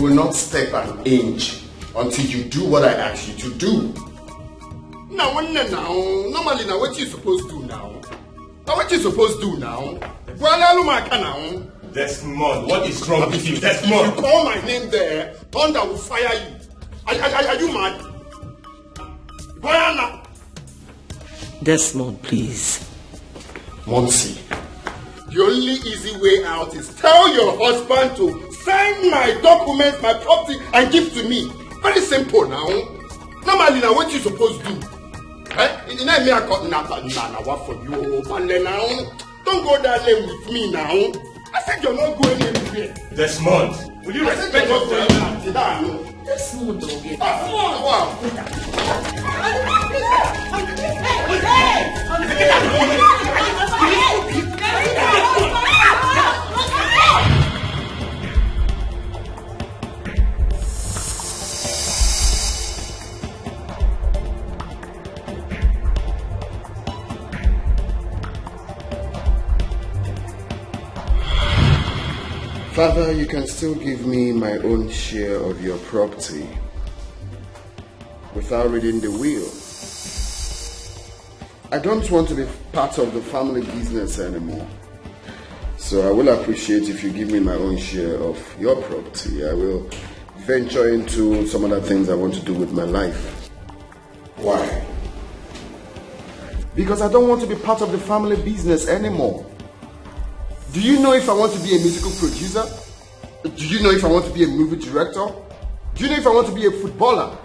will not step an inch until you do what I ask you to do. Now, normally, now what you supposed to do now? Now what you supposed to do now? Now. Desmond, what is wrong with you? Desmond! If you call my name there, thunder will fire you. Are you mad? Boyana! Desmond, please. Monsi, the only easy way out is tell your husband to sign my documents, my property, and give to me. Very simple now. Normally, now what you supposed to do? You know me, I got nothing. What for you? Now, don't go that lane with me now. I said you're not going anywhere. Desmond, will you respect yourself? Desmond, okay. Wow. Father, you can still give me my own share of your property without reading the will. I don't want to be part of the family business anymore. So I will appreciate if you give me my own share of your property. I will venture into some other things I want to do with my life. Why? Because I don't want to be part of the family business anymore. Do you know if I want to be a musical producer? Do you know if I want to be a movie director? Do you know if I want to be a footballer?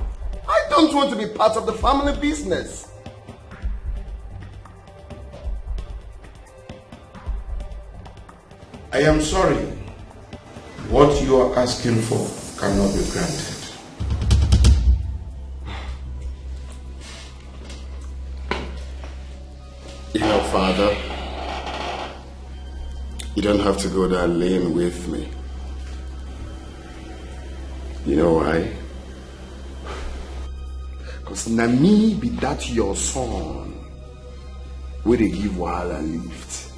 I don't want to be part of the family business. I am sorry. What you are asking for cannot be granted. You know, Father, you don't have to go that lane with me. You know why? Because na me be that your son where they give Wahala lift.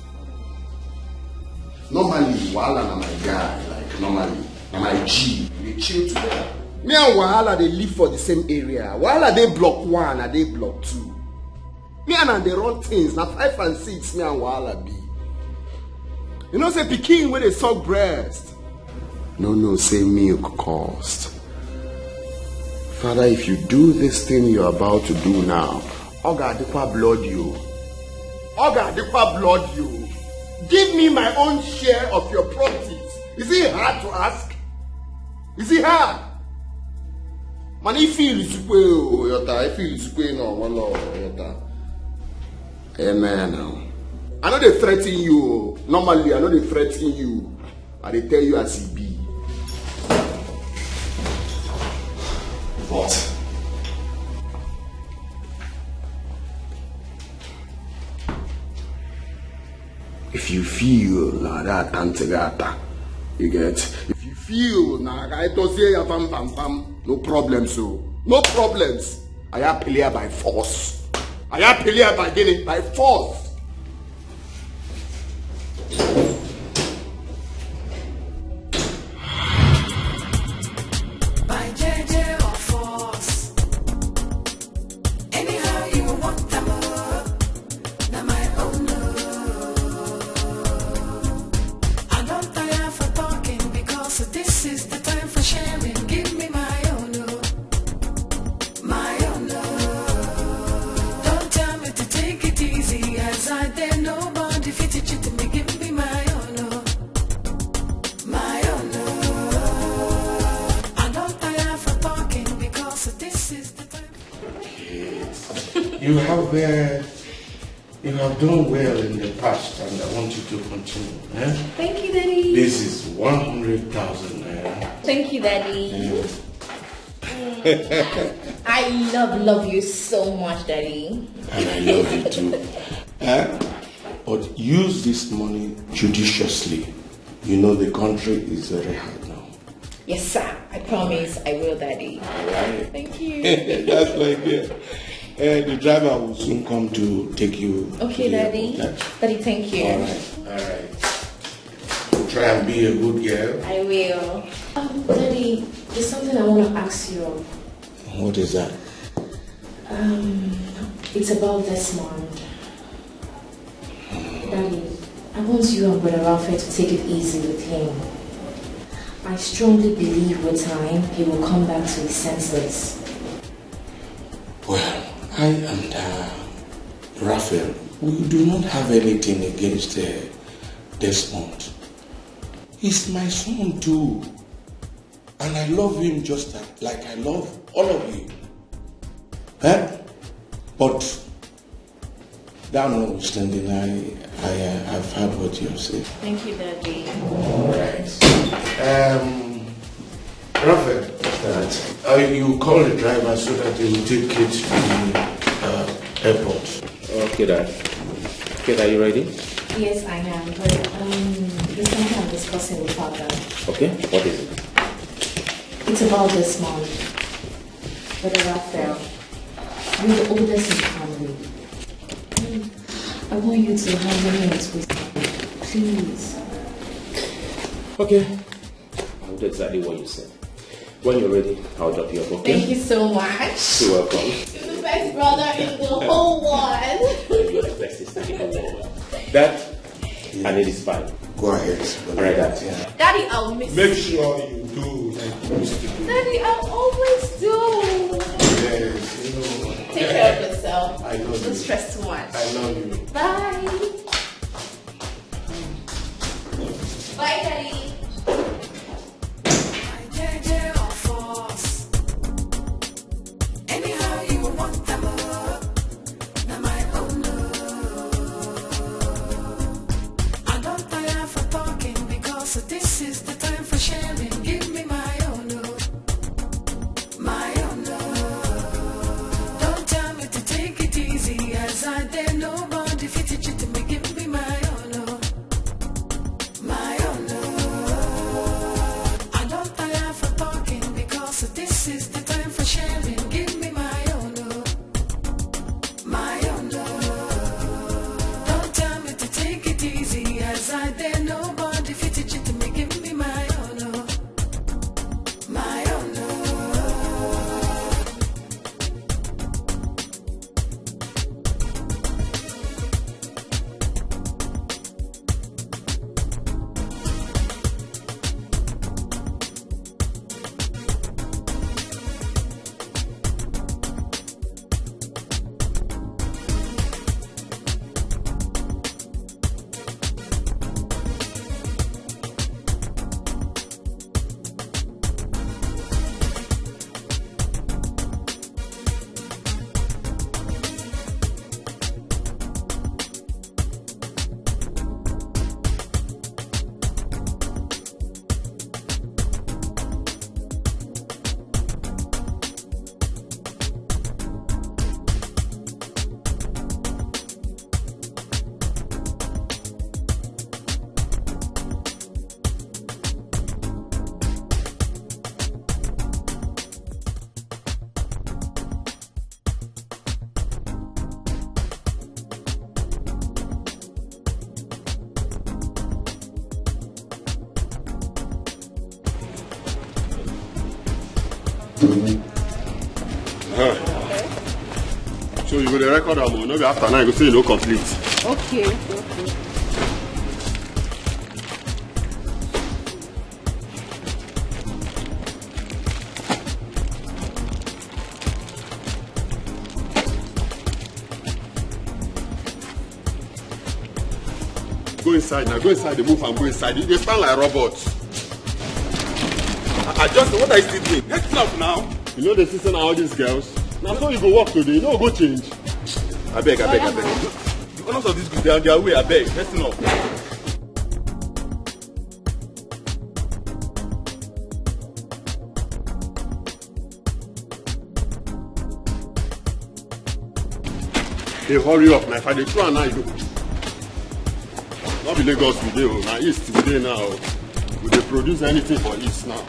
Normally, Wahala na my guy, like normally, na my G, we chill together. Me and Wahala, they live for the same area. Wahala, they block 1 and they block 2. Me and they run things, na 5 and 6, me and Wahala be. You know, say pikin where they suck breast. No, say milk cost. Father, if you do this thing you're about to do now, Oga Adikwa blood you. Oga Adikwa blood you. Give me my own share of your properties. Is it hard to ask? Is it hard? Man, I feel it's I feel it's no, amen. I know they threaten you. Normally, I know they threaten you. And they tell you as it be. What? If you feel like that antigata, you get. If you feel like I don't say bam bam bam, no problems. So no problems. I am player by force. I am player by getting by force. You have done well in the past, and I want you to continue. Eh? Thank you, Daddy. This is 100,000 naira. Thank you, Daddy. I love you so much, Daddy. And I love you too. But use this money judiciously. You know the country is very hard now. Yes, sir. I promise I will, Daddy. All right. Thank you. That's like it. The driver will soon come to take you. Okay, Daddy. Daddy, thank you. All right. Try and be a good girl. I will. Daddy, there's something I want to ask you. What is that? It's about Desmond. Daddy, I want you and Brother Alfred to take it easy with him. I strongly believe with time he will come back to his senses. Well, I and Raphael, we do not have anything against Desmond. He's my son too. And I love him just like I love all of you. But that notwithstanding, I've heard what you have said. Thank you, Daddy. All right. Raphael, you call the driver so that he will take it to the airport. Okay, Dad. Okay, are you ready? Yes, I am. But there's something I'm discussing with Father. Okay, what is it? It's about this month. Brother Raphael, you're the oldest in the family. I want you to have minutes with me. Please. Okay. I'll do exactly what you said. When you're ready, I'll drop you up, okay? Thank you so much. You're welcome. You're the best brother in the whole world. You're the bestest in the whole world. Dad, and it is fine. Go ahead. Alright, Dad. Yeah. Daddy, I'll miss Make sure you do like you used to do. Daddy, I'll always do. Yes, you know. Take care of yourself. I love you. Don't stress too much. I love you. Bye. Bye, Daddy. So this is the time for sharing. Give me my own love, my own love. Don't tell me to take it easy, as I dare nobody fit it to me. Give me my own love, my own love. I don't tire for talking because this is the time for sharing. Give me my own love, my own love. Don't tell me to take it easy, as I dare nobody fit it to me. Give me my own love, my own love. So you go the record am, no be after now you go say you no complete. Okay. Go inside now, go inside the move and go inside. They stand like robots. Adjust what I still doing. Next up now. You know the system all these girls. Now so you go work today, you know go change. I beg. The owners of this group, they are their way, I beg. Listen up. Hey, hurry up now. If I dey throw now, you go. Not be Lagos today, now East today now. We dey produce anything for East now.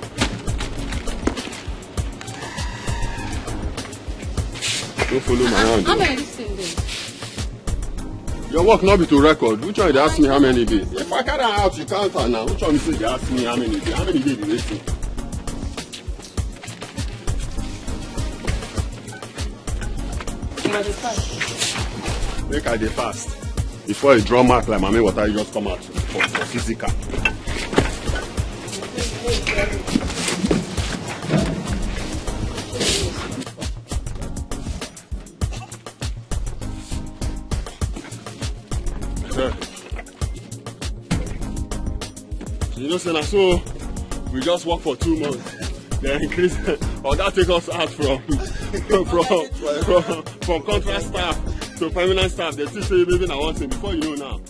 Don't follow my hand. How many days? Your work not be to record. Which one they ask me how many days? If I carry out, you count her now. Which one you say they ask me how many days? How many days do they say? Make I dey fast. Before you draw mark like mommy water, you just come out for physical. You know, say na so we just work for 2 months. Then increase or that take us out from contract staff to permanent staff. They still say maybe na one thing. Before you know now,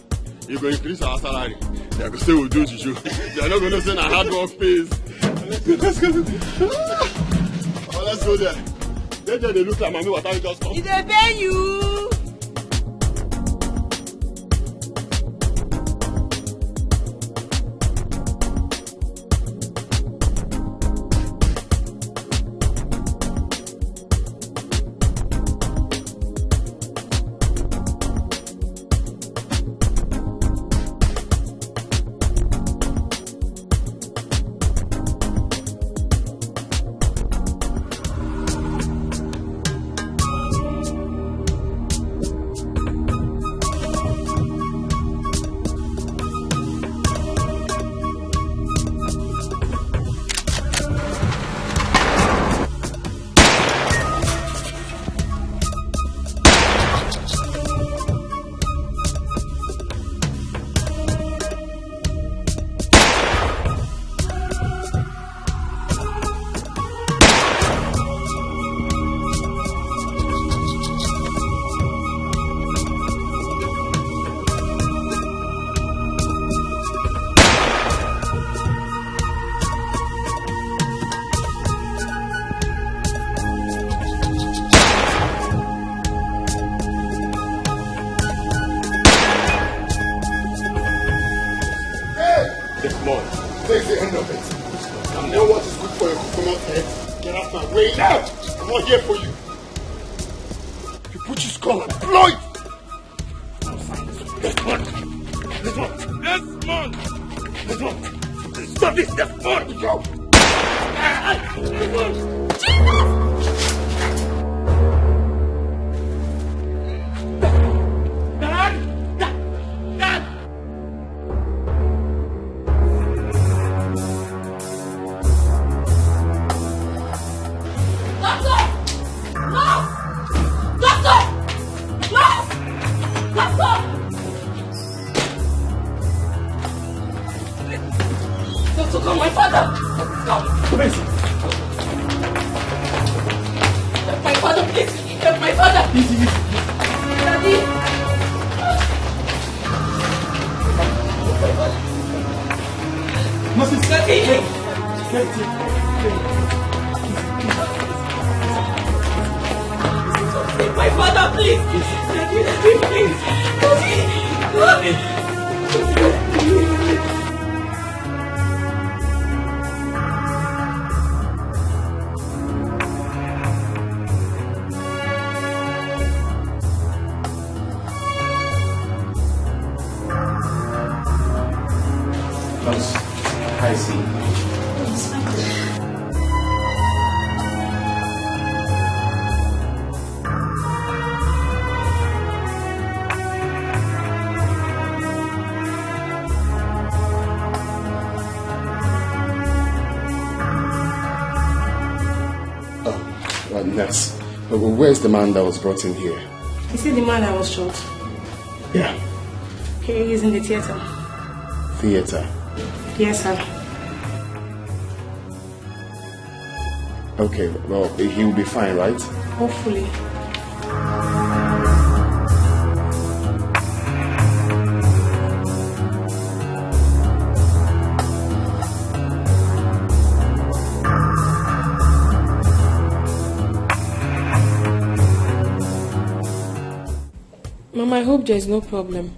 you go increase our salary. They go say we do juju. They are not going to say na hard work pays. Let's go there. They look like mommy water just come. Did they pay you? the end of it. You know what is good for your coconut head? Get out my way now! I'm not here for you. If you put your skull and blow it! Desmond! Stop this, Desmond! Go! Where's the man that was brought in here? Is it the man that was shot? Yeah. He is in the theater. Theater? Yes, sir. Okay, well, he will be fine, right? Hopefully. Mama, I hope there is no problem.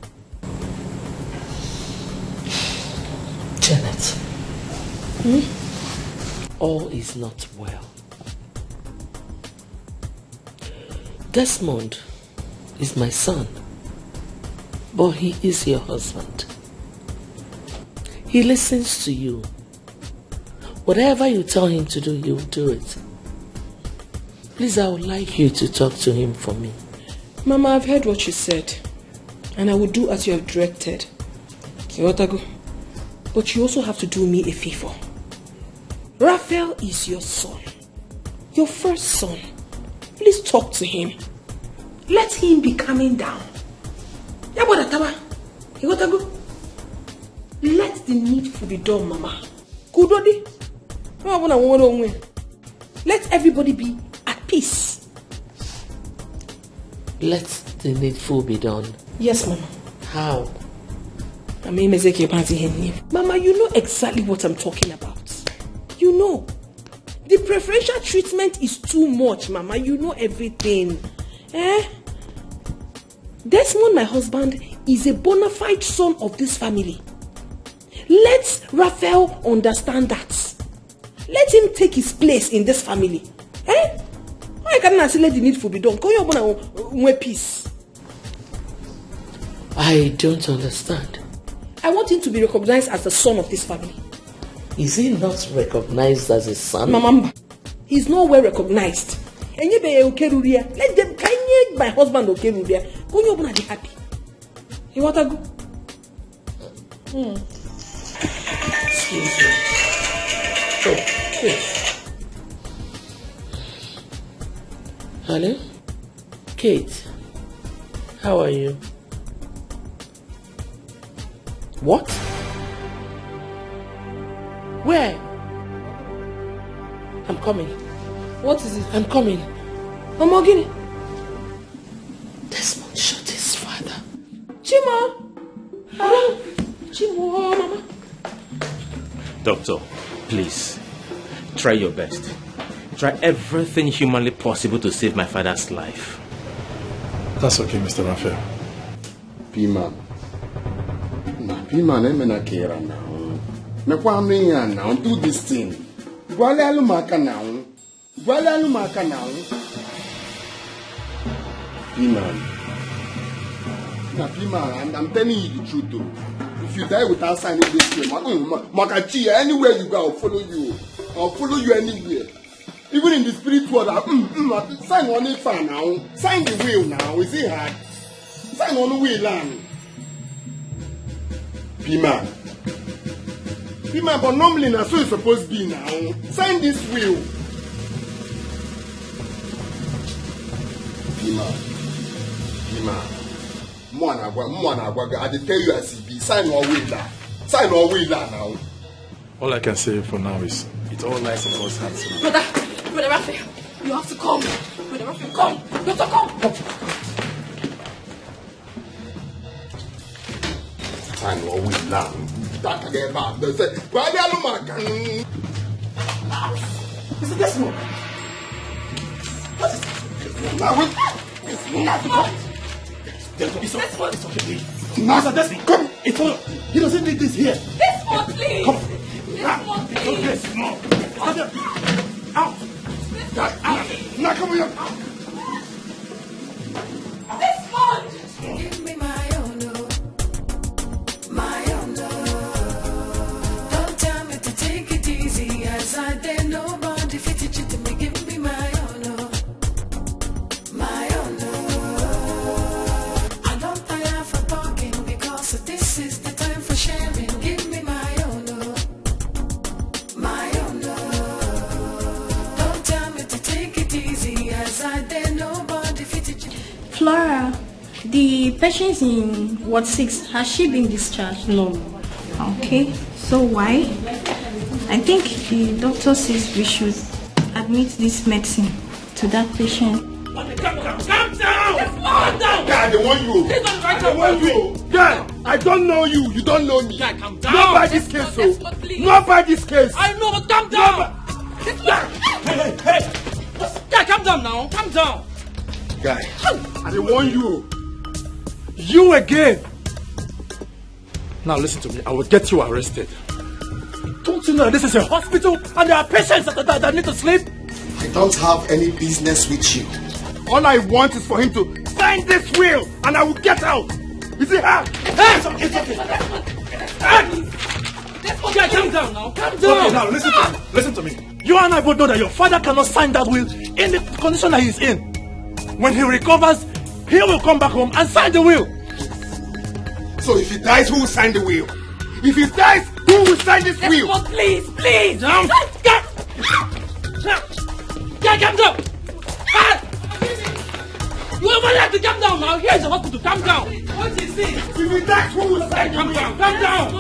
Janet. All is not well. Desmond is my son, but he is your husband. He listens to you. Whatever you tell him to do, he will do it. Please, I would like you to talk to him for me. Mama, I've heard what you said, and I will do as you have directed. But you also have to do me a favor. Raphael is your son, your first son. Please talk to him. Let him be coming down. Let the needful be done, Mama. Let everybody be at peace. Let the needful be done. Yes, Mama. How? Mama, you know exactly what I'm talking about. You know. The preferential treatment is too much, Mama. You know everything. Desmond, my husband, is a bona fide son of this family. Let Raphael understand that. Let him take his place in this family. Why can't I let the needful be done? Peace. I don't understand. I want him to be recognized as the son of this family. Is he not recognized as a son? Mama, he's not well recognized. Let them my husband okay. Be happy. You want to go? Excuse me. Oh, please. Hello? Kate, how are you? What? Where? I'm coming. What is it? I'm coming. Mama, Guinea. Desmond shot his father. Chima! Chima, Mama. Doctor, please, try your best. Try everything humanly possible to save my father's life. That's okay, Mr. Raphael. P-Man. P-Man, I'm not care now. now. Do this thing. Gwale alumaka now. P-man. Now, P-man, I'm telling you the truth though. If you die without signing this thing, Makachi, anywhere you go, I'll follow you. I'll follow you anywhere. Even in the spirit world, sign on it for now. Sign the will now. Is it hard? Sign on the will now. P-man, but normally now, so it's supposed to be now. Sign this will. P-man. Mwana, I tell you as it be. Sign our will now. All I can say for now is it's all nice in God's hands. Brother Raphael, you have to come. Brother Raphael, come. Doctor, come. Sign our will now. That again, man. They say, why are you Is it this one? What is it? It's not one. It's okay, please. Master, come. It's all. He doesn't need this here. This one, please. Come. This one, please. Okay, no. Out. Now come here. This one. Give me my own, my own. Don't tell me to take it easy, as I dare nobody fit it to me. Give me my own, my own. I don't tire for talking because this is the time for sharing. Give me my own, my own. Don't tell me to take it easy, as I dare nobody fit it. Flora, the patient in Ward 6, has she been discharged? No. Okay, so why? I think the doctor says we should admit this medicine to that patient. Calm down! Calm down! God, they want you. They want you. God, I don't know you. You don't know me. Guy, calm down. Not by this case, so. Not by this case. I know, but calm down. Hey! Guy, calm down now. Calm down. Guy, I want you. You again. Now listen to me. I will get you arrested. Don't you know this is a hospital and there are patients that need to sleep? I don't have any business with you. All I want is for him to sign this will and I will get out. Is it hard? Hey! It's okay. Guy, calm down now. Calm down. Okay, now listen to me. You and I both know that your father cannot sign that will in the condition that he's in. When he recovers, he will come back home and sign the will. So if he dies, who will sign the will? If he dies, who will sign this will? Oh, please. Down. Guy, calm down. You ever have to calm down now? Here's the hospital. Calm down. What is this? If he dies, who will sign the will? Calm down.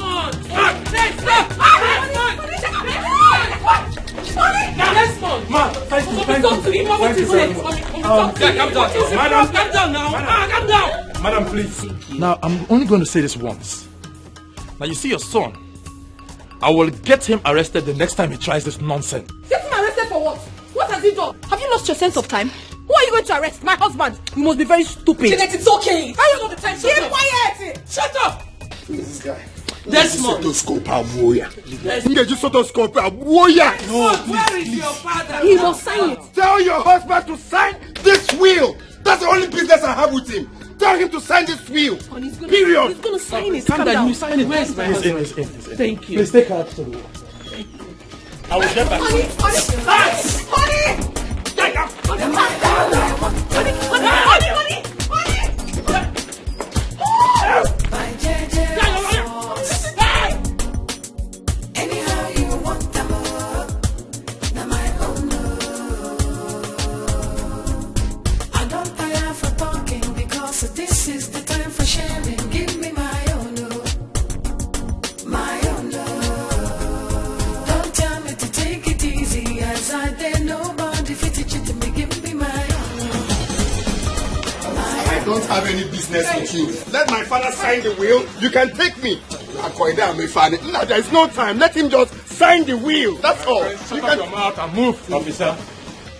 Let's go. Ma, thank you. Talk to him. What is it? Calm down. Madam. Calm down now. Calm down. Madam, please. Now, I'm only going to say this once. Now, you see your son. I will get him arrested the next time he tries this nonsense. Get him arrested for what? What has he done? Have you lost your sense of time? Who are you going to arrest? My husband. You must be very stupid. Jeanette, it's okay. How you know the time? Keep quiet. Shut up. This guy. Desmond. Stethoscope a warrior. Engage stethoscope a warrior. No, where is your father? He must sign it. Tell your husband to sign this will. That's the only business I have with him. Tell him to sign this will. Period. He's going to sign it. Calm down. You Sign it. Where's my He's in. Thank you. Please take her to the wall. I will get back. Honey. By JJ, anyhow you want them all. Now my own. I don't tire for talking because this is the time for sharing. Give me my own, my own. Don't tell me to take it easy, as I dare nobody fit it to me. Give me my own. I don't have any business with you. Let my father sign the will. You can take me. No, there is no time. Let him just sign the will. That's all. Shut up your mouth and move, officer.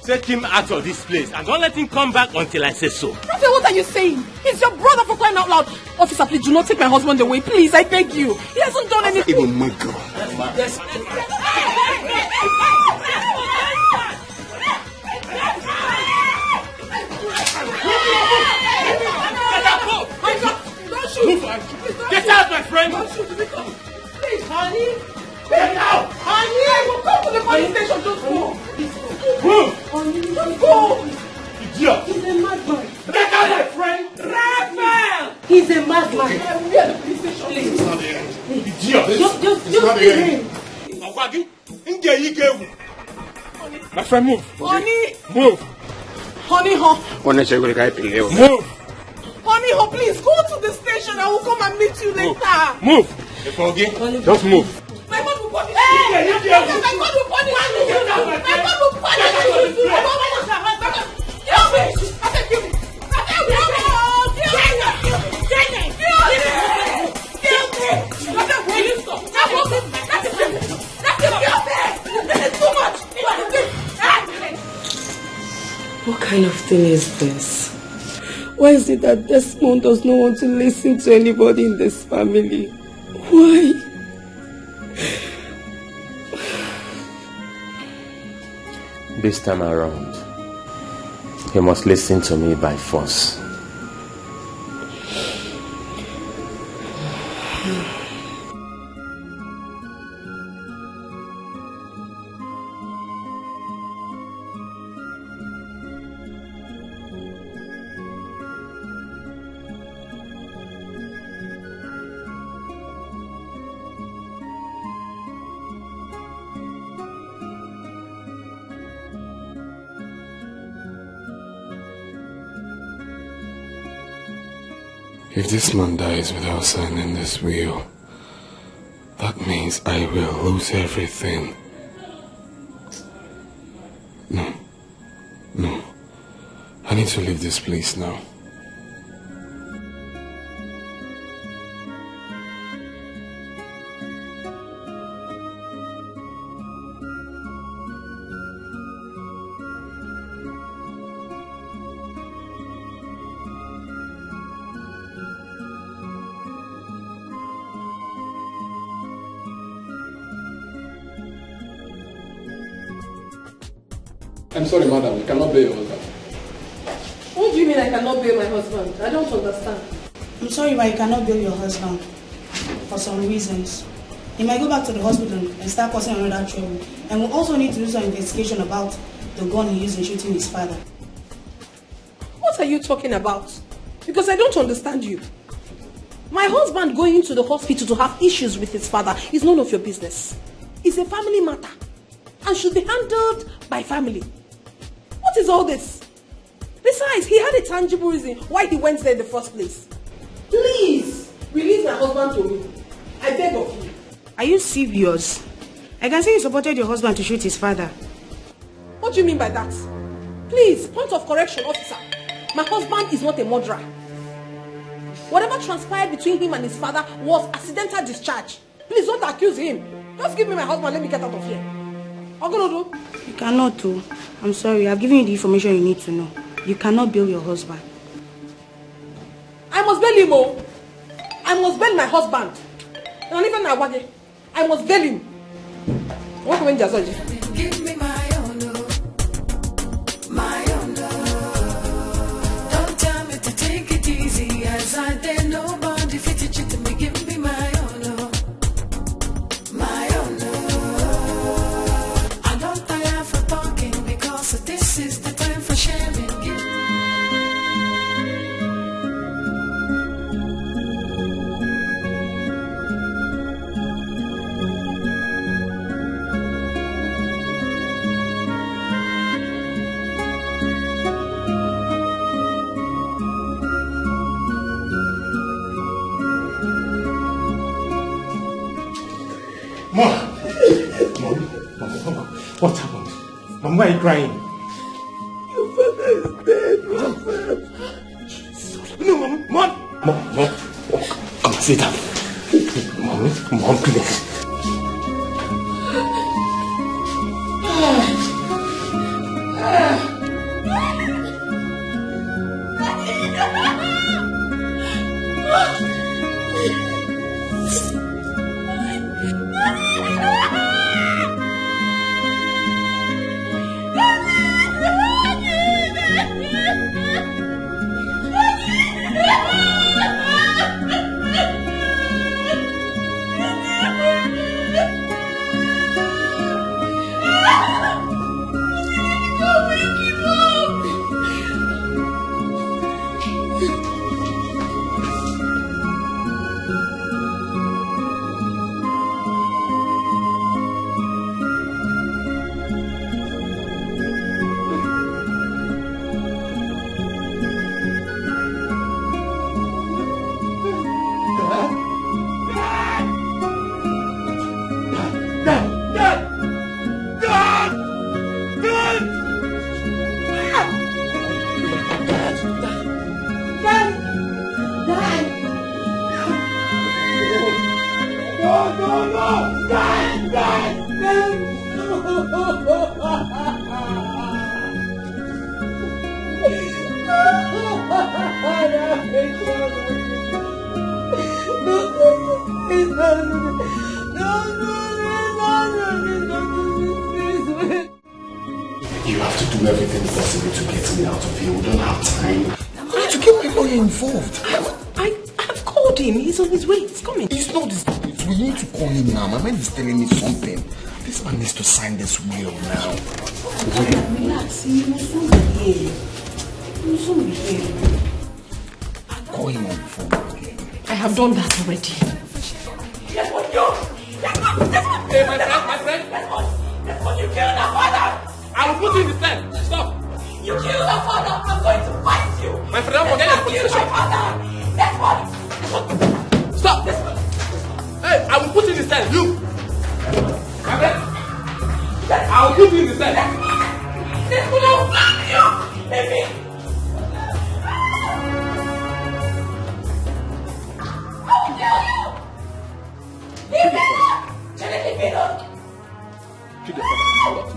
Take him out of this place and don't let him come back until I say so. Raphael, what are you saying? He's your brother, for crying out loud. Officer, please do not take my husband away. Please, I beg you. He hasn't done anything. Even my God. Yes. Get out, my friend! Please, honey! Get out! Honey, I will come to the police station. Just go! Move! Honey, just go! Idiot! He's a madman! Get out, my friend! Raphael! He's a madman! We are the police station. Please. It's not the end. Idiot! Just not leave the him. My friend, move! Honey! Move! Honey, ho! Move! Honey, ho, please go to the station. I will come and meet you later. Move! Just move! My God will punish you. My God will punish you. My God will punish you. My God will punish you. Kill me. I said kill me. I said kill me. Kill me. I said will you stop? That's it. Kill me. This is too much. What kind of thing is this? Why is it that Desmond does not want to listen to anybody in this family? Why? This time around, he must listen to me by force. If this man dies without signing this will, that means I will lose everything. No. I need to leave this place now. I'm sorry, madam. You cannot bail your husband. What do you mean I cannot bail my husband? I don't understand. I'm sorry, but you cannot bail your husband for some reasons. He might go back to the hospital and start causing another trouble. And we'll also need to do some investigation about the gun he used in shooting his father. What are you talking about? Because I don't understand you. My husband going into the hospital to have issues with his father is none of your business. It's a family matter and should be handled by family. What is all this? Besides, he had a tangible reason why he went there in the first place. Please, release my husband to me. I beg of you. Are you serious? I can see you supported your husband to shoot his father. What do you mean by that? Please, point of correction, officer. My husband is not a murderer. Whatever transpired between him and his father was accidental discharge. Please don't accuse him. Just give me my husband, let me get out of here. What are you going to do? You cannot do. I'm sorry, I've given you the information you need to know. You cannot bail your husband. I must bail him, oh. I must bail my husband. And even my wife, I must bail him. What when Jasoji? Give me my own, my own. Don't tell me to take it easy, as I dare nobody fit it to me. Give me my own, my own. I don't tire for talking because this is the time for sharing. Mom, what happened? Mom, why are you crying? Your father is dead. No, Mom. Come sit down. Mom, please. You have to do everything possible to get me out of here. We don't have time. I need to get my lawyer involved. I've called him. He's on his way. He's coming. It's not this. We need to call him now. My man is telling me something. This man needs to sign this will now. Relax. You will soon be here. You will soon be here. Call him on the phone again. I have done that already. Yes, what you? Hey, my friend. That's what you killed our father. I will put you in the cell. Stop. You killed our father. I'm going to fight you. My friend, forget your police station. That's what. Stop. Hey, I will put you in the cell. You. My friend. I will put you in the cell. This will not you. Baby. I will kill you. Leave me. Leave me alone. Kill your father.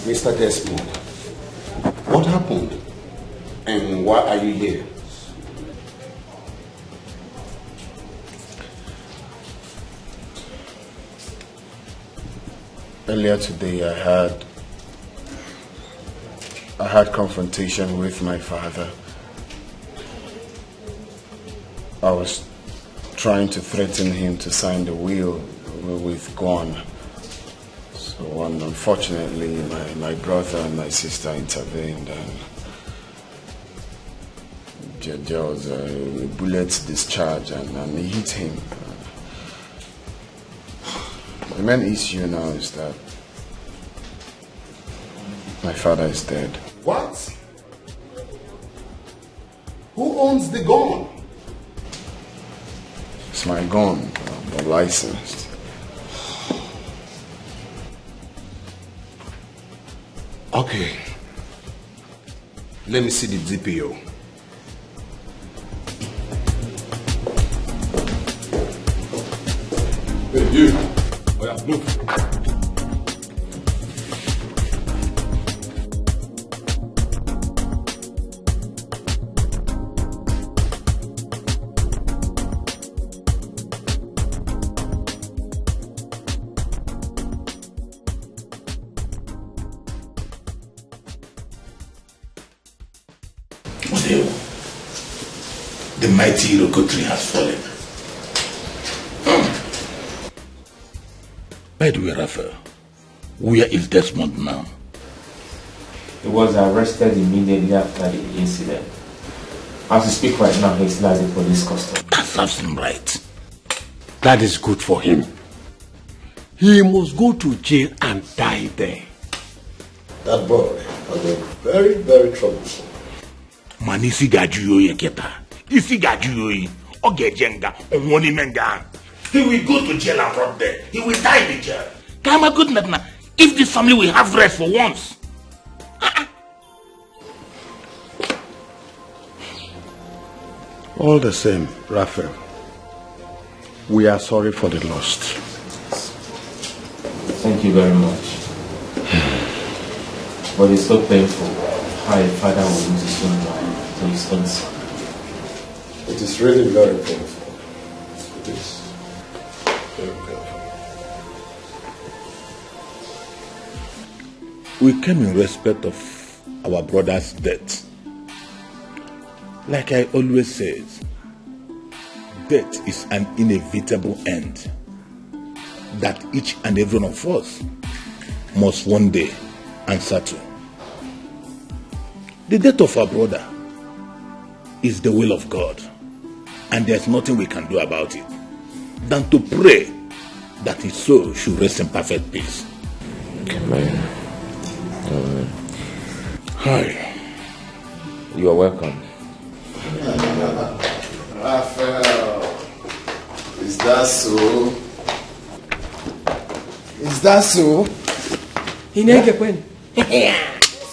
Mr. Desmond, what happened? And why are you here? Earlier today I had confrontation with my father. I was trying to threaten him to sign the will with Gone. So unfortunately my brother and my sister intervened and there was a bullet discharge and it hit him. The main issue now is that my father is dead. What? Who owns the gun? It's my gun, but licensed. Okay. Let me see the DPO. Hey, you. Oh yeah, move. The mighty Iroko tree has fallen. By the way, Raphael, where is Desmond now? He was arrested immediately after the incident. As we speak right now, he's still in police custody. That serves him right. That is good for him. He must go to jail and die there. That boy, okay. Very, very troublesome. Man, isi gaju yoye keta. Isi gaju yoye. Oge jenga. Onwoni menga. He will go to jail and rot there. He will die in the jail. Kama good na. If this family will have rest for once. All the same, Raphael, we are sorry for the loss. Thank you very much. But it's so painful how a father will lose his own wife to his own son. It is really very painful. It is very painful. We came in respect of our brother's death. Like I always say, death is an inevitable end that each and every one of us must one day answer to. The death of our brother is the will of God, and there's nothing we can do about it than to pray that his soul should rest in perfect peace. Amen. Amen. Hi. You are welcome. Raphael, is that so? Is that so?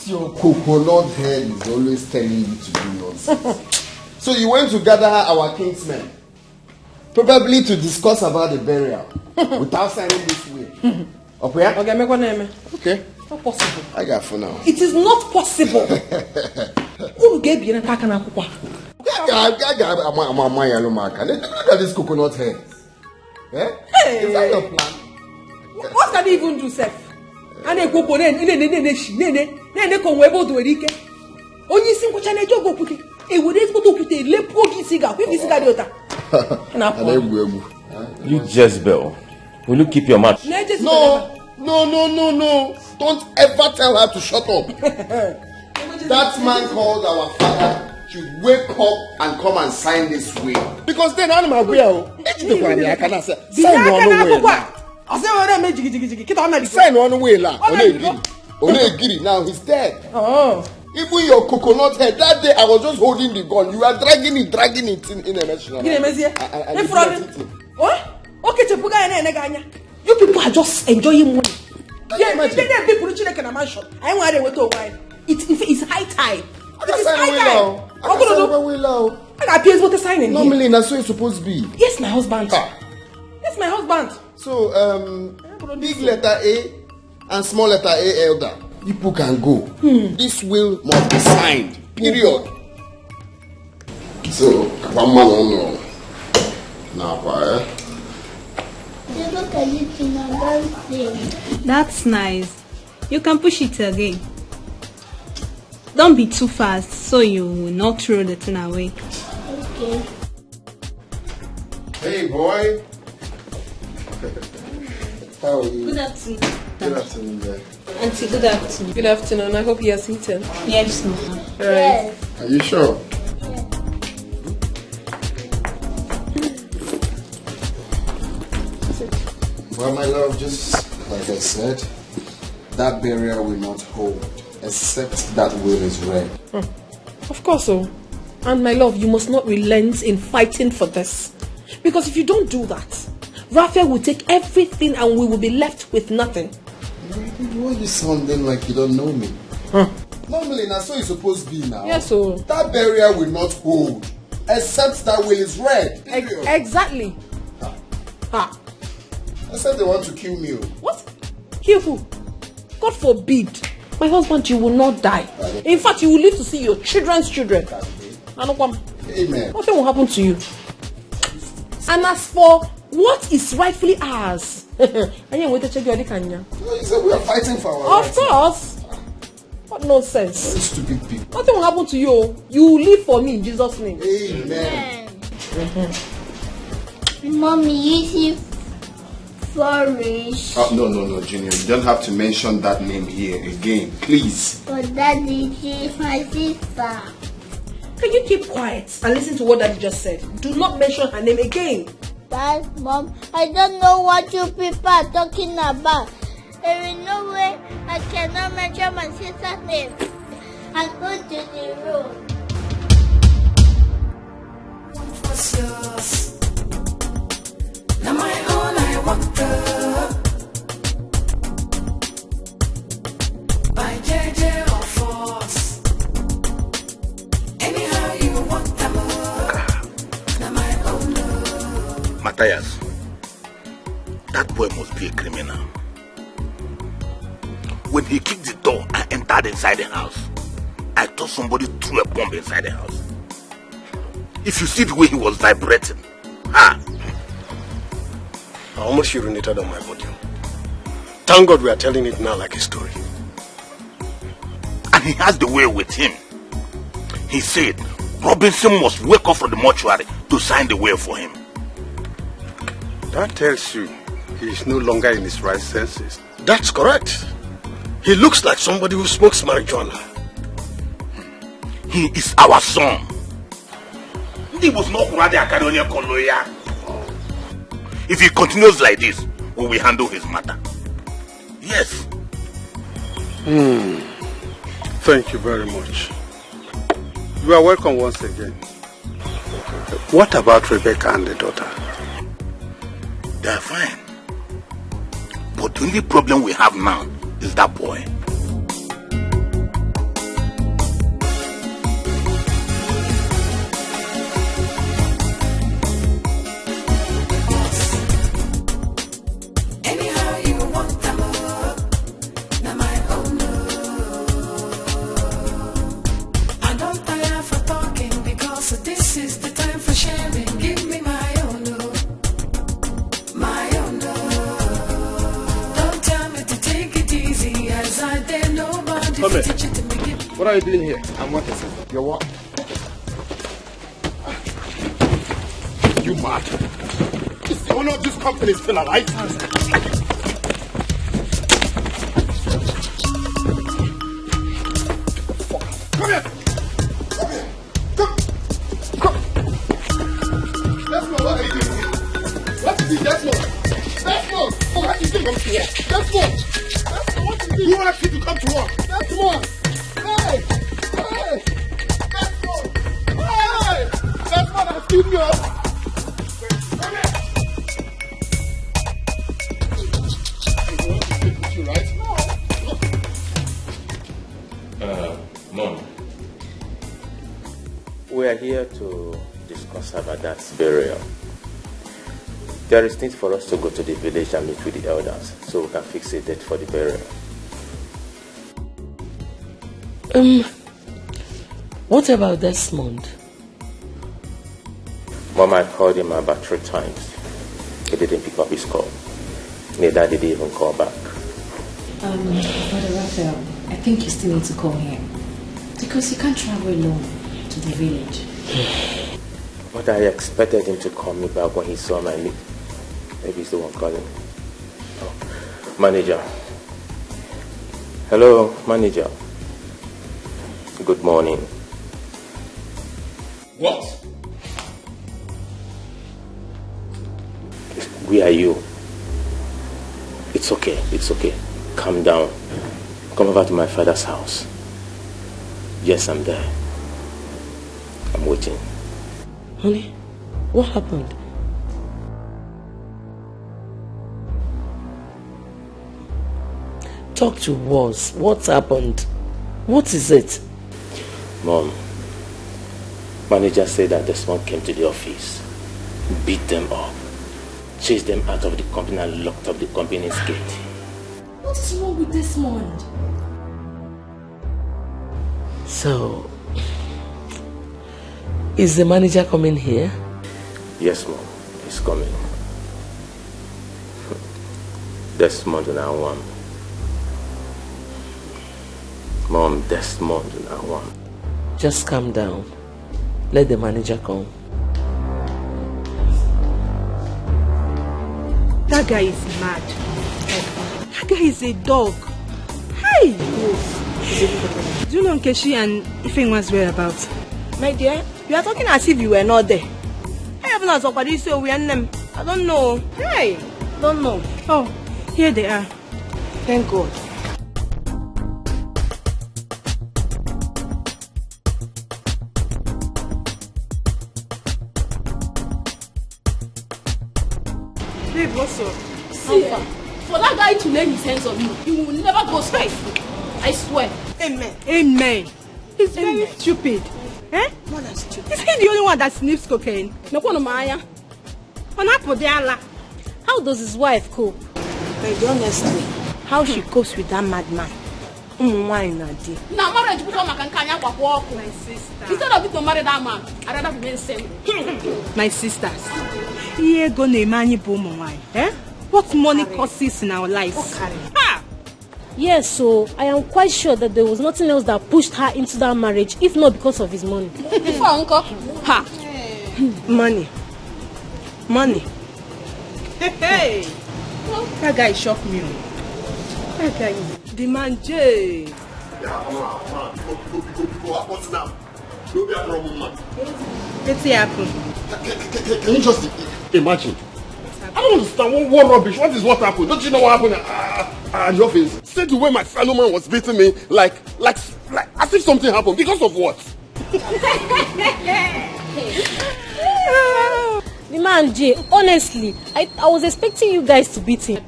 Your coconut head is always telling you to do nonsense. So you went to gather our kinsmen, probably to discuss about the burial, without signing this will. Okay. Not possible. I got for now. It is not possible. Who gave you an attack on Look at this coconut head. Eh? Hey. Is that your plan? What can he even do, Seth? And a coconut, ne conwebo to Erike. Only single channel job put it. A would able to put a lepogi cigar. Who is Gadiota? You Jezebel. Will you keep your mouth? No. Don't ever tell her to shut up. That man called our father should wake up and come and sign this will. Because then animal will. I cannot say. Sign one way. Now he's dead. Oh. Even your coconut head, that day I was just holding the gun. You are dragging it in a machine. What? Okay, you people are just enjoying money. Yeah, people in a mansion. I want to go to wine. It's high time. It is high time. I got PS what to sign in. Normally, that's what it's supposed to be. Yes, my husband. Yes, my husband. So, big letter A and small letter A elder. People can go. This will must be signed. Period. So, one man on no. Now, That's nice. You can push it again. Don't be too fast so you will not throw the thing away. Okay. Hey boy. How are you? Good afternoon. Good afternoon, there. Auntie, good afternoon. Good afternoon. I hope you are seated. Yes, ma'am. Right. Yes. Are you sure? Well, my love, just like I said, that burial will not hold, except that will is read. Of course so. And my love, you must not relent in fighting for this. Because if you don't do that, Raphael will take everything and we will be left with nothing. Why are you sounding like you don't know me? Normally, that's what it's supposed to be now. Yes, so. That burial will not hold, except that will is read. Exactly. I said they want to kill me. What? Kill who? God forbid. My husband, you will not die. In fact, you will live to see your children's children. Amen. Nothing will happen to you. And as for what is rightfully ours, I am waiting to check your Kanya. We are fighting for our rights. Of course. What nonsense. Stupid people. Nothing will happen to you. You will live for me in Jesus' name. Amen. Mommy, you see Flourish. No, Junior. You don't have to mention that name here again, please. But Daddy, she's my sister. Can you keep quiet and listen to what Daddy just said? Do not mention her name again. Dad, Mom, I don't know what you people are talking about. There is no way I cannot mention my sister's name. and go to the room. What's yours? Now my own I want to. By JJ or force. Anyhow you want them. Now my own. Matthias, that boy must be a criminal. When he kicked the door and entered inside the house, I thought somebody threw a bomb inside the house. If you see the way he was vibrating, I almost urinated on my body. Thank God we are telling it now like a story. And he has the way with him. He said Robinson must wake up from the mortuary to sign the will for him. That tells you he is no longer in his right senses. That's correct. He looks like somebody who smokes marijuana. He is our son. He was not ready. If he continues like this, we will handle his matter. Yes. Thank you very much. You are welcome once again. What about Rebecca and the daughter? They are fine. But the only problem we have now is that boy. Anyhow you want them. Now my own. I don't tire for talking because this is the time for sharing. Give me my own. My own. Don't tell me to take it easy as I dare nobody Come to here. teach it to me. What are you doing here? I'm working, sir. You're what? You mad? Is the owner of this company still alive? Come here! Come here! Come! Let's go. What are you doing here? What is it? Let's go. Let's go. Oh, what is it? Come here. Let's go. Let's go. What is it? Who asked you to come to work? Let's go. Hey! Hey! Let's go. Hey! Let's go. Let's keep you up. Come here. You right? Mom, we are here to discuss about that burial. There is need for us to go to the village and meet with the elders so we can fix a date for the burial. What about Desmond? Mom, I called him about 3 times. He didn't pick up his call. Neither did he even call back. Brother Raphael, I think you still need to call him. Because you can't travel alone to the village. But I expected him to call me back when he saw my meet. Maybe he's the one calling. Oh, manager. Hello, manager. Good morning. What? Where are you? It's okay, it's okay. Calm down. Come over to my father's house. Yes, I'm there. I'm waiting. Honey, what happened? Talk to us. What happened? What is it? Mom, manager said that Desmond came to the office, beat them up, chased them out of the company and locked up the company's gate. What is wrong with Desmond? So, is the manager coming here? Yes, Mom, he's coming. Desmond and I want. Mom, Desmond and I want. Just calm down. Let the manager come. That guy is mad. That guy is a dog. Hey! Do you know Nkechi and Ifeanyi's whereabouts? My dear, you are talking as if you were not there. I haven't asked for this, so we are them. I don't know. Hey, don't know. Oh, here they are. Thank God. What's up? See, for that guy to lay his hands on me, he will never go straight. I swear. Amen. Amen. He's very stupid. Eh? What is stupid? Is he the only one that sniffs cocaine? No one Maya. How does his wife cope? Very honestly, how she copes with that madman? Now marriage put on my walk. My sister. Instead of you to marry that man, I'd rather be same. My sisters. Here go Nemani Bomawai. Eh? What money costs in our lives? Ah! Yes, so I am quite sure that there was nothing else that pushed her into that marriage, if not because of his money. Uncle. Ha! Money. Money. Hey! That guy shocked me. That guy is the man J. Yeah, come on. What's now? Don't be a problem, man. What's happened? Can you just imagine? I don't understand what rubbish. What happened? Don't you know what happened at your face? See the way my fellow man was beating me, like as if something happened. Because of what? The man J, honestly, I was expecting you guys to beat him.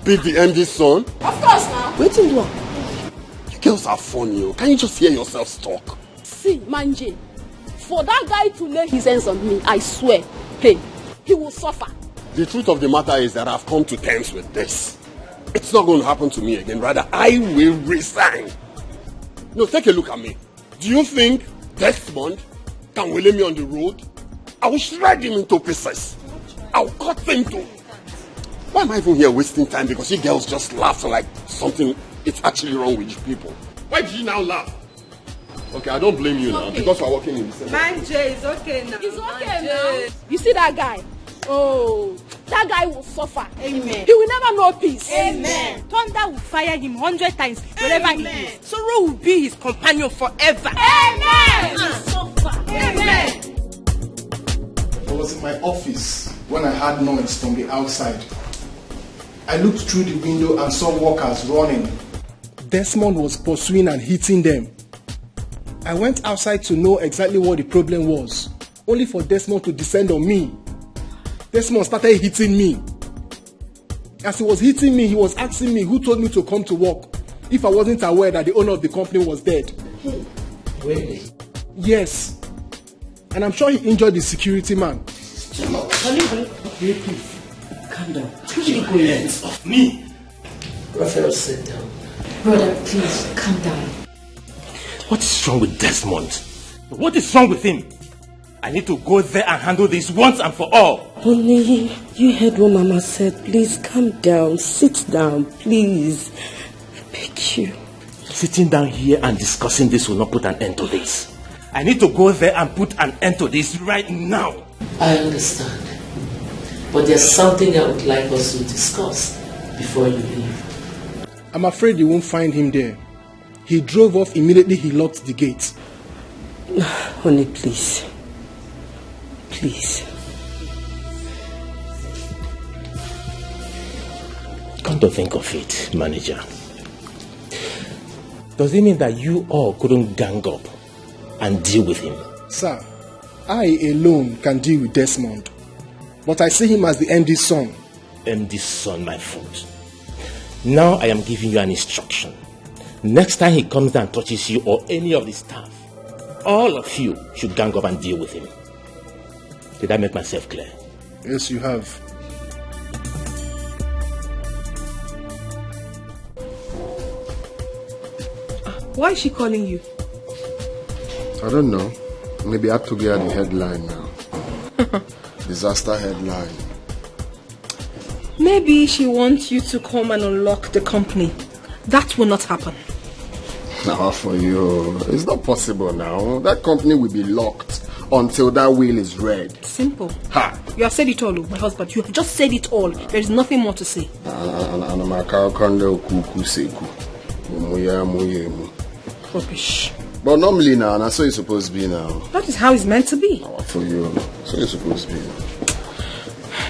Beat the MD's son? Of course now. Wait till you. You girls are funny. Can you just hear yourselves talk? See, Manje, for that guy to lay his hands on me, I swear, hey, he will suffer. The truth of the matter is that I've come to terms with this. It's not going to happen to me again. Rather, I will resign. No, take a look at me. Do you think Desmond can lay me on the road? I will shred him into pieces. I will cut him to... Why am I even here wasting time? Because you girls just laugh like something is actually wrong with you people. Why did you now laugh? Okay, I don't blame you now because we're working in the same. Man J is okay now. It's okay now. You see that guy? Oh, that guy will suffer. Amen. He will never know peace. Amen. Thunder will fire him 100 times wherever he is. Sorrow will be his companion forever. Amen. He will suffer. Amen. I was in my office when I heard noise from the outside. I looked through the window and saw workers running. Desmond was pursuing and hitting them. I went outside to know exactly what the problem was, only for Desmond to descend on me. Desmond started hitting me. As he was hitting me, he was asking me who told me to come to work if I wasn't aware that the owner of the company was dead. Really? Yes. And I'm sure he injured the security man. Please. Calm down. Keep your hands off me. Raphael, sit down. Brother, please, calm down. What is wrong with Desmond? What is wrong with him? I need to go there and handle this once and for all. Honey, you heard what Mama said. Please calm down. Sit down, please. I beg you. Sitting down here and discussing this will not put an end to this. I need to go there and put an end to this right now. I understand. But there's something I would like us to discuss before you leave. I'm afraid you won't find him there. He drove off immediately he locked the gate. Honey, please. Please. Come to think of it, manager. Does it mean that you all couldn't gang up and deal with him? Sir, I alone can deal with Desmond. But I see him as the MD's son. MD's son, my foot. Now I am giving you an instruction. Next time he comes down and touches you or any of the staff, all of you should gang up and deal with him. Did I make myself clear? Yes, you have. Why is she calling you? I don't know. Maybe I have to get the headline now. Disaster headline. Maybe she wants you to come and unlock the company. That will not happen. Now for you, it's not possible now. That company will be locked until that will is read. Simple. Ha! You have said it all, my husband. You have just said it all. There is nothing more to say. Rubbish. But normally now, that's how it's supposed to be now. That is how it's meant to be. For you, so it's supposed to be.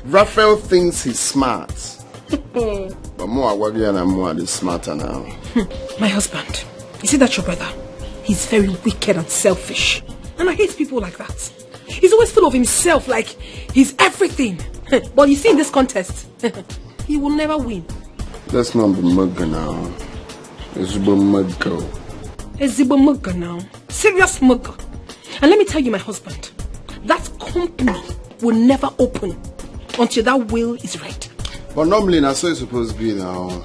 Raphael thinks he's smart. But more Awabian and more is smarter now. My husband, you see that your brother? He's very wicked and selfish. And I hate people like that. He's always full of himself, like he's everything. But you see, in this contest, he will never win. That's not the mugger now. It's the mugger. Ezibo mugger now. Serious mugger. And let me tell you, my husband, that company will never open until that will is read. But normally, that's how it's supposed to be now.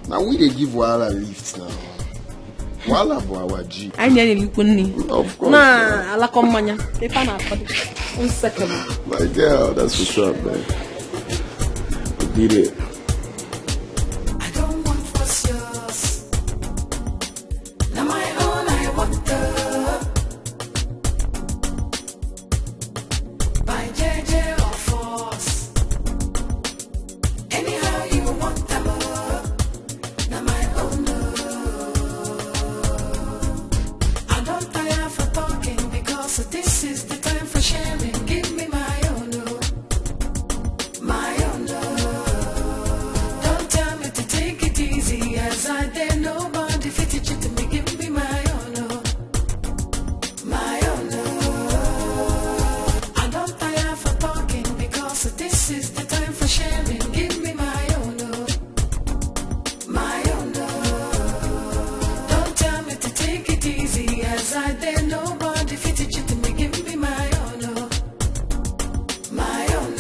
Now we they give Wala lifts now. Wala Boawa G. I nearly kuni. Of course. Nah, ala komanya. They found out. 1 second. My girl, that's what's up, man. We did it. I don't want what's yours. Now my own, I want the. By JJ or force. Anyhow you want them. Now my own. I don't tire for talking because this is the time for sharing. Give me my own. My own. Don't tell me to take it easy as I dare nobody fit it to me. Give me my own. My own. I don't tire for talking because this is the time for sharing. Give me my own. My own. Don't tell me to take it easy as I dare nobody fit it to me. Give me my own. My own.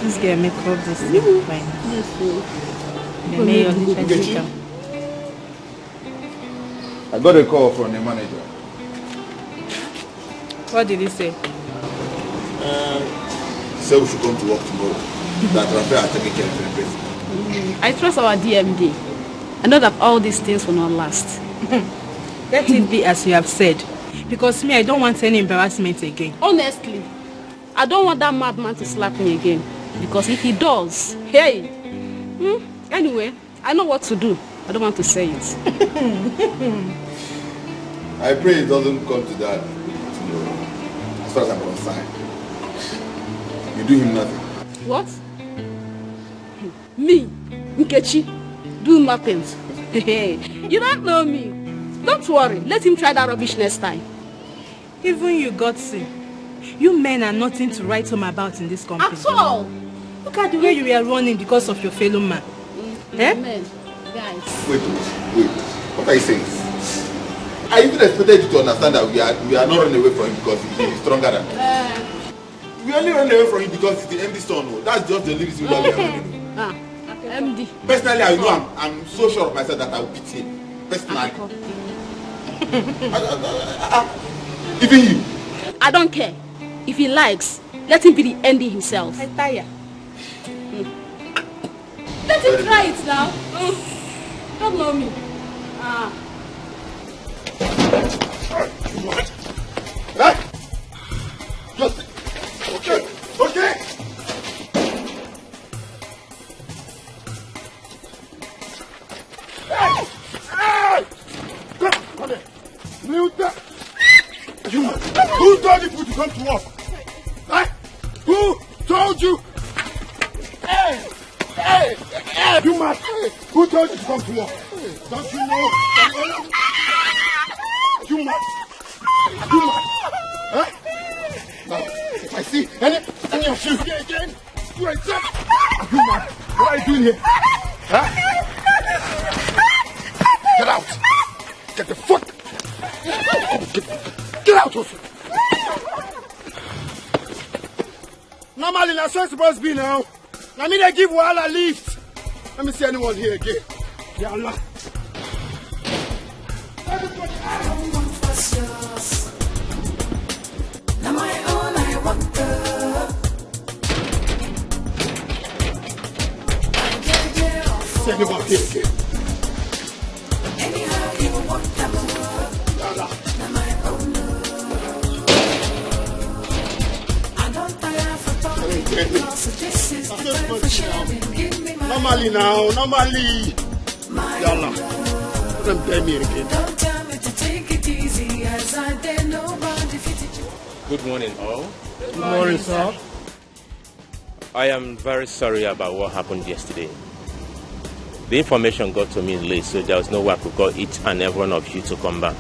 This girl make up this thing fine. The mayor Nkechi, I got a call from the manager. What did he say? He said we should come to work tomorrow. That Rafael are taking care of everything. I trust our DMD. I know that all these things will not last. Let it be as you have said. Because me, I don't want any embarrassment again. Honestly, I don't want that madman to slap me again. Because if he does, hey. Anyway, I know what to do. I don't want to say it. I pray it doesn't come to that tomorrow. As far as I'm concerned. You do him nothing. What? Me, Nkechi, do nothing. You don't know me. Don't worry. Let him try that rubbish next time. Even you, Godsi, you men are nothing to write home about in this company. At all. Look at the way you were running because of your fellow man. Amen. Guys. Wait. What are you saying? I even expected you to understand that we are not running away from him because he is stronger than us. We only run away from him because he's the MD son. That's just the only reason why we are running away. MD. Personally, I know I'm so sure of myself that I will beat him. Personally. Even you. I don't care. If he likes, let him be the MD himself. I tire. Let him try it now. Don't know me. What? Right? Just okay. Hey! Come here. Milton! Who told you to come to work? Right? Who told you? Hey! You must. Who told you to come to work? Don't you know? You must. Huh? Now, if I see any of you here again, you are dead. You must. What are you doing here? Huh? Get out. Get the fuck. Get out of here. Normally, that's what it's supposed to be now. I mean, they give Wala lift. Let me see anyone here again. Ya Allah. Now my own, I want the. See anyone here again. Anyhow you want them. Ya Allah. Now my own. I don't tire for talking because this is the time for sharing. Normally now, normally. Yalla. Let them tell me again. Don't tell me to take it easy, as I dare nobody fit you. Good morning, all. Good morning, sir. I am very sorry about what happened yesterday. The information got to me late, so there was no way I could call each and every one of you to come back.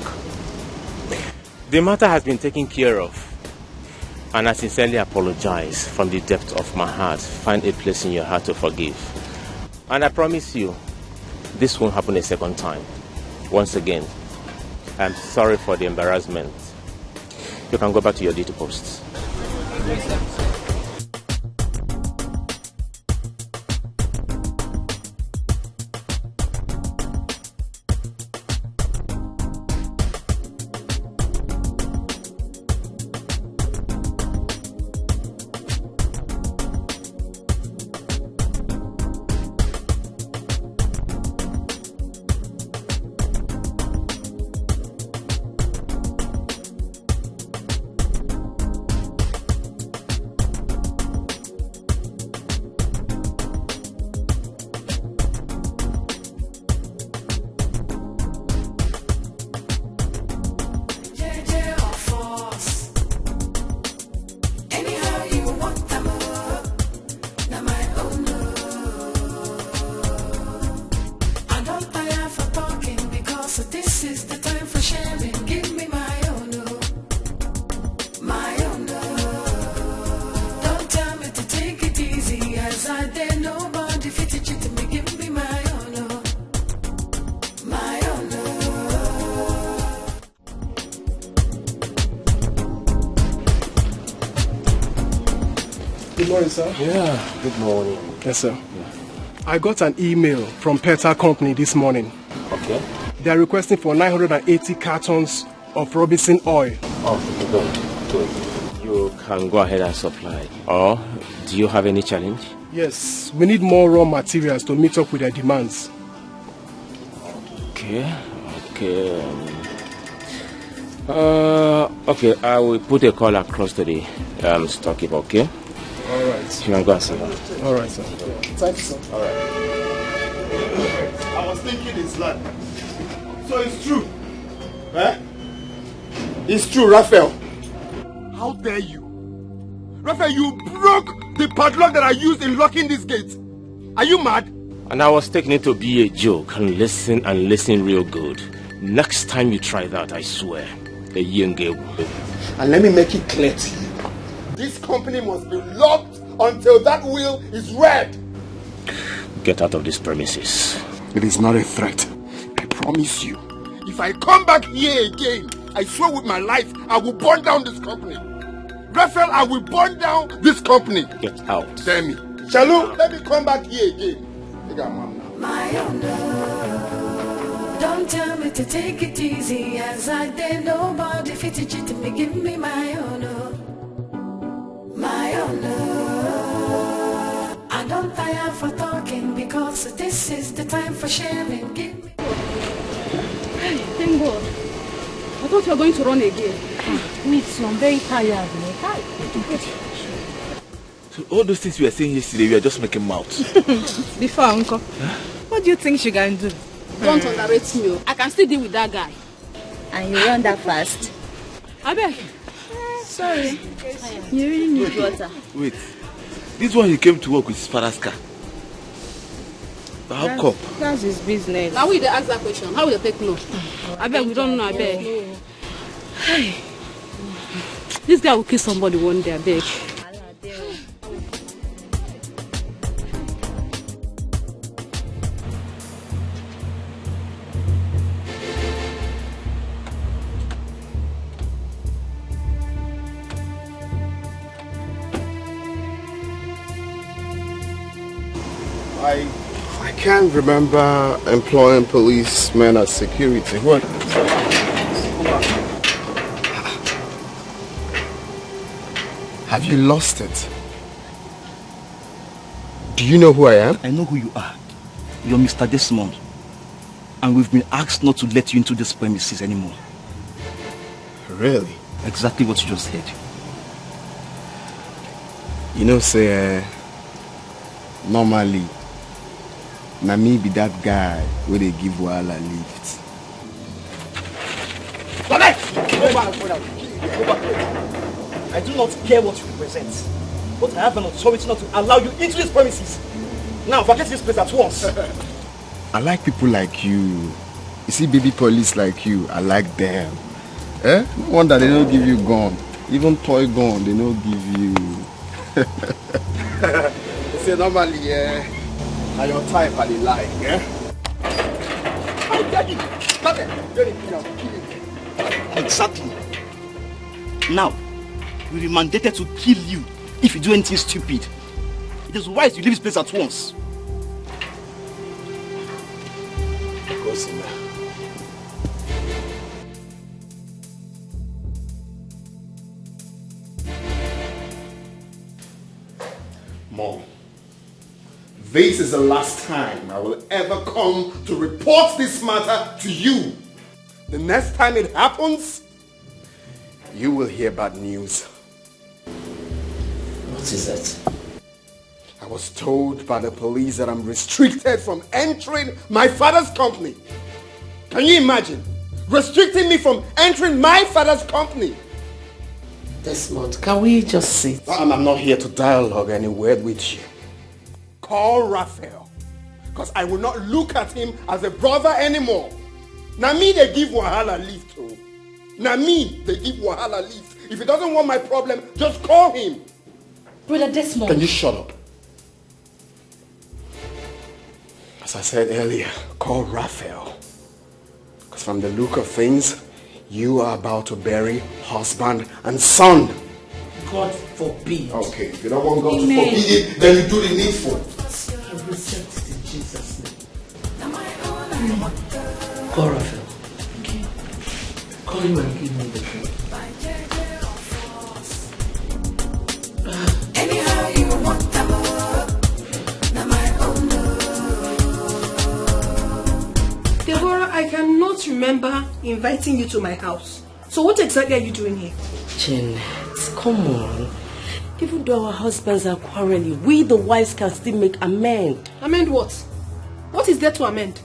The matter has been taken care of, and I sincerely apologize from the depth of my heart. Find a place in your heart to forgive. And I promise you, this won't happen a second time. Once again, I'm sorry for the embarrassment. You can go back to your duty posts. Good morning, sir. Yeah, good morning. Yes, sir. Yeah. I got an email from Peta Company this morning. Okay. They are requesting for 980 cartons of Robinson oil. Oh, good. You can go ahead and supply. Or do you have any challenge? Yes, we need more raw materials to meet up with their demands. Okay. Okay, I will put a call across to the storekeeper, okay? All right. You can go and sit down. All right, sir. Thank you, sir. All right. I was thinking it's like, so it's true. Eh? It's true, Raphael. How dare you? Raphael, you broke the padlock that I used in locking this gate. Are you mad? And I was taking it to be a joke and listen real good. Next time you try that, I swear, a young girl. And let me make it clear to you. This company must be locked until that will is read. Get out of these premises. It is not a threat. I promise you. If I come back here again, I swear with my life, I will burn down this company. Raphael, I will burn down this company. Get out. Tell me. Shalu, let me come back here again. Take out mom now. My own love. Don't tell me to take it easy, as I dare nobody fit it to me. Give me my own love. My own love. I don't tire for talking, because this is the time for sharing. Give me. Thank God. I thought you were going to run again. Me too, I'm very tired. So all those things we were saying yesterday, we are just making mouths. Before, Uncle, what do you think she can do? Don't underrate me. I can still deal with that guy. And you run that fast? I beg. Sorry. You really need water. Wait. This one he came to work with his father's car. How come? That's his business. Now we ask that question. How will they take no? I beg, we don't know, I beg. Hey. This guy will kill somebody one day, I beg. I can't remember employing policemen as security. What? Have you lost it? Do you know who I am? I know who you are. You're Mr. Desmond. And we've been asked not to let you into this premises anymore. Really? Exactly what you just said. You know, say, normally, Na me be that guy where they give Wahala lift. Go back! Go back. I do not care what you represent, but I have an authority not to allow you into these premises. Now, vacate this place at once. I like people like you. You see baby police like you, I like them. No wonder they don't give you gun. Even toy gun, they don't give you. You see, normally, are your type are the lie, Exactly. Now, we are mandated to kill you if you do anything stupid. It is wise you leave this place at once. Mom, this is the last time I will ever come to report this matter to you. The next time it happens, you will hear bad news. What is it? I was told by the police that I'm restricted from entering my father's company. Can you imagine? Restricting me from entering my father's company. Desmond, can we just sit? I'm not here to dialogue any word with you. Call Raphael, because I will not look at him as a brother anymore. Now me they give Wahala lift too. Now me they give Wahala lift. If he doesn't want my problem, just call him. Brother Desmond. Can you shut up? As I said earlier, call Raphael. Because from the look of things, you are about to bury husband and son. God forbid. Okay, if you don't want God to forbid it, then you do the needful. I resent it in Jesus' name. Call Raphael. Okay. Call him and give me the phone. Anyhow you want them na my own. Deborah, I cannot remember inviting you to my house. So what exactly are you doing here? Janet, come on. Even though our husbands are quarreling, we the wives can still make amend. Amend what? What is there to amend?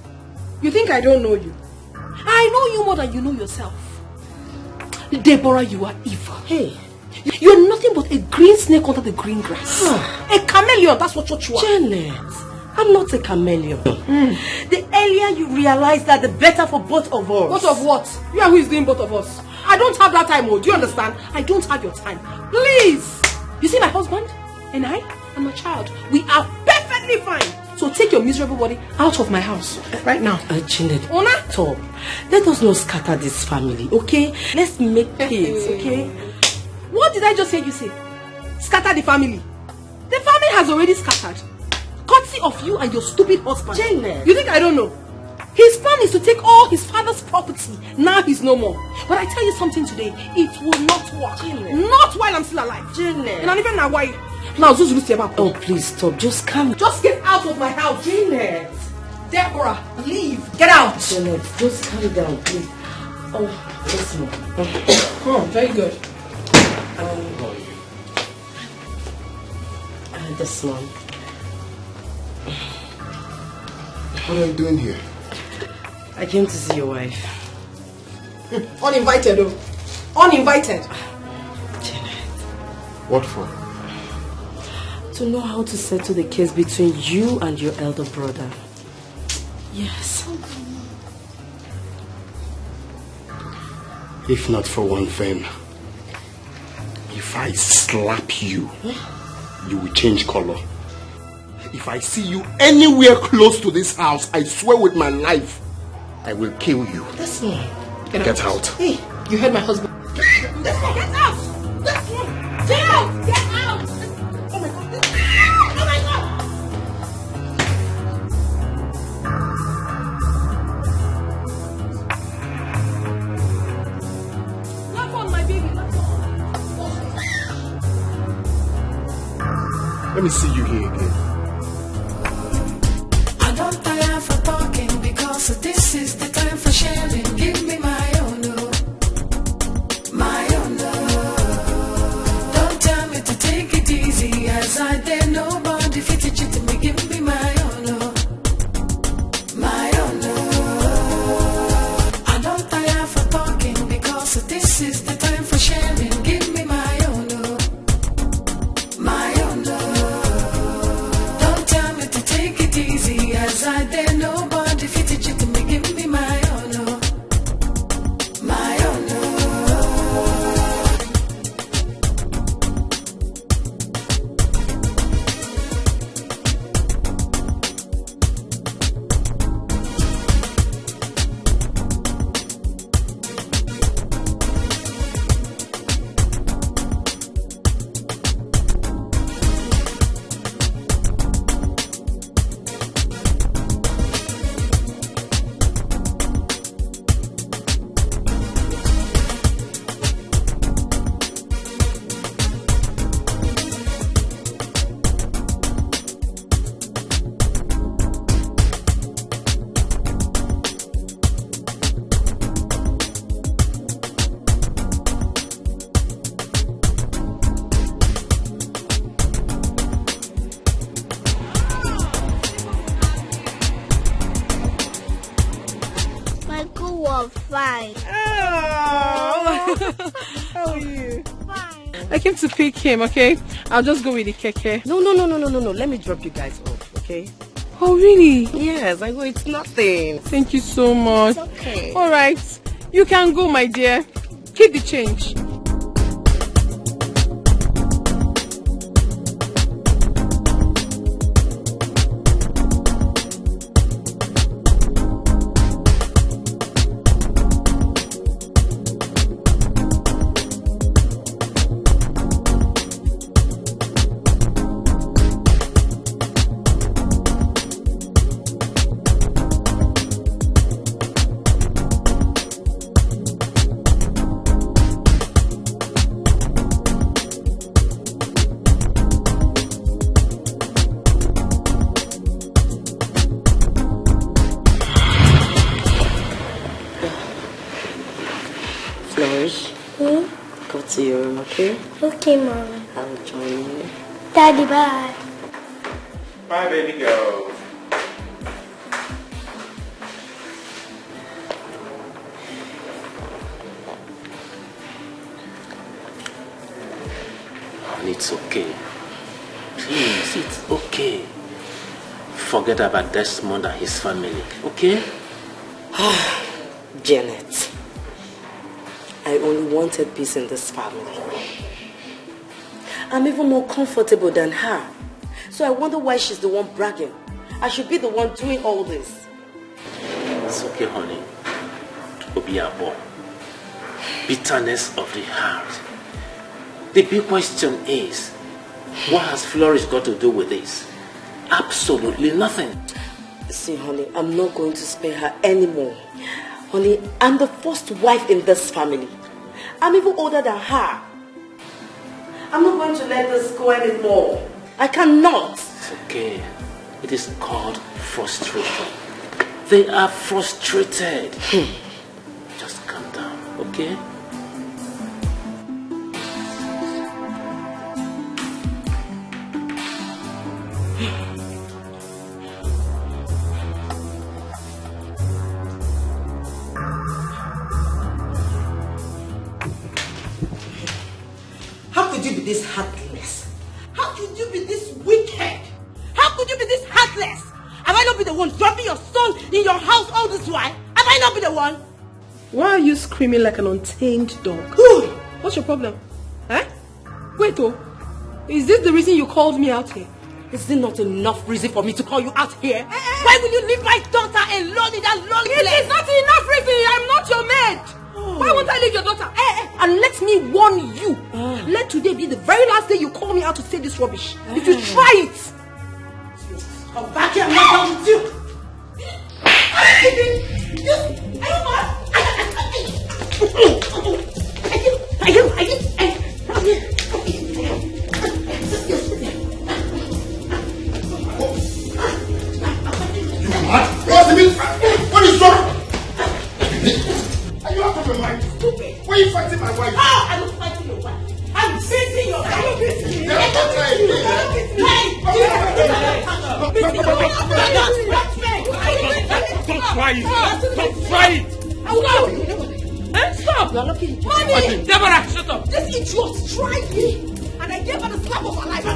You think I don't know you? I know you more than you know yourself. Deborah, you are evil. Hey. You are nothing but a green snake under the green grass. A chameleon, that's what you are. Janet, I'm not a chameleon. The earlier you realize that, the better for both of us. Both of what? You are who is doing both of us. I don't have that time, do you understand? I don't have your time. Please! You see my husband and I and my child, we are perfectly fine. So take your miserable body out of my house right now. Janet, Ona? Stop. Let us not scatter this family, okay? Let's make peace, okay? What did I just hear you say? Scatter the family. The family has already scattered. Courtesy of you and your stupid husband. Janet. You think I don't know? His plan is to take all his father's property. Now he's no more. But I tell you something today, it will not work. Janet. Not while I'm still alive. Janet. And even now, why? Now, Zuzu, oh, please stop. Just come. Just get out of my house. Janet. Deborah, leave. Get out. Janet, just calm down, please. Oh, just more. Oh, very good. This one. What are you doing here? I came to see your wife. Uninvited, though. Uninvited. Janet. What for? To know how to settle the case between you and your elder brother. Yes. If not for one thing, if I slap you, you will change color. If I see you anywhere close to this house, I swear with my life, I will kill you. That's not. Get out. Hey, you heard my husband. Get out! Get out! Get out! Get out! Oh my God! Oh my God! Knock on my baby. Knock on. Let me see you here again. I don't tire for talking because this is the time for sharing. Give me my own, my own. Don't tell me to take it easy as I dare nobody fit to cheat me. Give me my own. was fine. Oh. How are you? Fine. I came to pick him, okay? I'll just go with the keke. No. Let me drop you guys off, okay? Oh, really? Yes, I go. It's nothing. Thank you so much. It's okay. All right. You can go, my dear. Keep the change. Go to your room, okay? Okay, Mom. I'll join you. Daddy, bye. Bye, baby girl. Honey, it's okay. Please, it's okay. Forget about Desmond and his family, okay? Janet, I only wanted peace in this family. I'm even more comfortable than her. So I wonder why she's the one bragging. I should be the one doing all this. It's okay, honey. Obiabo. Bitterness of the heart. The big question is, what has Flourish got to do with this? Absolutely nothing. See, honey, I'm not going to spare her anymore. Honey, I'm the first wife in this family. I'm even older than her. I'm not going to let this go anymore. I cannot. It's okay. It is called frustration. They are frustrated. Just calm down, okay? How could you be this heartless? How could you be this wicked? How could you be this heartless? Have I not been the one dropping your son in your house all this while? Have I not been the one? Why are you screaming like an untamed dog? What's your problem? Eh? Wait, is this the reason you called me out here? Is it not enough reason for me to call you out here? Why will you leave my daughter alone in that lonely place? It is not enough reason. I'm not your maid. Why won't I leave your daughter? And let me warn you. Let today be the very last day you call me out to say this rubbish. If you try it. Come back here, I'm not done with you. What is wrong? Are you out of your mind? Stupid. Why are you fighting my wife? I'm not fighting your wife. I'm beating your wife. Don't try it. Don't try it. Stop. You're looking into Mommy. Deborah, shut up. This idiot tried me. And I gave her the slap of her life. Hey,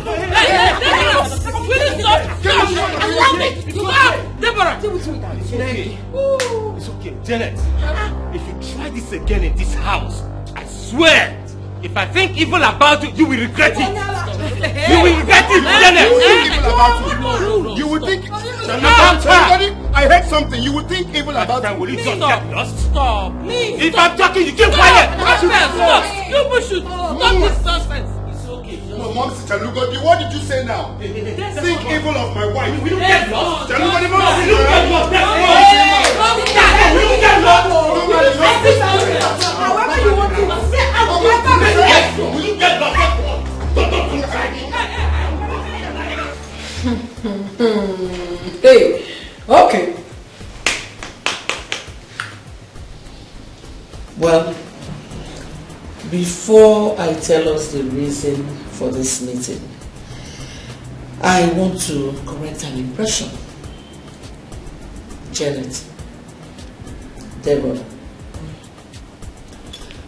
will you stop? Stop. Deborah. It's okay. It's okay. Janet, if you try this again in this house, I swear, if I think evil about you, you will regret it. You will regret it, Janet. You will think evil about you. I heard something. You would think evil about you. Will you just get lost? Stop. If I'm talking, you keep quiet. Stop. You should stop this nonsense. No, Mom, Chalugodi, what did you say now? Think evil of my wife. We don't get lost. Chalugodi, Mom, we don't get lost. We don't get lost. However you want to say, I will never We don't get lost. Hey, okay. Well, before I tell us the reason for this meeting, I want to correct an impression. Janet, Deborah,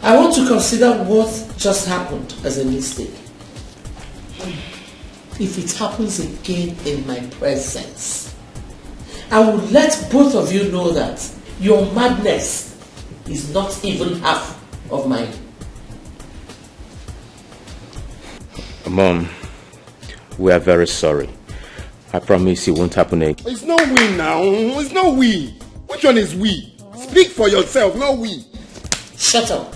I want to consider what just happened as a mistake. If it happens again in my presence, I will let both of you know that your madness is not even half of mine. Mom, we are very sorry. I promise it won't happen again. It's not we now. It's not we. Which one is we? Speak for yourself, not we. Shut up.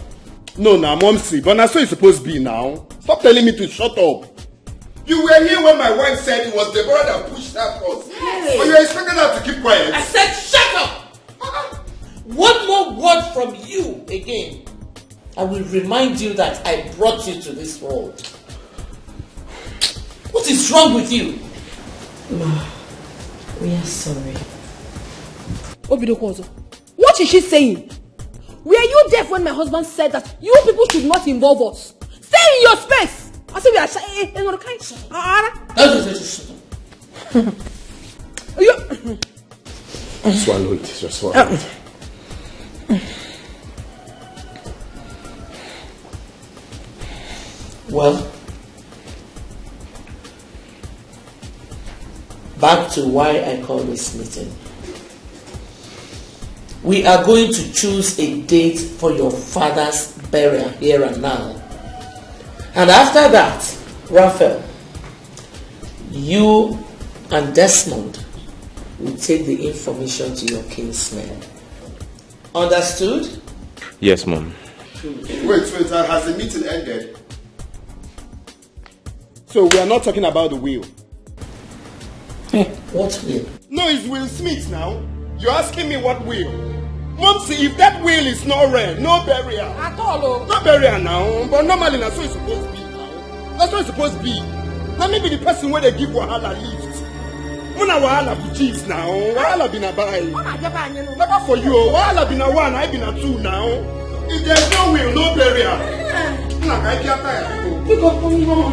No, now, Momsy, but that's what it's supposed to be now. Stop telling me to shut up. You were here when my wife said it was Deborah that pushed her first. Yes. But you expected her to keep quiet. I said shut up! One more word from you again. I will remind you that I brought you to this world. What is wrong with you? Ma, we are sorry. Obidokozo, what is she saying? Were you deaf when my husband said that you people should not involve us? Stay in your space! I said we are shy. Swallow it, just swallow it. Well, back to why I call this meeting. We are going to choose a date for your father's burial here and now. And after that, Raphael, you and Desmond will take the information to your kinsmen. Understood? Yes, Mom. Wait, has the meeting ended? So we are not talking about the will. What will? No, it's Will Smith now. You're asking me what will? Momsy, if that will is not rent, no burial. At all. No burial now, but normally that's what it's supposed to be now. That's what it's supposed to be. Now maybe the person where they give Wahala lift. Muna Wahala be cheese now. Wahala be na buy. Never for you. Wahala be na one, I be na two now. If there's no will, no burial. I can't tire. Pick up on will.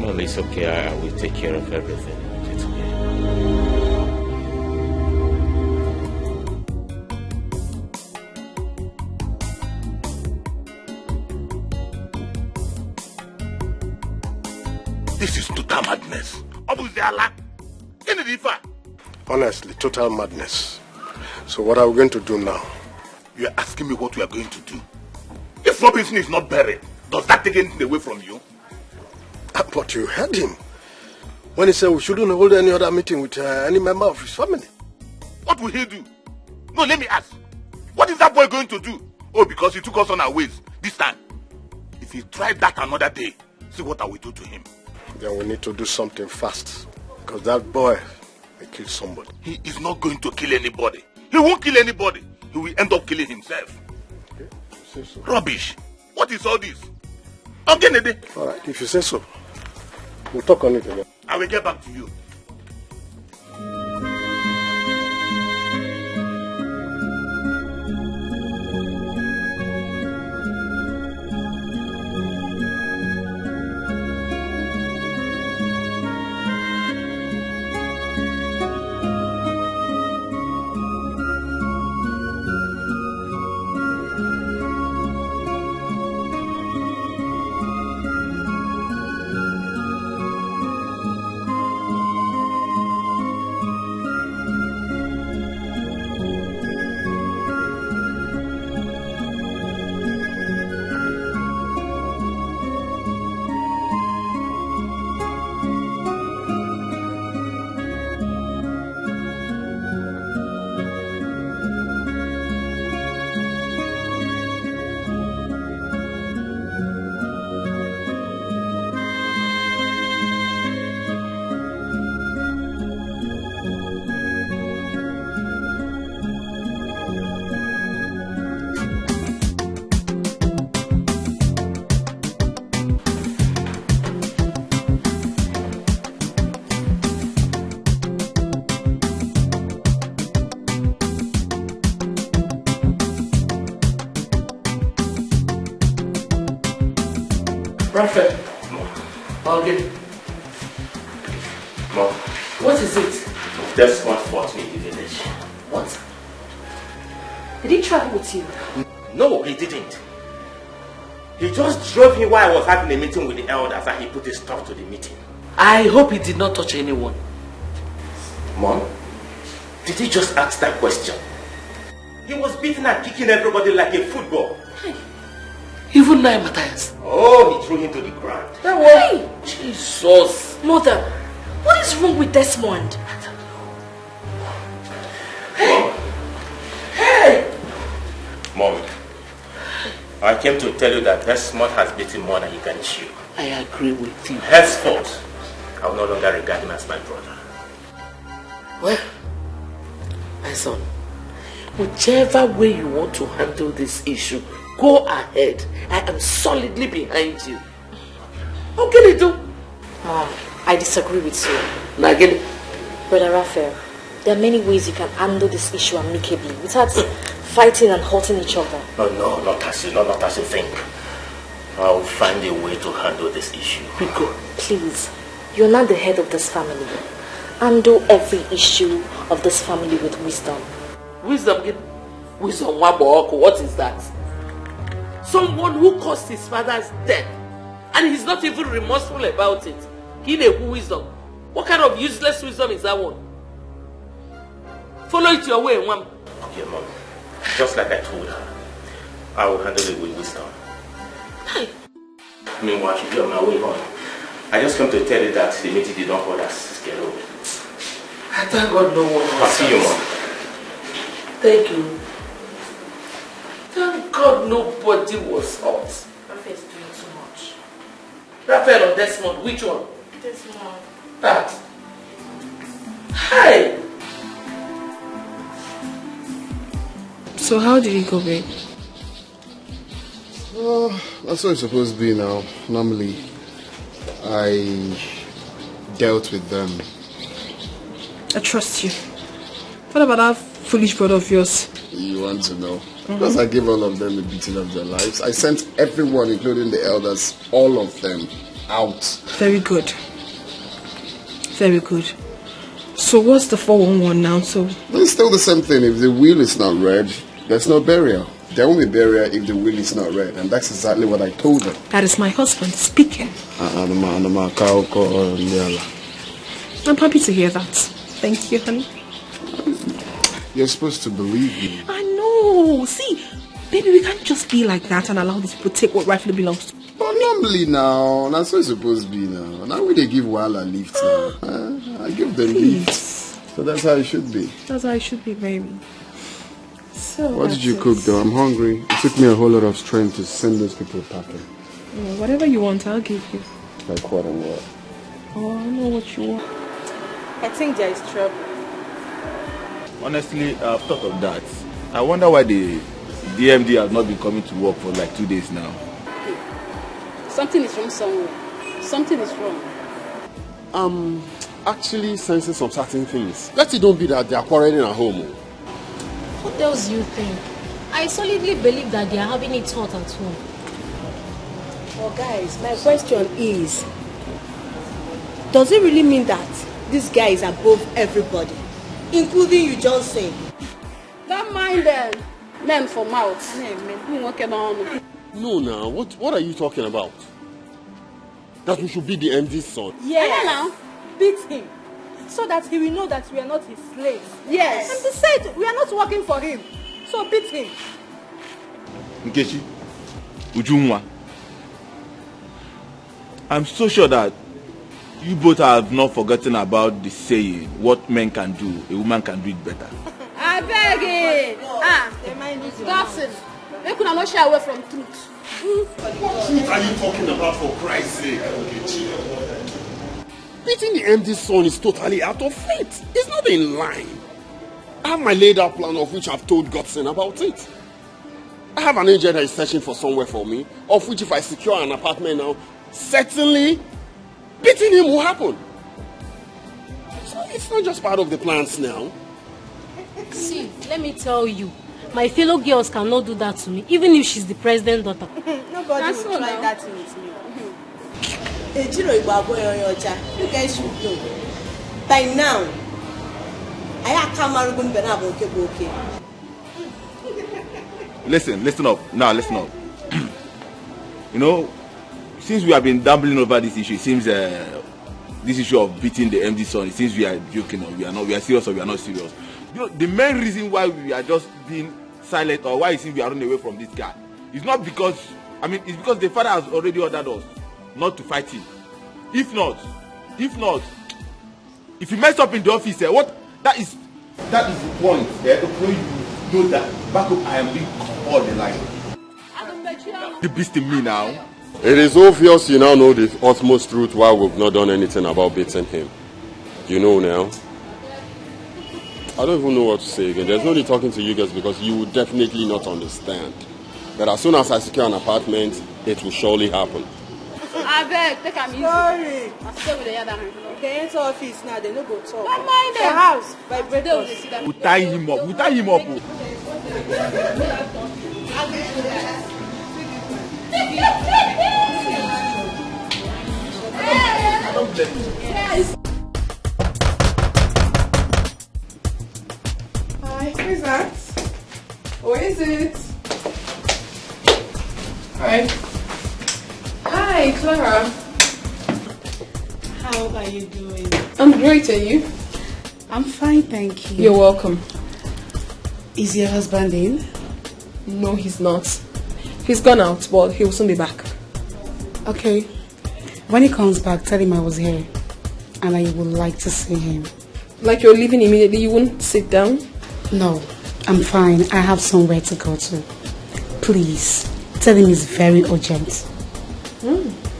Mom, it's okay. I will take care of everything. It's okay. This is total madness. Honestly, total madness. So what are we going to do now? You are asking me what we are going to do. If Robinson is not buried, does that take anything away from you? But you heard him when he said we shouldn't hold any other meeting with any member of his family. What will he do? No, let me ask. What is that boy going to do? Oh, because he took us on our ways this time. If he tried that another day, see what I will do to him. Then we need to do something fast. Because that boy may kill somebody. He is not going to kill anybody. He won't kill anybody. He will end up killing himself. Okay, you say so. Rubbish. What is all this? I'm getting it. Alright, if you say so. We'll talk on it again. I will get back to you. Raphael, I'll get Mom. What is it? Desmond fought me in the village. What? Did he travel with you? No, he didn't. He just drove me while I was having a meeting with the elders and he put a stop to the meeting. I hope he did not touch anyone. Mom, did he just ask that question? He was beating and kicking everybody like a football. Even now, Matthias. Oh, he threw him to the ground. Hey! Jesus. Mother, what is wrong with Desmond? Mom, I came to tell you that Desmond has beaten more than he can chew. I agree with you. Henceforth, I will no longer regard him as my brother. Well, my son, whichever way you want to handle this issue, go ahead. I am solidly behind you. How can you do? Mom, I disagree with you. Nagini. Brother Raphael, there are many ways you can handle this issue amicably without fighting and hurting each other. No, not as you think. I will find a way to handle this issue. Please, you're not the head of this family. Handle every issue of this family with wisdom. Wisdom? Wisdom, what is that? Someone who caused his father's death and he's not even remorseful about it. He knows wisdom. What kind of useless wisdom is that one? Follow it your way, Mom. Okay, Mom. Just like I told her, I will handle it with wisdom. Hi. Meanwhile, I should be on my way home. I just come to tell you that the meeting did not hold us scheduled. I thank God no one was. I'll see you, Mom. Thank you. Thank God nobody was hurt. Raphael is doing too much. Raphael or Desmond, which one? Desmond. That. Hi. So how did it go, babe? That's what it's supposed to be now. Normally, I dealt with them. I trust you. What about that foolish brother of yours? You want to know? Because I gave all of them the beating of their lives. I sent everyone, including the elders, all of them, out. Very good. Very good. So what's the 411 now? So It's still the same thing. If the will is not read, there's no burial. There won't be burial if the will is not read. And that's exactly what I told them. that is my husband speaking. I'm happy to hear that. Thank you, honey. You're supposed to believe me. I know. See, baby, we can't just be like that and allow these people to take what rightfully belongs to. But normally now, that's what it's supposed to be now. Now we they give Wala lift now. I give them lift. So that's how it should be. That's how it should be, baby. So What did you cook though? I'm hungry. It took me a whole lot of strength to send those people packing. Whatever you want, I'll give you. Like what and what? Oh, I know what you want. I think there is trouble. Honestly, I've thought of that. I wonder why the DMD has not been coming to work for like 2 days now. Something is wrong somewhere. Something is wrong. Actually sensing some certain things. Let it don't be that they are quarreling at home. What else do you think? I solidly believe that they are having it hot at home. Well, guys, my question is, does it really mean that this guy is above everybody, including you, Johnson? Don't mind them. Men for mouth. No, now, what are you talking about? That we should be the MD's son? Yes. Now, beat him, so that he will know that we are not his slaves. Yes. And besides, we are not working for him. So beat him. Nkechi, Ujunwa, I'm so sure that you both have not forgotten about the saying, what men can do, a woman can do it better. I beg it. Gossip. They could not shy away from truth. What truth are you talking about, for Christ's sake? Beating the MD's son is totally out of faith. It's not in line. I have my laid out plan of which I've told Godson about it. I have an agent that is searching for somewhere for me, of which if I secure an apartment now, certainly beating him will happen. So it's not just part of the plans now. See, let me tell you, my fellow girls cannot do that to me, even if she's the president's daughter. Nobody will try that with me. You guys should know. By now, I can't marry okay. Listen up. Now, listen up. You know, since we have been dabbling over this issue, it seems this issue of beating the MD son, it seems we are joking or we are not. We are serious or we are not serious. You know, the main reason why we are just being silent or why it seems we are running away from this guy is not because, it's because the father has already ordered us not to fight him. If not, if he mess up in the office, that is the point. The point you know that back up I am being called the line. The beast in me now. It is obvious you now know the utmost truth why we've not done anything about beating him. You know now. I don't even know what to say again. There's no need talking to you guys because you will definitely not understand. But as soon as I secure an apartment, it will surely happen. I beg, take a easy. Sorry. I stay with the other hand. They enter office now, they no go talk. Don't mind them. The house, vibrate us. We'll tie him up. Hi, who is that? Who is it? Hi. Hi, Clara. How are you doing? I'm great, are you? I'm fine, thank you. You're welcome. Is your husband in? No, he's not. He's gone out, but he will soon be back. Okay. When he comes back, tell him I was here and I would like to see him. Like you're leaving immediately, you won't sit down? No, I'm fine. I have somewhere to go to. Please, tell him it's very urgent.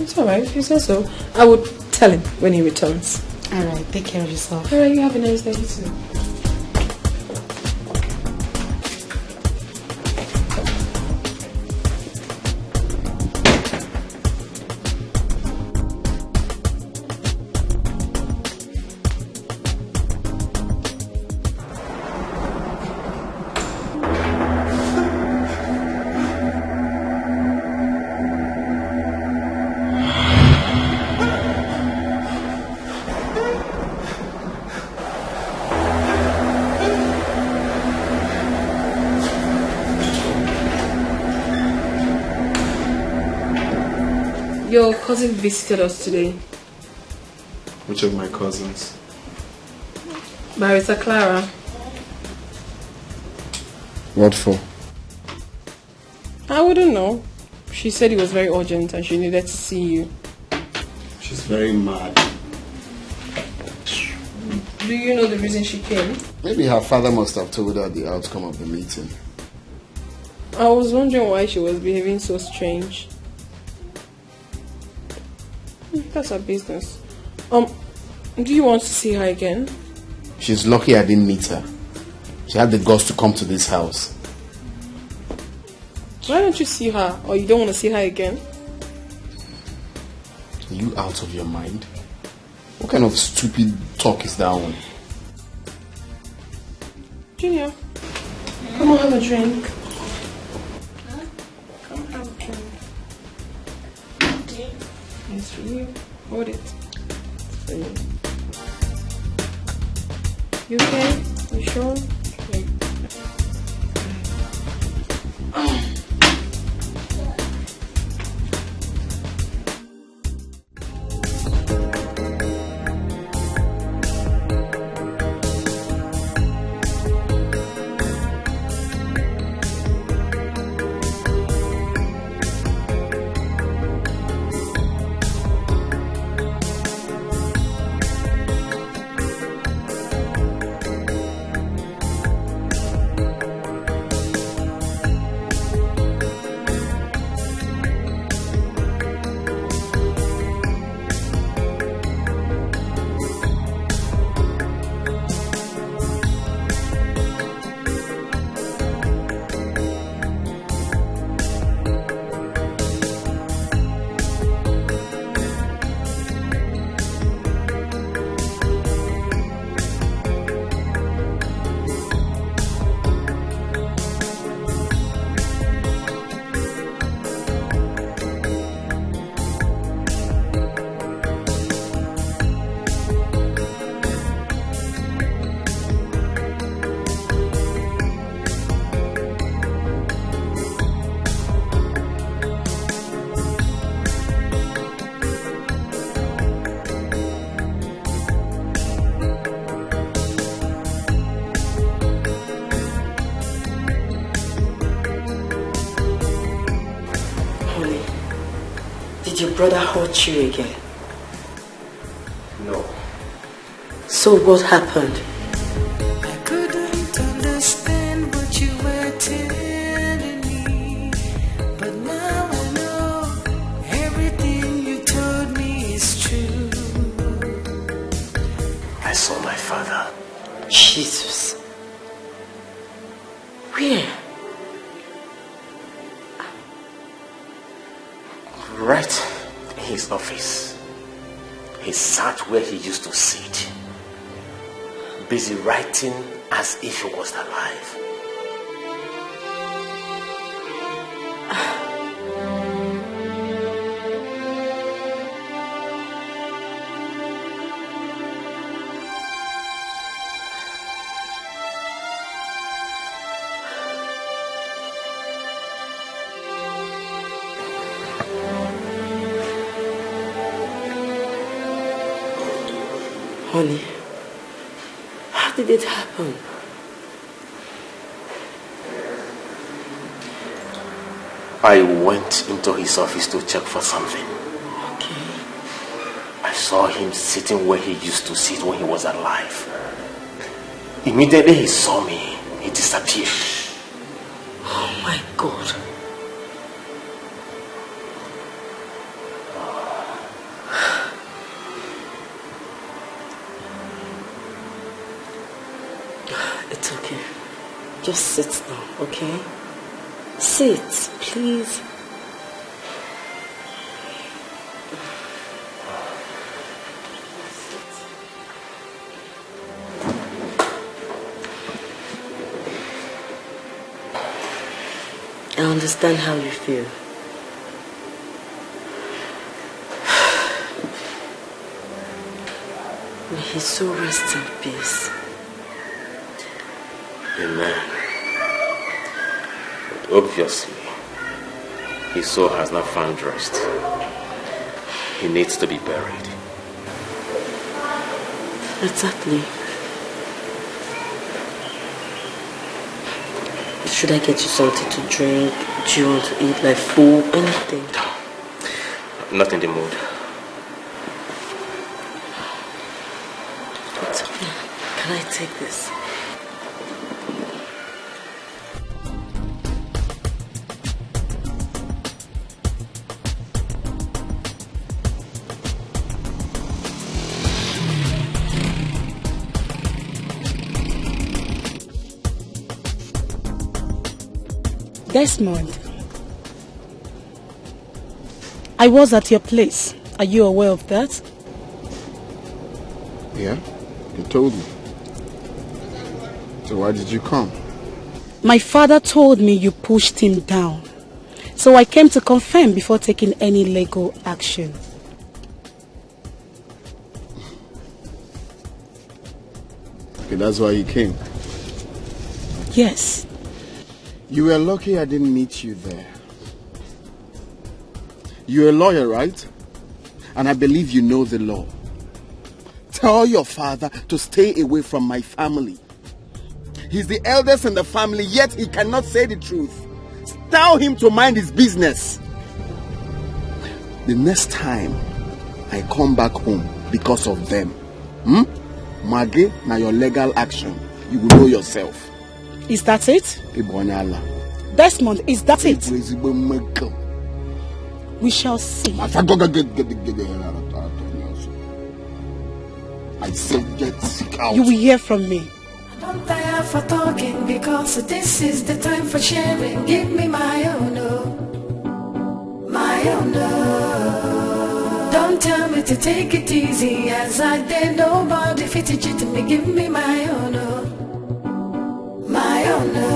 It's alright, he says so. I would tell him when he returns. Alright, take care of yourself. Alright, you have a nice day, you too. Your cousin visited us today. Which of my cousins? Barrister Clara. What for? I wouldn't know. She said it was very urgent and she needed to see you. She's very mad. Do you know the reason she came? Maybe her father must have told her the outcome of the meeting. I was wondering why she was behaving so strange. That's her business. Do you want to see her again? She's lucky I didn't meet her. She had the guts to come to this house. Why don't you see her? Or you don't want to see her again? Are you out of your mind? What kind of stupid talk is that one? Junior, come on, have a drink. Come have a drink. It's for you. Hold it. It's for you. You okay? You sure? Okay. your brother hurt you again? No. So what happened? I couldn't understand what you were telling me, but now I know everything you told me is true. I saw my father. Jesus. Where? Right in his office. He sat where he used to sit, busy writing as if he was alive. Honey, how did it happen? I went into his office to check for something. Okay. I saw him sitting where he used to sit when he was alive. Immediately he saw me, he disappeared. Oh my God. It's okay. Just sit down, okay? Sit, please. I understand how you feel. May his soul rest in peace. Amen. But obviously, his soul has not found rest. He needs to be buried. Exactly. Should I get you something to drink? Do you want to eat like food? Anything? I'm not in the mood. It's okay. Can I take this? Desmond, I was at your place. Are you aware of that? Yeah, you told me. So why did you come? My father told me you pushed him down. So I came to confirm before taking any legal action. Okay, that's why you came. Yes. You were lucky I didn't meet you there. You're a lawyer, right? And I believe you know the law. Tell your father to stay away from my family. He's the eldest in the family, yet he cannot say the truth. Tell him to mind his business. The next time I come back home because of them, Maggie, now your legal action, you will know yourself. Is that it? Desmond, is that it? We shall see. I said get out. You will hear from me. Don't tire for talking because this is the time for sharing. Give me my own, oh, my own, oh. Don't tell me to take it easy as I did. Nobody fit it to me. Give me my own, oh, my own, oh.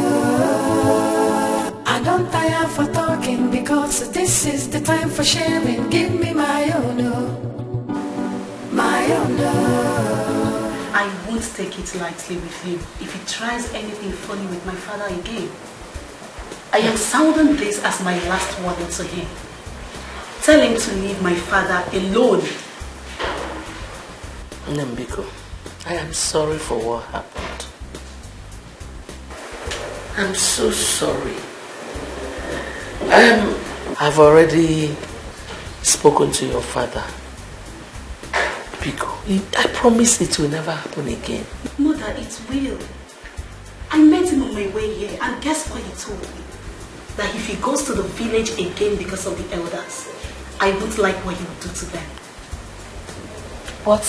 I don't tire for talking because this is the time for sharing. Give me my own, oh, my own, oh. I won't take it lightly with him if he tries anything funny with my father again. I am sounding this as my last warning to him. Tell him to leave my father alone. Nambiko, I am sorry for what happened. I'm so sorry. I've already spoken to your father. Biko, I promise it will never happen again. Mother, it will. I met him on my way here, and guess what he told me? That if he goes to the village again because of the elders, I won't like what he will do to them. What?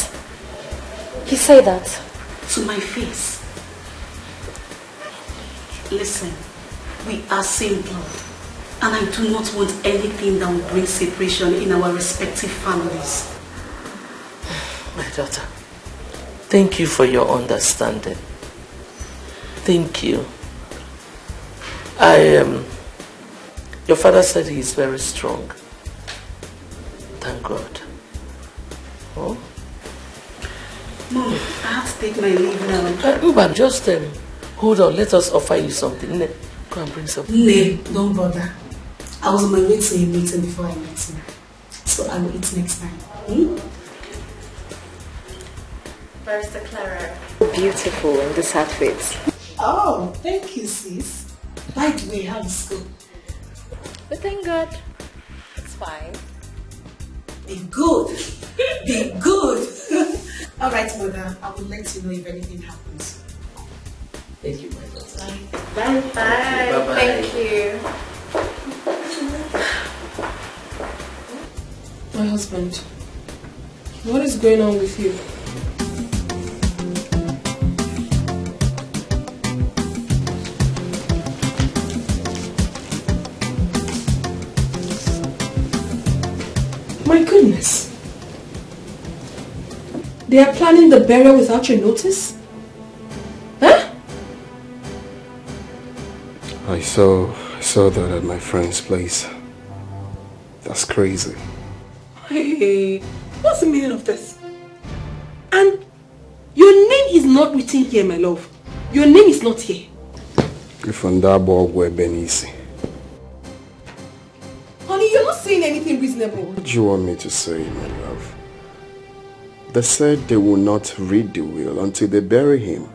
He said that? To my face. Listen, we are same blood, and I do not want anything that will bring separation in our respective families. My daughter, thank you for your understanding. Thank you. Your father said he is very strong. Thank God. Oh? Mom, I have to take my leave now. Uban, just hold on. Let us offer you something. Go and bring something. No, don't bother. I was on my way to a meeting before I met him. So I will eat next time. Barrister Clara. Beautiful in this outfit. Oh, thank you, sis. By the way, how is school? But thank God. It's fine. Be good. Be good. All right, Mother. I will let you know if anything happens. Thank you, my daughter. Bye. Bye. Bye-bye. Thank you. My husband, what is going on with you? My goodness. They are planning the burial without your notice? Huh? I saw that at my friend's place. That's crazy. Hey, what's the meaning of this? And your name is not written here, my love. Your name is not here. Honey, you're not saying anything reasonable. What do you want me to say, my love? They said they will not read the will until they bury him.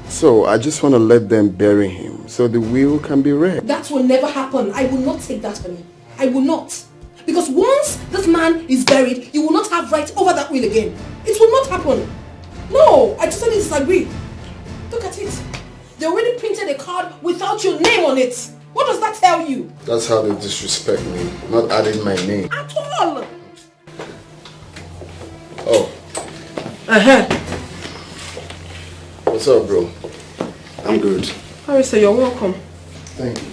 So I just want to let them bury him so the will can be read. That will never happen. I will not take that, honey. I will not. Because once this man is buried, you will not have rights over that will again. It will not happen. No, I totally disagree. Look at it. They already printed a card without your name on it. What does that tell you? That's how they disrespect me, not adding my name. At all. Oh. What's up, bro? I'm good. Barrister, you're welcome. Thank you.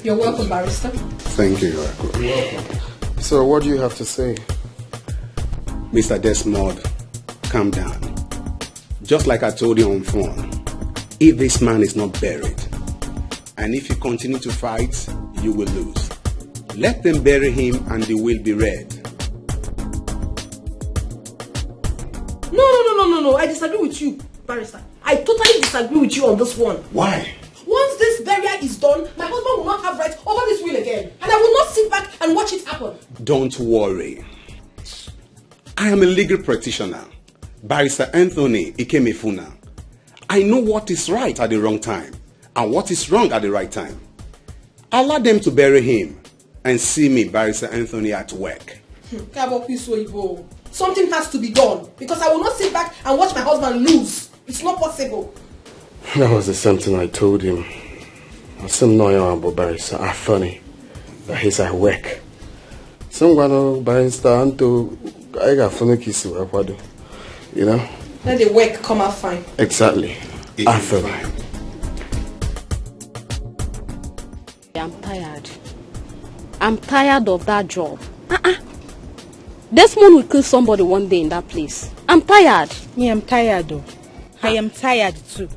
You're welcome, Barrister. Thank you, you're welcome. So what do you have to say? Mr. Desmond, calm down. Just like I told you on phone, if this man is not buried, and if you continue to fight, you will lose. Let them bury him and the will be read. No, I disagree with you, Barrister. I totally disagree with you on this one. Why? Once this burial is done, my husband will not have rights over this will again. And I will not sit back and watch it happen. Don't worry. I am a legal practitioner, Barrister Anthony Ikemefuna. I know what is right at the wrong time and what is wrong at the right time. Allow them to bury him and see me, Barrister Anthony, at work. Something has to be done because I will not sit back and watch my husband lose. It's not possible. That was the same thing I told him. I said no, about Barrister Afta that he's at work. Some Barrister Anto, I got funny kiss you know. Let the work come out fine. Exactly. After. I'm tired. I'm tired of that job. Desmond will kill somebody one day in that place. I'm tired. Yeah, I'm tired though. I am tired too.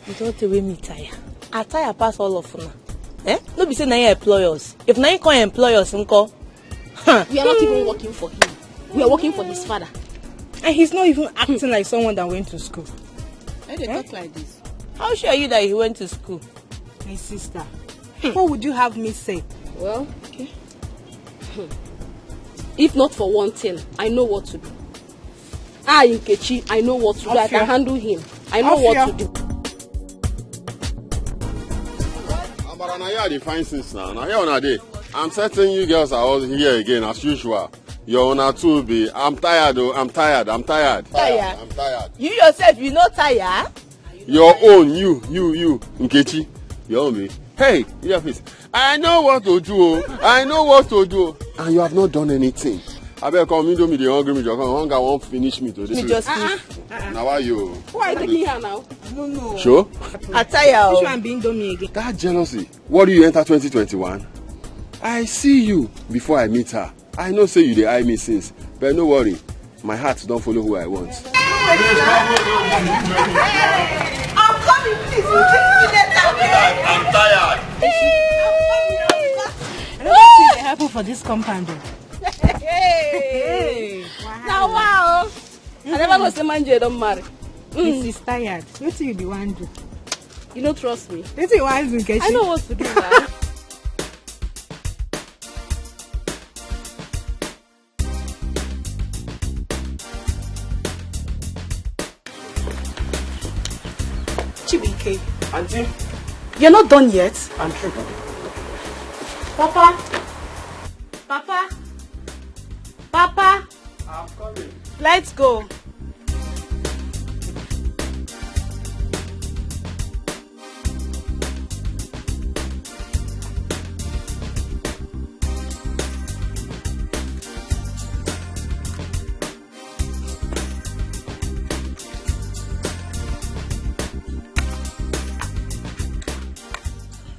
You don't tell me tired. I tired past all of them. No be say na you employ us. If na you can't employ us, nko. We are not even working for him. We are working for his father. And he's not even acting like someone that went to school. Why they talk like this? How sure are you that he went to school? My sister. What would you have me say? Well, okay. If not for one thing, I know what to do. Nkechi, I know what to do. I can handle him. I know what to do. But now you are the fine since now. Now here on a day. I'm certain you girls are all here again as usual. Your owner too be. I'm tired, oh. I'm tired. Tired? I'm tired. You yourself, you not tired? Your own, you, Nkechi. Your own, me. Hey, earpiece. I know what to do. I know what to do. And you have not done anything. I better come into me, the hungry me. Hunger won't finish me today. Me just Now why you? Why are you taking her now? No. Sure? I tire. Which one being doing me again? That jealousy. What do you enter 2021? I see you before I meet her. I know say you dey eye me since, but no worry. My heart don't follow who I want. I'm coming, please. You take me later. I'm tired. I don't see what happen for this compound. Hey. Now wow. I never know say manje don't marry. She's tired. What do you be want to do? You don't trust me. What do you want to do? I know what to do now. Chibike, Auntie, you're not done yet. I'm true. Papa. Papa. I'm coming. Let's go.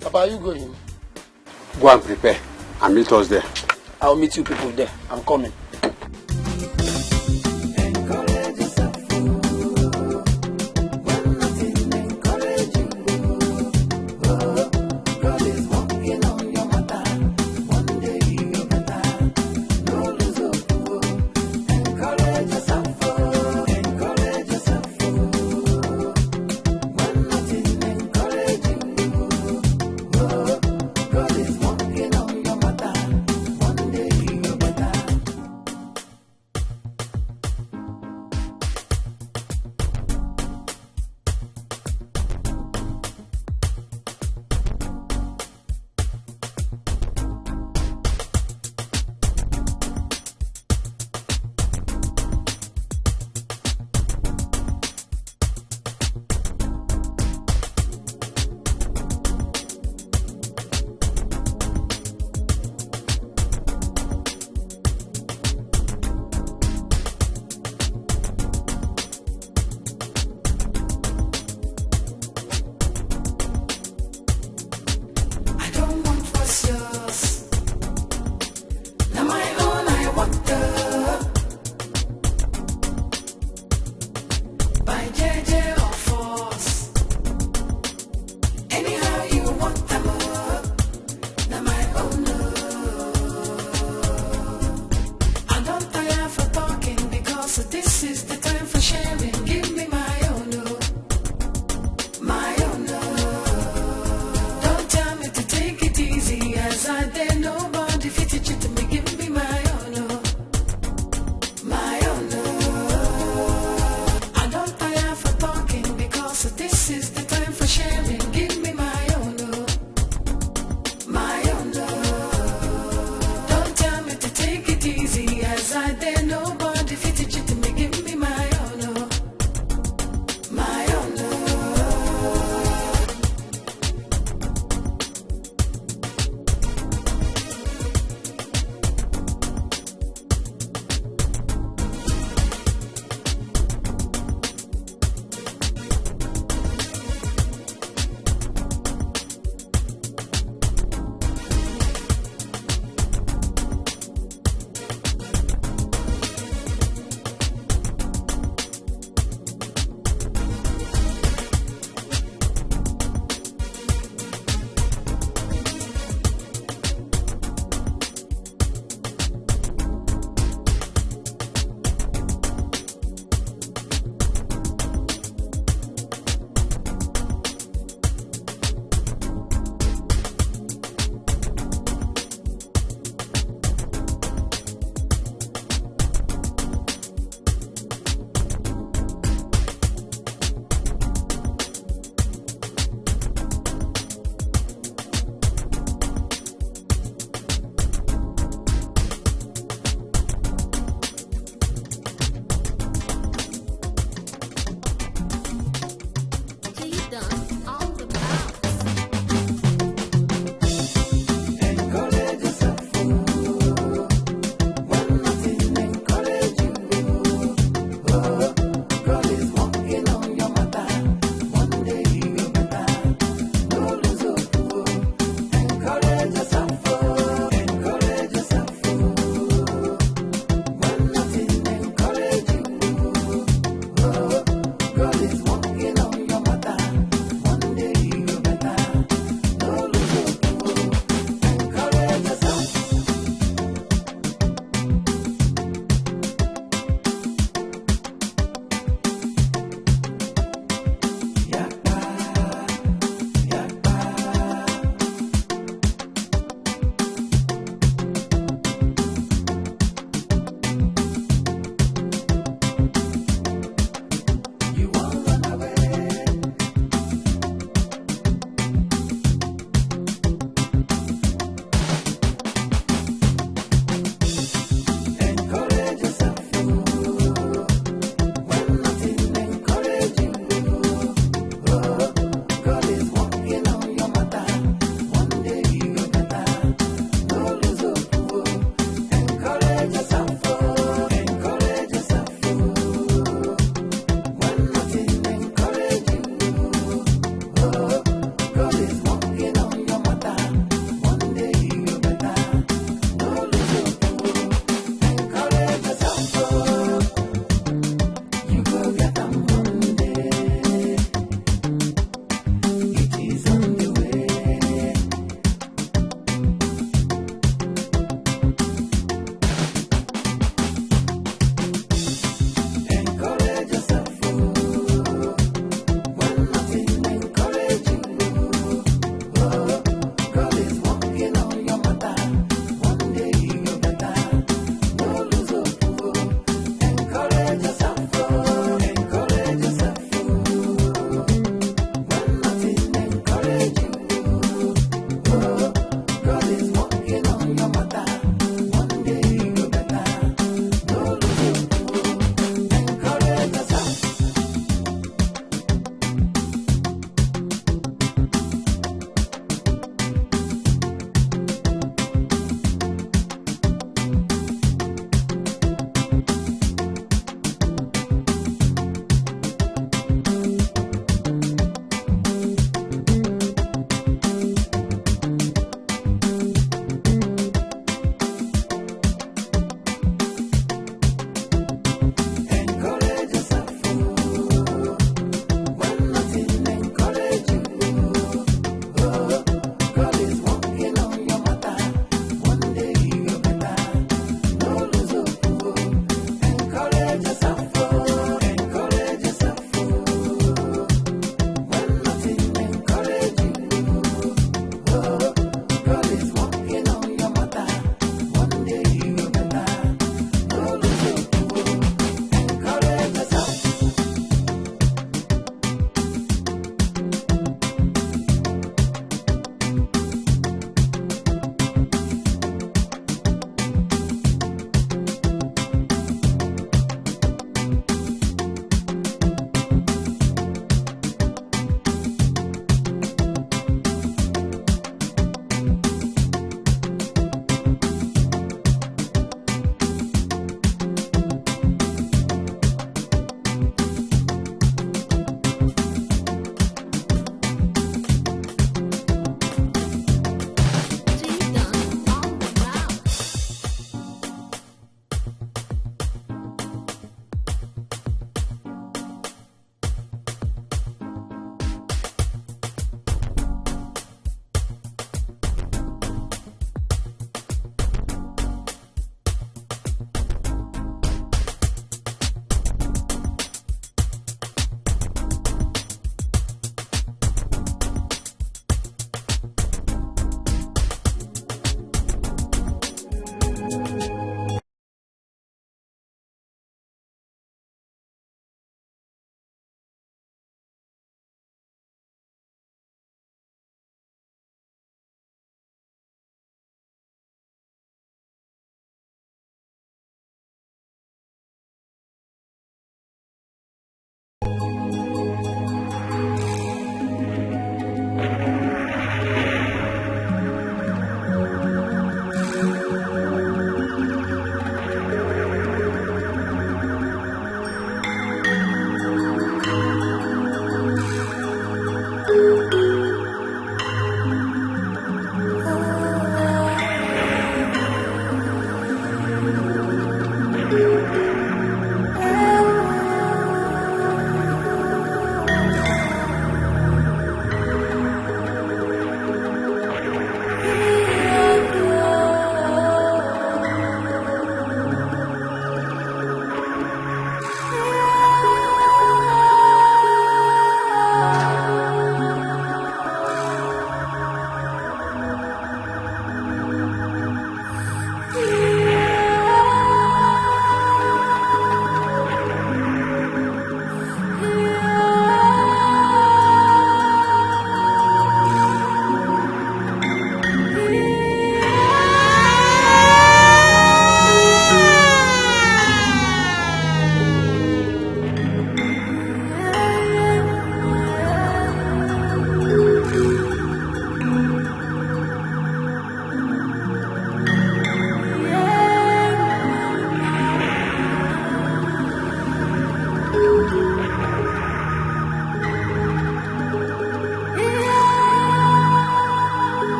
Papa, are you going? Go and prepare and meet us there. I'll meet you people there. I'm coming.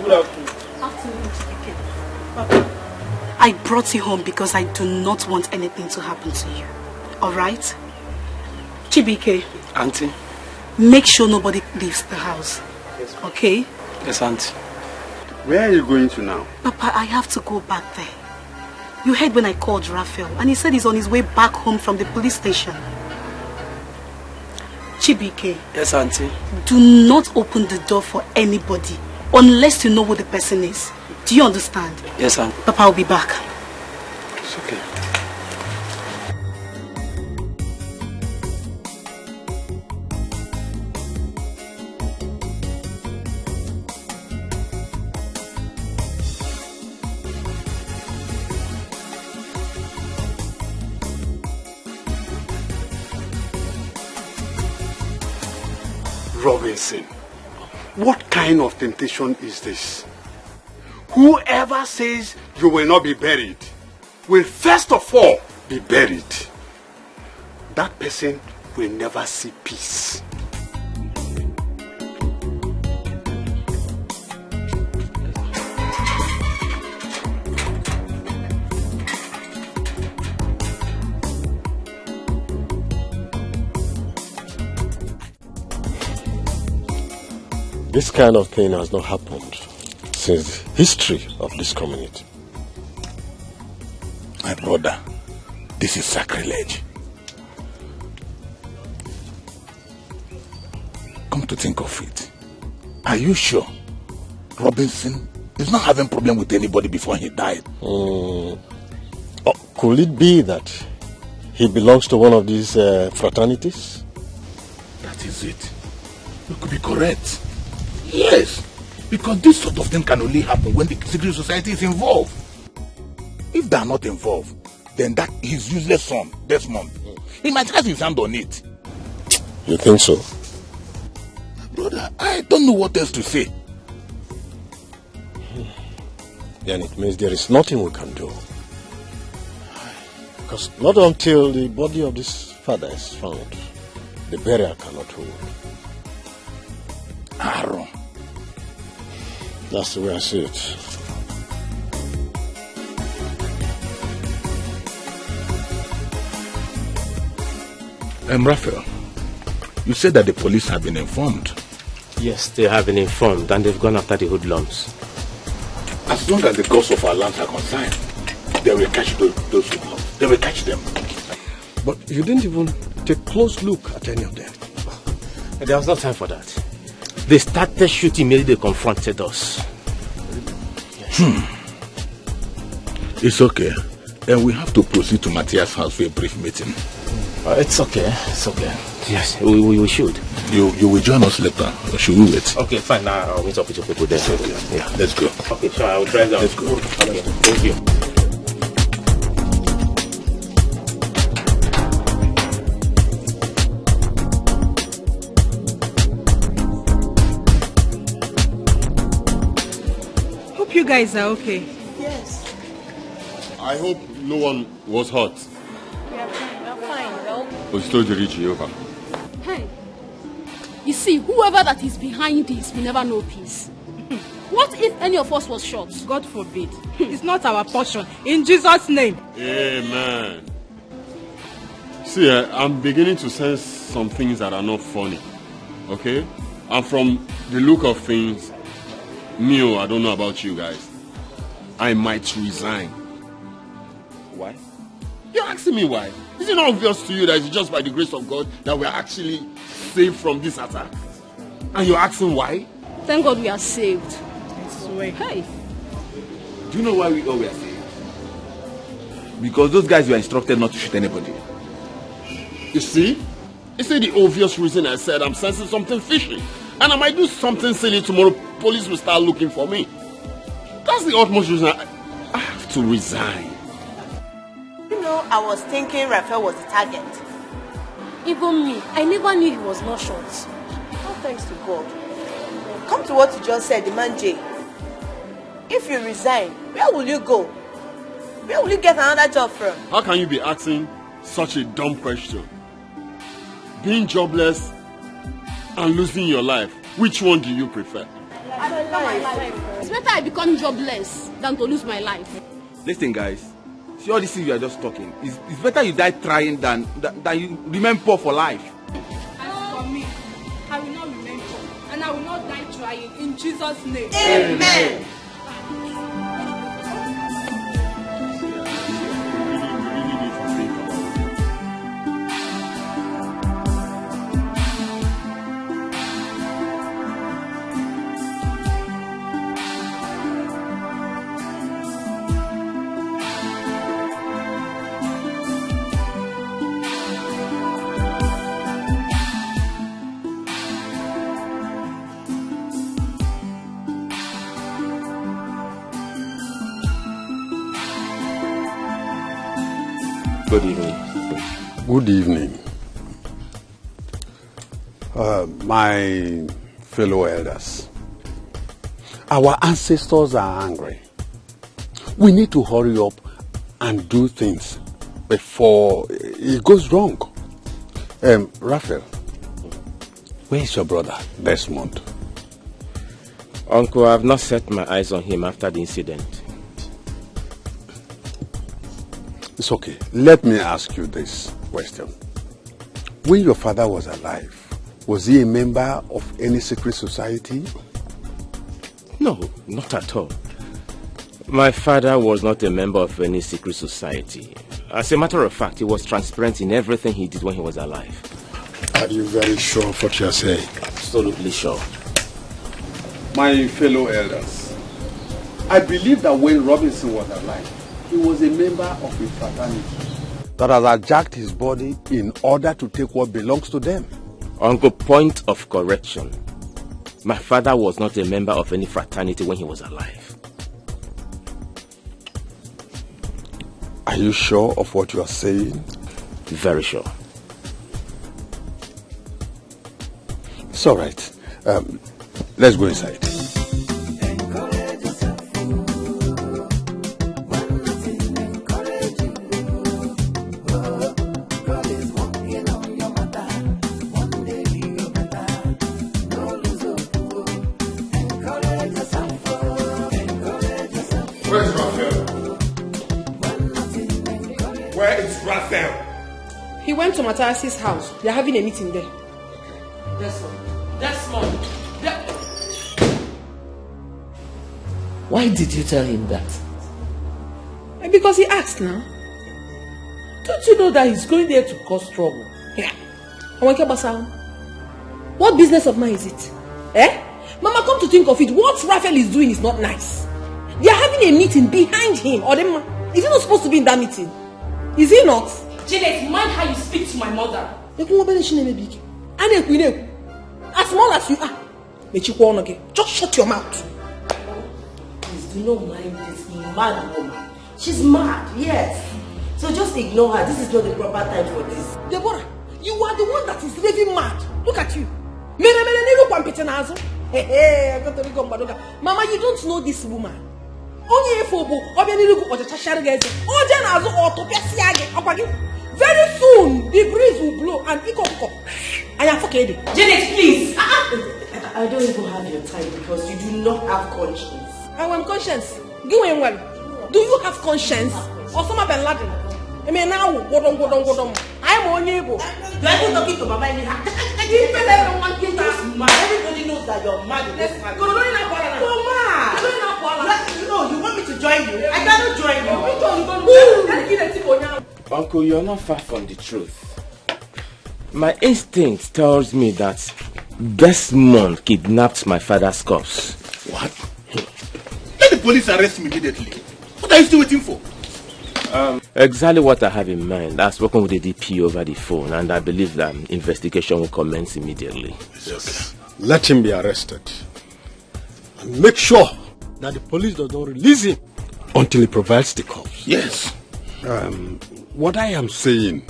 Good afternoon. Afternoon, Chike. Papa, I brought you home because I do not want anything to happen to you. Alright? Chibike. Auntie. Make sure nobody leaves the house. Yes. Okay? Yes, Auntie. Where are you going to now? Papa, I have to go back there. You heard when I called Raphael and he said he's on his way back home from the police station. Chibike. Yes, Auntie. Do not open the door for anybody unless you know who the person is. Do you understand? Yes, Auntie. Papa, I'll be back. It's okay. Robinson, what kind of temptation is this? Whoever says you will not be buried will first of all be buried. That person will never see peace. This kind of thing has not happened since the history of this community. My brother, this is sacrilege. Come to think of it, are you sure Robinson is not having problem with anybody before he died? Oh, could it be that he belongs to one of these fraternities? That is it. You could be correct. Yes, because this sort of thing can only happen when the secret society is involved. If they are not involved, then that his useless son, Desmond, he might have his hand on it. You think so? Brother, I don't know what else to say. Then it means there is nothing we can do. Because not until the body of this father is found, the burial cannot hold. Aaron. That's the way I see it. Raphael, you said that the police have been informed. Yes, they have been informed and they've gone after the hoodlums. As long as the ghosts of our lands are concerned, they will catch those hoodlums. They will catch them. But you didn't even take a close look at any of them. There was no time for that. They started shooting immediately they confronted us. It's okay. Then we have to proceed to Matthias' house for a brief meeting. It's okay. It's okay. Yes, we should. You will join us later, or should we wait? Okay, fine. Now I'll meet up with your people there. Okay. Yeah, let's go. Okay, sure. I will drive down. Let's go. Okay, thank you. You guys are okay. Yes. I hope no one was hurt. We are fine, well. Jehovah. Hey, you see, whoever that is behind this will never know peace. What if any of us was shot? God forbid. It's not our portion. In Jesus' name. Amen. See, I'm beginning to sense some things that are not funny. Okay? And from the look of things, I don't know about you guys. I might resign. Why? You're asking me why? Is it not obvious to you that it's just by the grace of God that we're actually saved from this attack? And you're asking why? Thank God we are saved. Hey. Do you know why we all were saved? Because those guys were instructed not to shoot anybody. You see? It's the obvious reason I said I'm sensing something fishy. And I might do something silly tomorrow. Police will start looking for me. That's the utmost reason I have to resign. You know, I was thinking Raphael was the target. Even me, I never knew he was not shot. Oh, thanks to God. Come to what you just said, the man Jay. If you resign, where will you go? Where will you get another job from? How can you be asking such a dumb question? Being jobless and losing your life, which one do you prefer? my life. It's better I become jobless than to lose my life. Listen, guys. See all these things you are just talking. It's better you die trying than you remain poor for life. As for me, I will not remain poor, and I will not die trying. In Jesus' name. Amen. Good evening. Good evening. My fellow elders, our ancestors are angry. We need to hurry up and do things before it goes wrong. Raphael, where is your brother Desmond? Uncle, I have not set my eyes on him after the incident. It's okay. Let me ask you this question. When your father was alive, was he a member of any secret society? No, not at all. My father was not a member of any secret society. As a matter of fact, he was transparent in everything he did when he was alive. Are you very sure of what you are saying? Absolutely sure. My fellow elders, I believe that when Robinson was alive, he was a member of a fraternity that has hijacked his body in order to take what belongs to them. Uncle, point of correction. My father was not a member of any fraternity when he was alive. Are you sure of what you are saying? Very sure. It's all right. Let's go inside. Where's Raphael? Where is Raphael? He went to Matthias's house. They're having a meeting there. Desmond. Why did you tell him that? Because he asked now. Don't you know that he's going there to cause trouble? Yeah. What business of mine is it? Eh? Mama, come to think of it, what Raphael is doing is not nice. They are having a meeting behind him. Or them, is he not supposed to be in that meeting? Is he not? Janet, mind how you speak to my mother. As small as you are, just shut your mouth. Please do not mind this mad woman. She's mad, yes. So just ignore her. This is not the proper time for this. Deborah, you are the one that is raving mad. Look at you. Mama, you don't know this woman. Very soon, the breeze will blow and I am fucking. Janet, please. I don't even have your time because you do not have conscience. I want conscience. Do you have conscience? Osama bin Laden. I mean now, I am on you. Do I go talking to Mama anyhow? Everybody knows that you're mad in this family. No, you want me to join you? I cannot join you. Uncle, you're not far from the truth. My instinct tells me that Desmond kidnapped my father's corpse. What? Let the police arrest him immediately. What are you still waiting for? Exactly what I have in mind. I've spoken with the DP over the phone, and I believe that investigation will commence immediately. Yes. Let him be arrested. And make sure that the police does not release him until he provides the corpse. Yes. What I am saying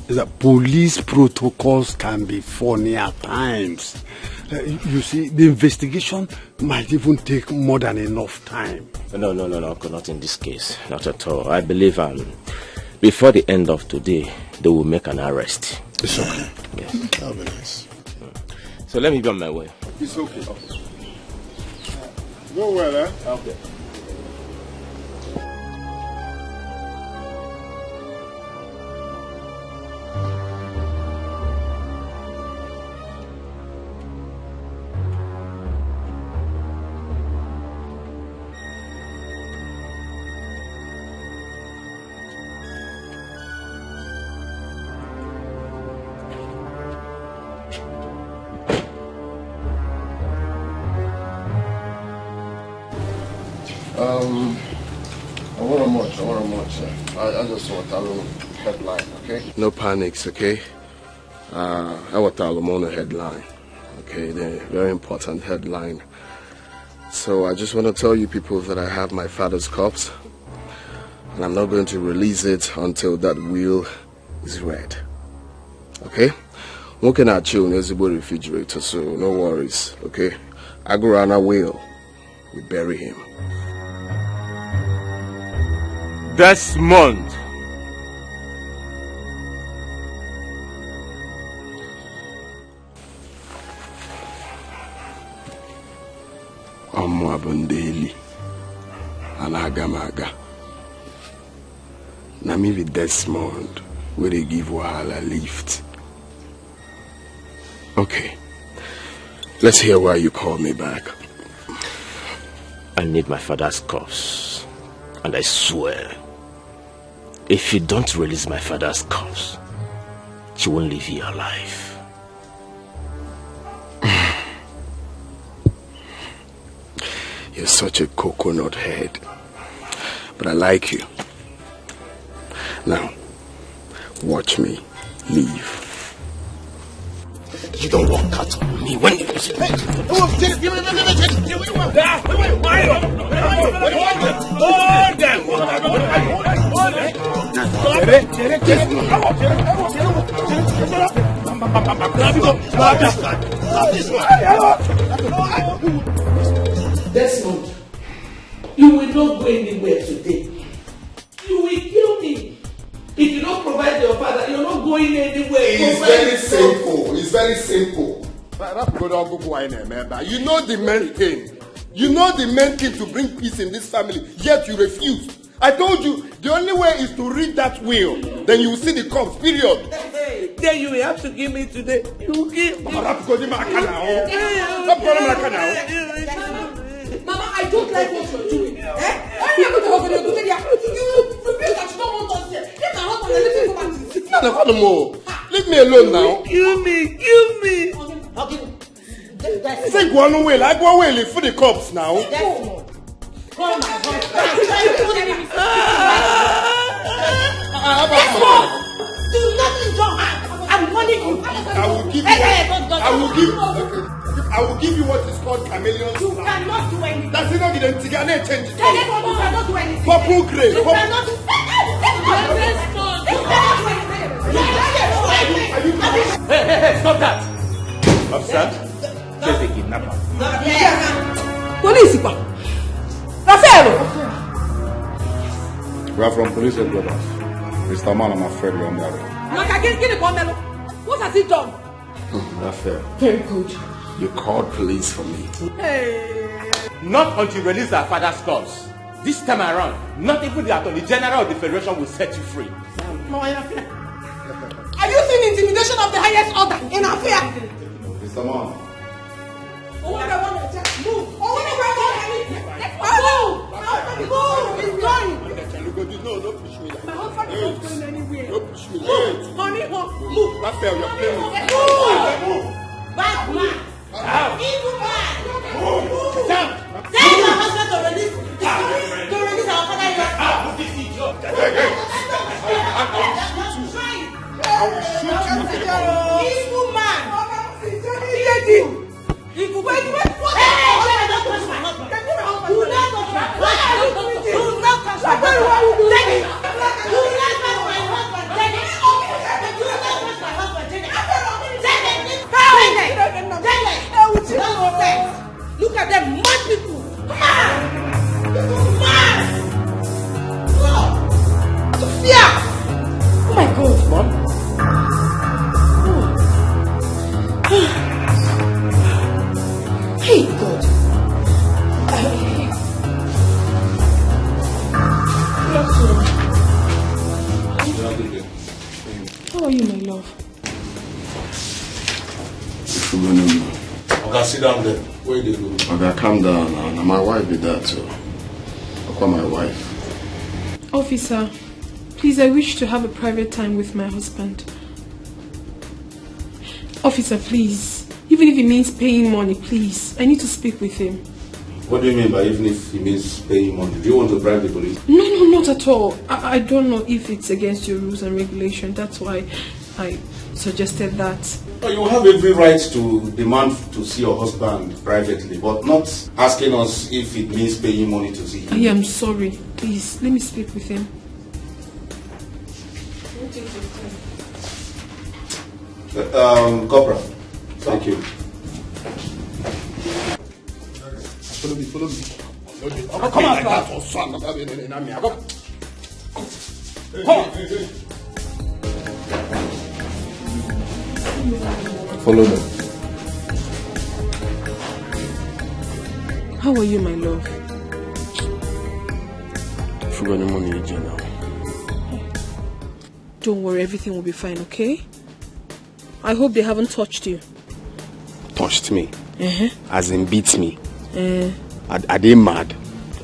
is that police protocols can be funny at times. You see, the investigation might even take more than enough time. No, Uncle, not in this case. Not at all. I believe before the end of today, they will make an arrest. It's okay. Yes. That'll be nice. So let me be on my way. It's okay. Go well, eh? Okay. I want much. I just want a little headline, okay? No panics, okay? I want a little headline, okay? The very important headline. So I just want to tell you people that I have my father's corpse, and I'm not going to release it until that will is read, okay? Looking at you in the refrigerator, so no worries, okay? Agurana will, we bury him. Desmond. Abundeli and Agamaga. Na me with Desmond where they give Wahala lift. Okay. Let's hear why you called me back. I need my father's corpse. And I swear, if you don't release my father's corpse, she won't leave you alive. You're such a coconut head. But I like you. Now, watch me leave. You don't walk out on me when you... Desmond, you will not go anywhere today. You will kill me. If you don't provide your father, you're not going anywhere. It's very simple. It's very simple. You know the main thing. You know the main thing to bring peace in this family, yet you refuse. I told you, the only way is to read that will. Then you will see the corpse, period. Then you will have to give me today. You will give me. Mama, I don't like what you're doing. Why are you able to open your door? You feel that you don't want us here. Leave my husband and let him go back to his Leave me alone now. Kill me, kill me. You think one way, like one way, for the corpse now. Nothing wrong. I'm calling you. I will give you what is called chameleon. You cannot do anything. That's not the change. You cannot do anything. Purple grey. You cannot do Hey, stop that! Officer, there's a kidnapper. Police, Rafael! We are from police headquarters. Mr. Man, I'm afraid we're on the arrest. What has he done? Rafael. Very good. You called police for me. Hey. Not until you release our father's corpse. This time around, not even the Attorney General of the Federation will set you free. Are you seeing intimidation of the highest order in affair? Mr. Man. Move! He's going! No, don't push me like My husband is not going anywhere. Don't push me. Honey, move! Rafael, you're playing with me. Move! Bad man! Evil man! Move! Down! Tell your husband to release our father. I will shoot you. Evil man! Evil man! Don't touch my husband! Do not touch my husband! Do not touch my husband! Do not touch my husband! Do not touch my husband! sit down there. Where they go? Okay, calm down now. My wife be there too. I'll call my wife. Officer, please, I wish to have a private time with my husband. Officer, please. Even if it means paying money, please. I need to speak with him. What do you mean by even if it means paying money? Do you want to bribe the police? No, not at all. I don't know if it's against your rules and regulations. That's why I suggested that. Well, you have every right to demand to see your husband privately, but not asking us if it means paying money to see him. I am sorry. Please, let me speak with him. Corporal, thank you. Follow me. Oh, come on, Follow them. How are you, my love? If you got any money in jail now. Don't worry, everything will be fine, okay? I hope they haven't touched you. Touched me? As in beat me? Are they mad?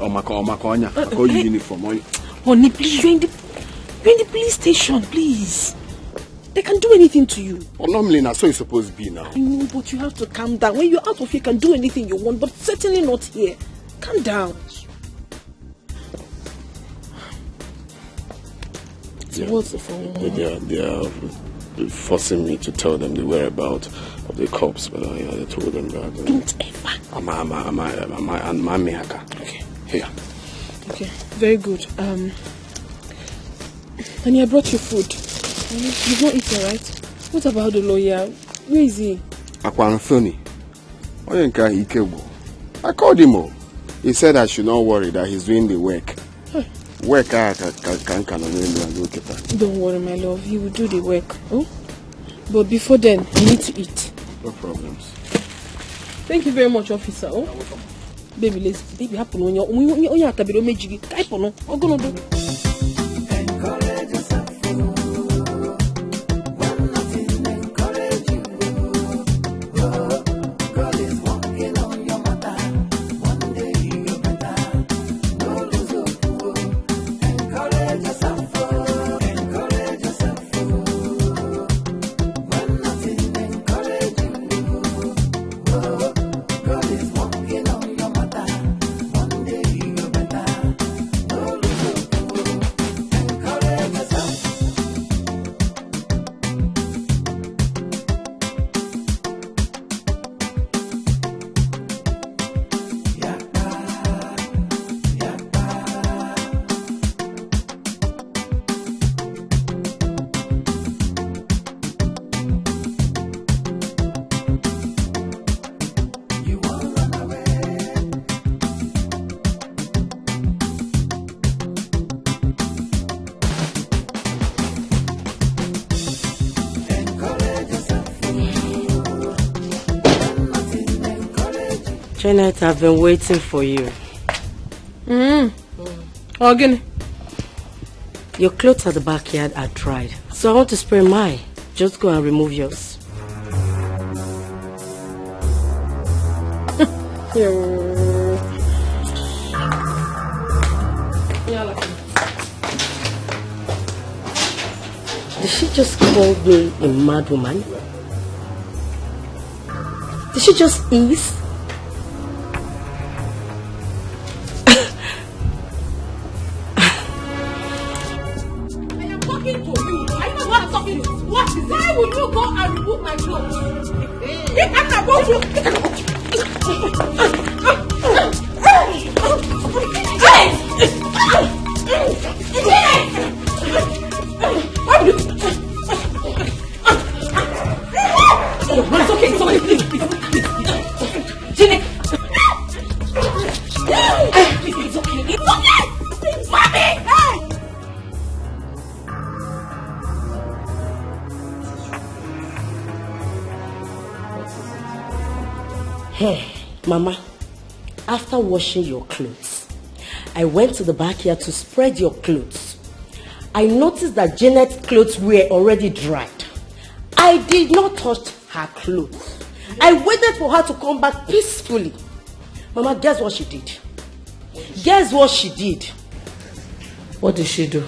I call you uniform. Honey, please, you're in the police station, please. They can do anything to you. Well, normally, that's so it's supposed to be now. I know, but you have to calm down. When you're out of here, you can do anything you want, but certainly not here. Calm down. So what's the phone? They are forcing me to tell them the whereabouts of the cops, but I told them that. Don't ever. I'm okay. Here. Okay, very good. Honey, I brought you food. You've not eaten, right? What about the lawyer? Where is he? Anthony. I called him. He said I should not worry that he's doing the work. Work Don't worry, my love. He will do the work. Oh? But before then, you need to eat. No problems. Thank you very much, officer. Oh? Baby, happen when you're at the Majigi. I'm gonna do. Janet, I've been waiting for you. Again. Your clothes at the backyard are dried, so I want to spray mine. Just go and remove yours. Did she just call me a mad woman? Did she just ease? Mama, after washing your clothes, I went to the backyard to spread your clothes. I noticed that Janet's clothes were already dried. I did not touch her clothes. I waited for her to come back peacefully. Mama, guess what she did? Guess what she did? What did she do?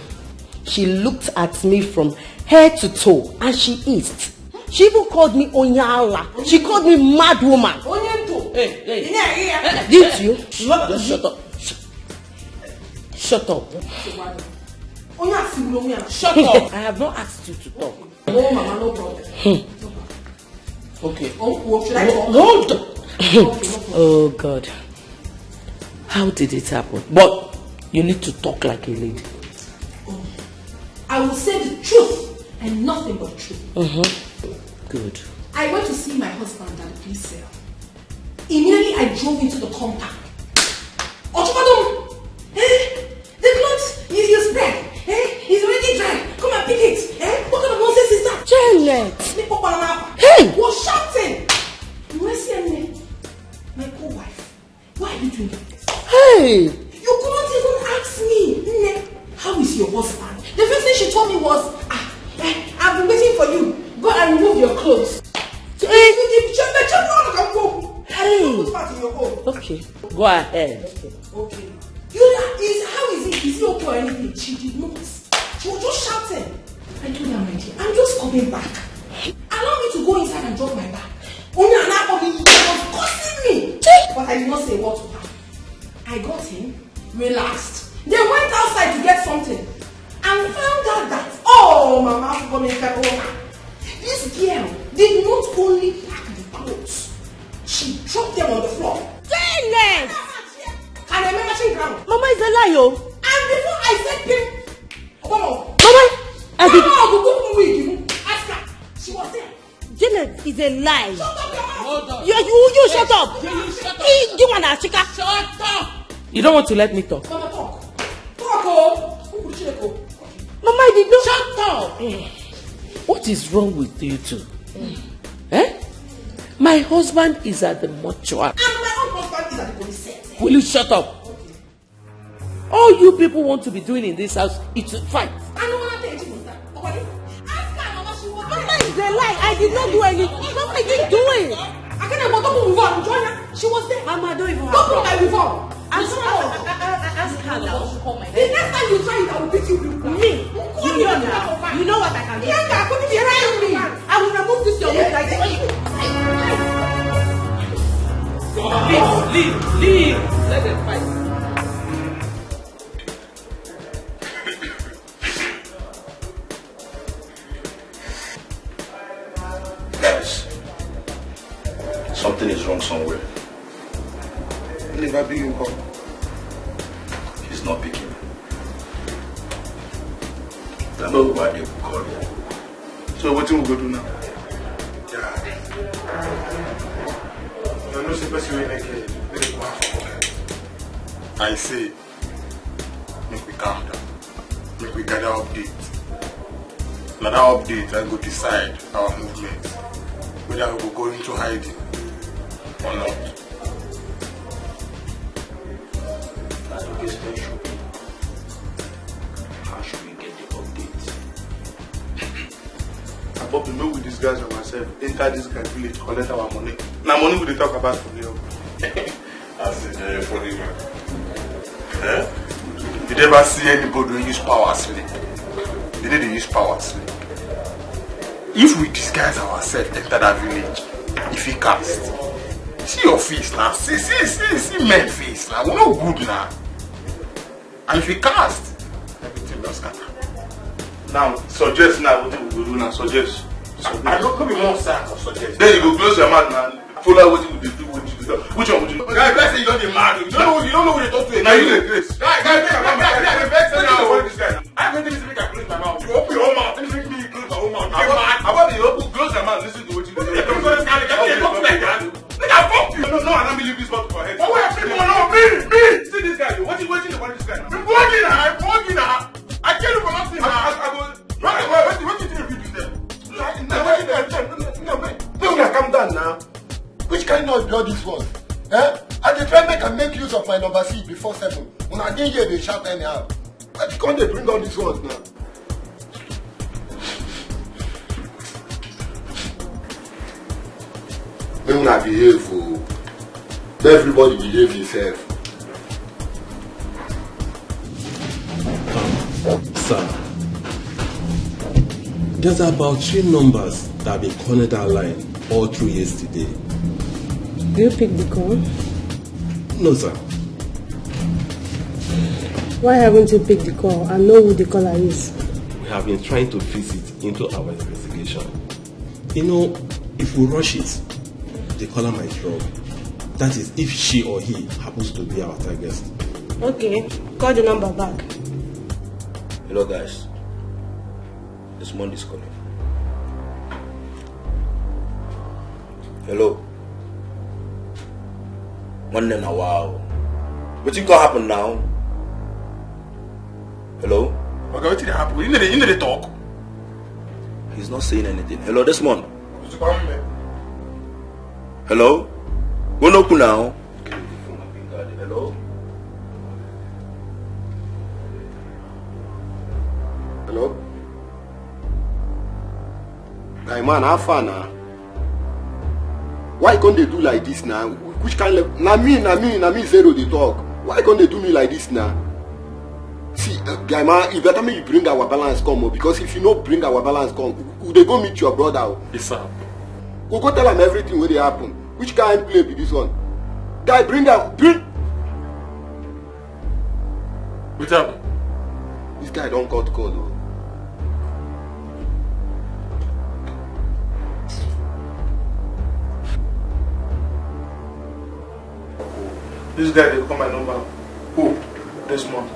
She looked at me from head to toe and she hissed. She even called me Onyala. She called me mad woman. Hey. Didn't you? Just shut up. Shut up. Shut up. I have not asked you to talk. Oh, Mama, no problem. Okay. Oh, should I talk? Hold on. Oh, God. How did it happen? But you need to talk like a lady. I will say the truth and nothing but truth. Good. I went to see my husband at the police cell. Immediately I drove into the compound. Ochumadum! The clothes you spread, it's already dry. Come and pick it. What kind of nonsense is that? Janet! Hey! Was shouting! My co-wife, why are you doing this? Hey! You could not even ask me, how is your husband? The first thing she told me was, I've been waiting for you. Go and remove your clothes. Hey! Okay, go ahead. Okay. How is it? Is he okay or anything? She did not. She was just shouting. I told her, my dear, I'm just coming back. Allow me to go inside and drop my bag. Only an hour was cursing me. But I did not say what to her. I got in, relaxed. Then went outside to get something. And found out that, oh, Mama, this girl did not only pack the clothes, she dropped them on the floor. Janet! And I remember she ground. Mama is a liar. And before I said him, Mama, I did. Ask her. She was there. Janet is a lie. Shut up, your mouth. You shut up. You want to chica? Shut up. You don't want to let me talk. Mama, talk. Talk, oh. Mama, I did not. Shut up. What is wrong with you two? My husband is at the mortuary. And my own husband is at the police cell. Will you shut up? All you people want to be doing in this house is to fight. I don't want to tell you that. Ask her, Mama, she was there. Mama is a lie. I did not do anything. Mama, I didn't do it. I can't even move on. Join her. She was there. Mama, don't even Don't put my reform. Ask her now. The next time you try it, I will beat you. Me? You know what I can do. Bianca, couldn't be around me. I will remove this your wig like this. Leave. Let them fight. Guys, something is wrong somewhere. Never be you call. He's not picking. I know why they will call him. So what do we go do now? No person I say, make we calm down. Make we gather update. Now that update, I go decide our movement. Whether we will go into hiding or not. How should we get the update? About to know with these guys and myself, enter this guy village, collect our money. Now money we talk about from here. That's a very funny man. You never see anybody use power sleep. They need to use power sleep. If we disguise ourselves, enter that village, if he cast, see your face now. See men face now. We're not good now. And if he cast, everything will scatter. Now, suggest now what we will do now. Suggest. I don't come in one side or suggest. Then you go close your mouth now. Follow what you do. Which one would you do? Guys, let's say you don't get mad. You don't know who you talk to. Now you the grace. Guys, I'm going to make I close my mouth. You open your mouth. Let me close my own mouth. How about you open, close your mouth, listen to what you do. Nigga, fuck you. No, I don't believe this bottle for head. Oh, wait, people know me. See this guy, what you waiting about this guy now? I'm working now. I can't do for nothing now. What do you think you do there? No, calm down now. Which kind of blood this was? I dey try make use of my number seat before 7. When I didn't hear they shout anyhow. But you can't bring all these ones now. Make una behave. Let everybody behave himself. Sir, there's about 3 numbers that have been cornered that line all through yesterday. You pick the call? No, sir. Why haven't you picked the call and know who the caller is? We have been trying to fix it into our investigation. You know, if we rush it, the caller might drop. That is, if she or he happens to be our target. Okay, call the number back. Hello guys. This Monday is calling. Hello. Monday now, wow. What think gonna happen now? Hello? Okay, what did happen? You need to talk. He's not saying anything. Hello, this one. Hello? Go no now. Hello? Hello? Guy man, how far now? Why can't they do like this now? Which kind of... Na me, zero they talk. Why can't they do me like this now? See, guy man, you better make you bring our balance come, because if you don't bring our balance come, they go meet your brother. Yes, sir. We'll go tell them everything when they happen. Which kind of play be this one? Guy, bring out, bring... What's up? This guy don't cut call though. This guy, they call my number. Who? This month.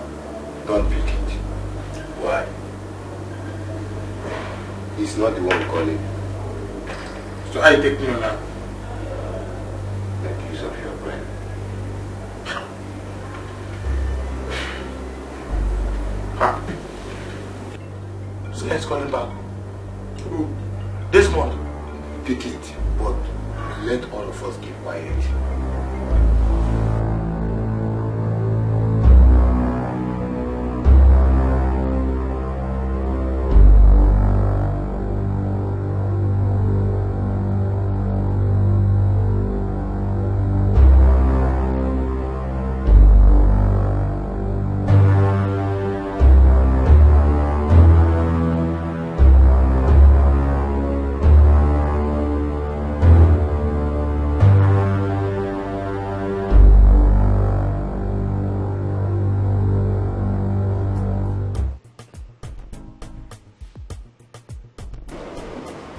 Don't pick it. Why? He's not the one calling. So how you take me on that? Make use of your brain. Huh? So let's call him back. Who? This month. Pick it, but let all of us keep quiet.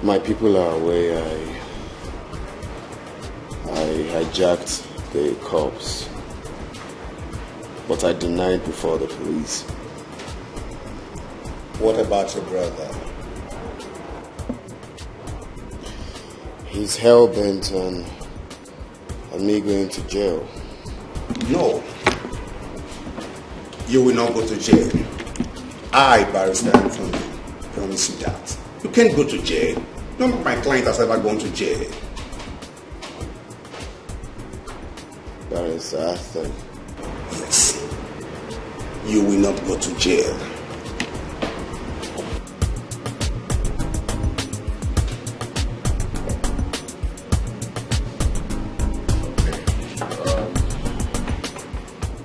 My people are aware I hijacked the cops, but I denied before the police. What about your brother? He's hell-bent on me going to jail. No. You will not go to jail. I, Barrister Anthony, promise you that. You can't go to jail. None of my client has ever gone to jail. Barrister Afta. Yes. You will not go to jail.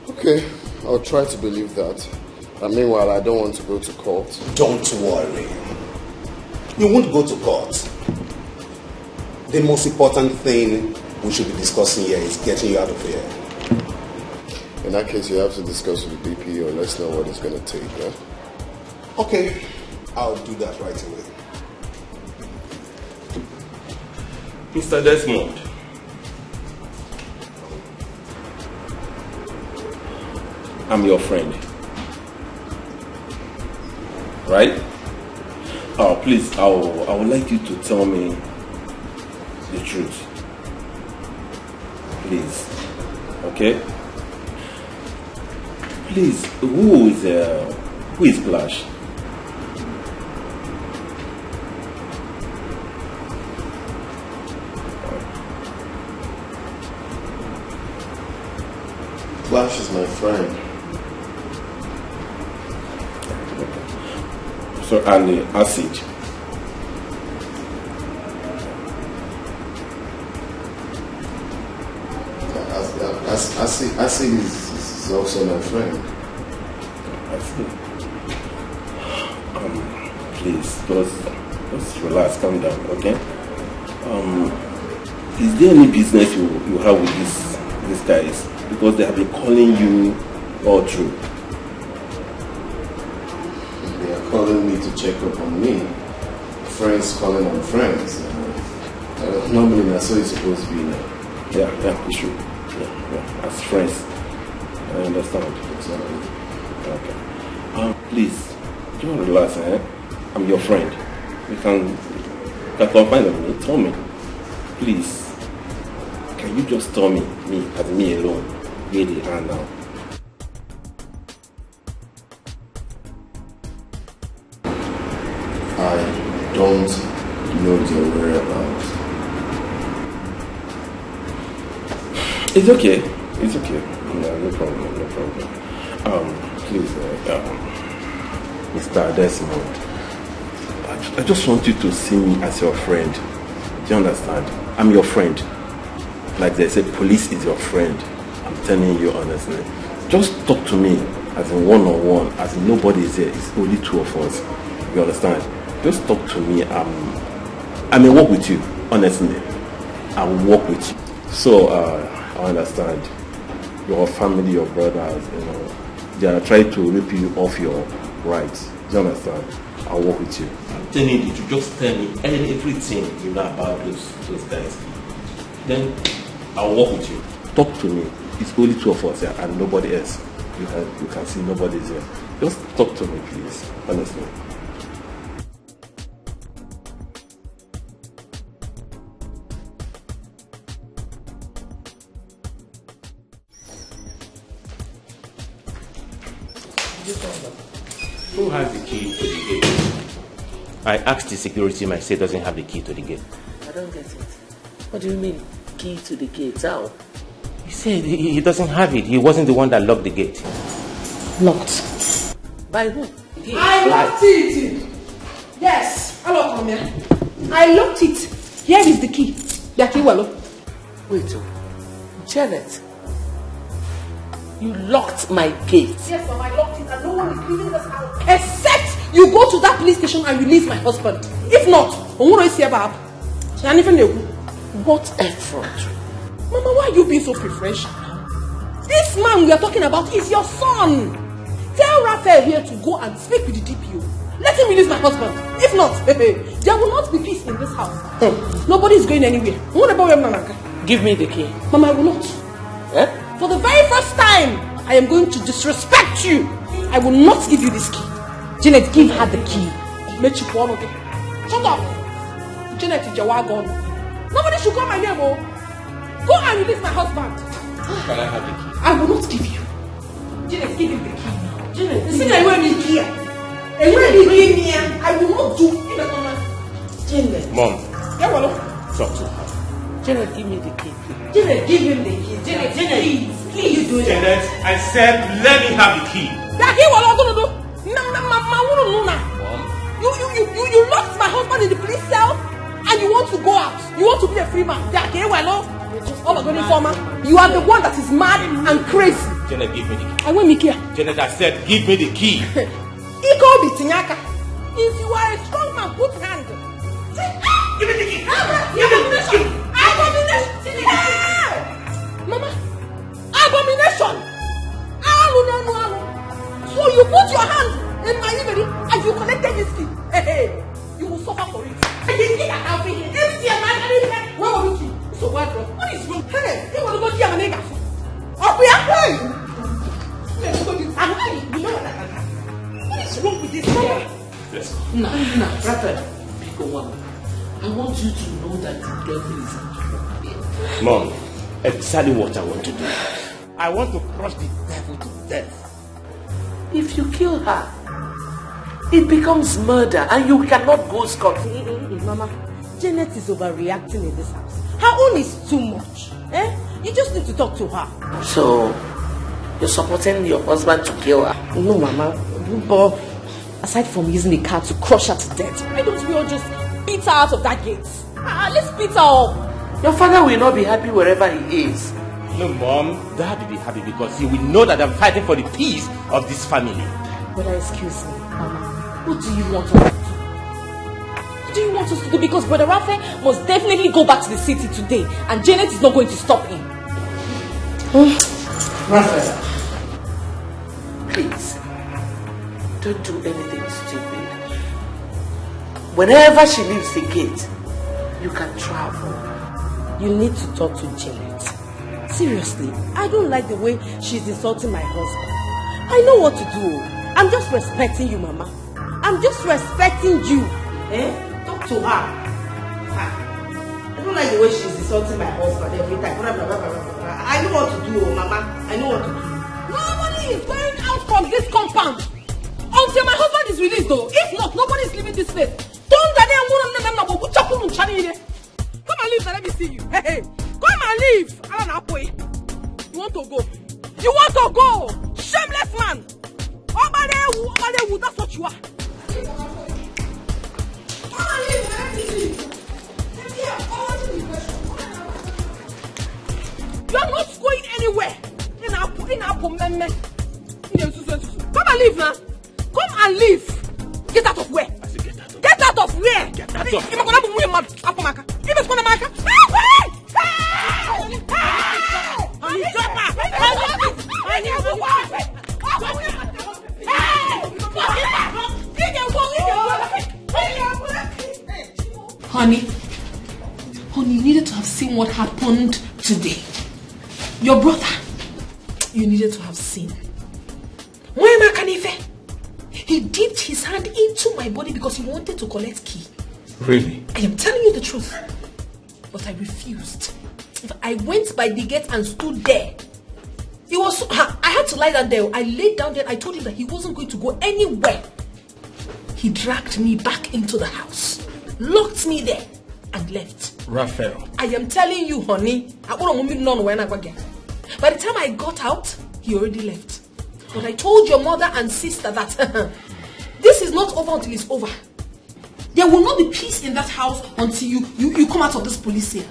Okay, I'll try to believe that. And meanwhile, I don't want to go to court. Don't worry. You won't go to court. The most important thing we should be discussing here is getting you out of here. In that case, you have to discuss with the DPO. Let's know what it's going to take. Yeah? Okay, I'll do that right away. Mr. Desmond. I'm your friend. Right? Oh, please, I would like you to tell me the truth. Please. Okay? Please, who is Flash? Flash is my friend. So, and the acid. I see he's also my friend. I see. Please, just relax, calm down, okay? Is there any business you have with these guys? Because they have been calling you all through. They are calling me to check up on me. Friends calling on friends. Normally that's how it's supposed to be now. Yeah, it's true. Yeah, as friends. I understand. Okay. Please, don't relax, eh? I'm your friend. You can confide on me. Tell me. Please. Can you just tell me as me alone, where they are now? I don't know their whereabouts. It's okay. No problem. Please, Mr. Desmond, I just want you to see me as your friend. Do you understand? I'm your friend. Like they say, police is your friend. I'm telling you honestly. Just talk to me as in one-on-one, as in nobody is there. It's only two of us. You understand? Just talk to me. I may work with you, honestly. I will work with you. So, I understand. Your family, your brothers, they are trying to rip you off your rights. Do you understand? I'll work with you. I'm telling you to just tell me everything you know about those guys. Then I'll work with you. Talk to me. It's only two of us here and nobody else. You can see nobody's here. Just talk to me, please. Honestly. Who has the key to the gate? I asked the security man, he doesn't have the key to the gate. I don't get it. What do you mean, key to the gate? How? He said he doesn't have it. He wasn't the one that locked the gate. Locked? By who? I locked it. Yes. Hello, come here. I locked it. Here is the key. The key, wallo. Wait, Janet. You locked my gate. Yes, Mom, I locked it and no one is leaving this house. Except you go to that police station and release my husband. If not, what effort? Mama, why are you being so preferential? This man we are talking about is your son. Tell Raphael here to go and speak with the DPO. Let him release my husband. If not, there will not be peace in this house. Nobody is going anywhere. Give me the key. Mama, I will not. Eh? For the very first time, I am going to disrespect you. I will not give you this key. Janet, give her the key. Shut up. Janet is your wagon. Nobody should call my name. Go and release my husband. Can I have the key? I will not give you. Janet, give him the key now. Janet, listen, I will be here. I will not do it. Janet. Mom. Talk to her. Janet, give me the key. Janet, give him the key. Janet, please do it. Janet, I said let me have the key. You locked my husband in the police cell and you want to go out. You want to be a free man. Oh my God, informer. You are the one that is mad and crazy. Janet, give me the key. I want me here. Janet, I said give me the key. If you are a strong man, put hand. Give me the key. Abomination! Mama, abomination! So you put your hand in my inventory and you collected this key. Hey, you will suffer for it. Where were you? So what is wrong? Hey, you want to go see a nigga? What is wrong with this guy? Let's go. No, Raphael, pick a woman. I want you to know that the devil is at your Mom, exactly what I want to do. I want to crush the devil to death. If you kill her, it becomes murder and you cannot go scot-free. Mama, Janet is overreacting in this house. Her own is too much. You just need to talk to her. So, you're supporting your husband to kill her? No, Mama. But aside from using the car to crush her to death, why don't we all just beat her out of that gate? Let's beat her up. Your father will not be happy wherever he is. No, Mom, Dad will be happy because he will know that I'm fighting for the peace of this family. Brother, excuse me, Mama. What do you want us to do? What do you want us to do? Because Brother Raphael must definitely go back to the city today, and Janet is not going to stop him. Raphael, please, don't do anything stupid. Whenever she leaves the gate, you can travel. You need to talk to Janet. Seriously, I don't like the way she's insulting my husband. I know what to do. I'm just respecting you, Mama. I'm just respecting you. Talk to her. I don't like the way she's insulting my husband every time. I know what to do, Mama. I know what to do. Nobody is going out from this compound until my husband is released, though. If not, nobody is leaving this place. Come and leave, so let me see you. Hey, come and leave. You want to go? You want to go? Shameless man. That's what you are. Come and leave, let me see you. You're not going anywhere. Come and leave now. Come and leave. Get out of where? Get out of where? Get out of Honey, you needed to have seen what happened today. Your brother, you needed to have seen. He dipped his hand into my body because he wanted to collect key. Really? I am telling you the truth. But I refused. I went by the gate and stood there. It was I had to lie down there. I laid down there. I told him that he wasn't going to go anywhere. He dragged me back into the house, locked me there, and left. Raphael. I am telling you, honey. By the time I got out, he already left. But I told your mother and sister that this is not over until it's over. There will not be peace in that house until you come out of this police here.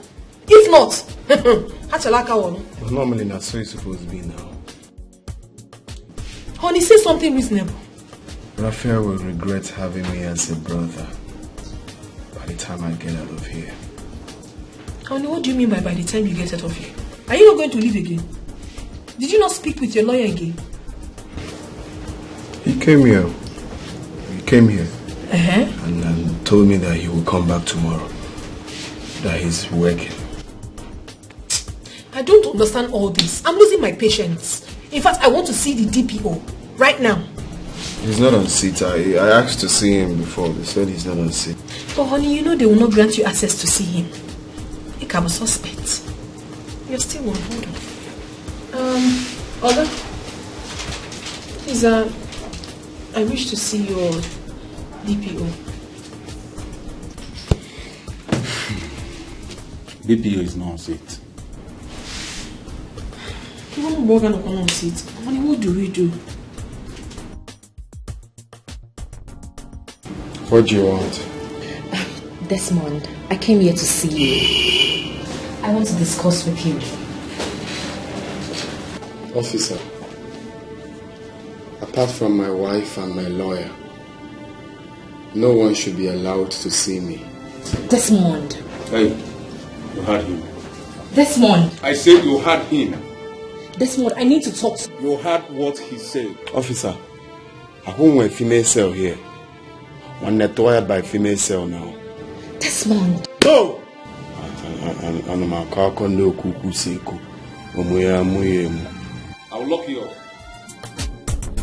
If not, But normally that's how it's supposed to be now. Honey, say something reasonable. Raphael will regret having me as a brother by the time I get out of here. Honey, what do you mean by the time you get out of here? Are you not going to leave again? Did you not speak with your lawyer again? He came here. And told me that he will come back tomorrow. That he's working. I don't understand all this. I'm losing my patience. In fact, I want to see the DPO right now. He's not on seat. I asked to see him before. They said he's not on seat. But honey, you know they will not grant you access to see him. Like I'm a suspect. You're still on. Hold on. Oga, please, I wish to see your DPO. DPO is not on seat. Honey, what do we do? What do you want? Desmond, I came here to see you. I want to discuss with you. Officer, apart from my wife and my lawyer, no one should be allowed to see me. Desmond. Hey, you heard him. Desmond. I said you heard him. Desmond, I need to talk to you. You heard what he said. Officer, I have a female cell here. One nettoyed by a female cell now. Desmond. No! And my car can no cuckoo seko. I'll lock you up.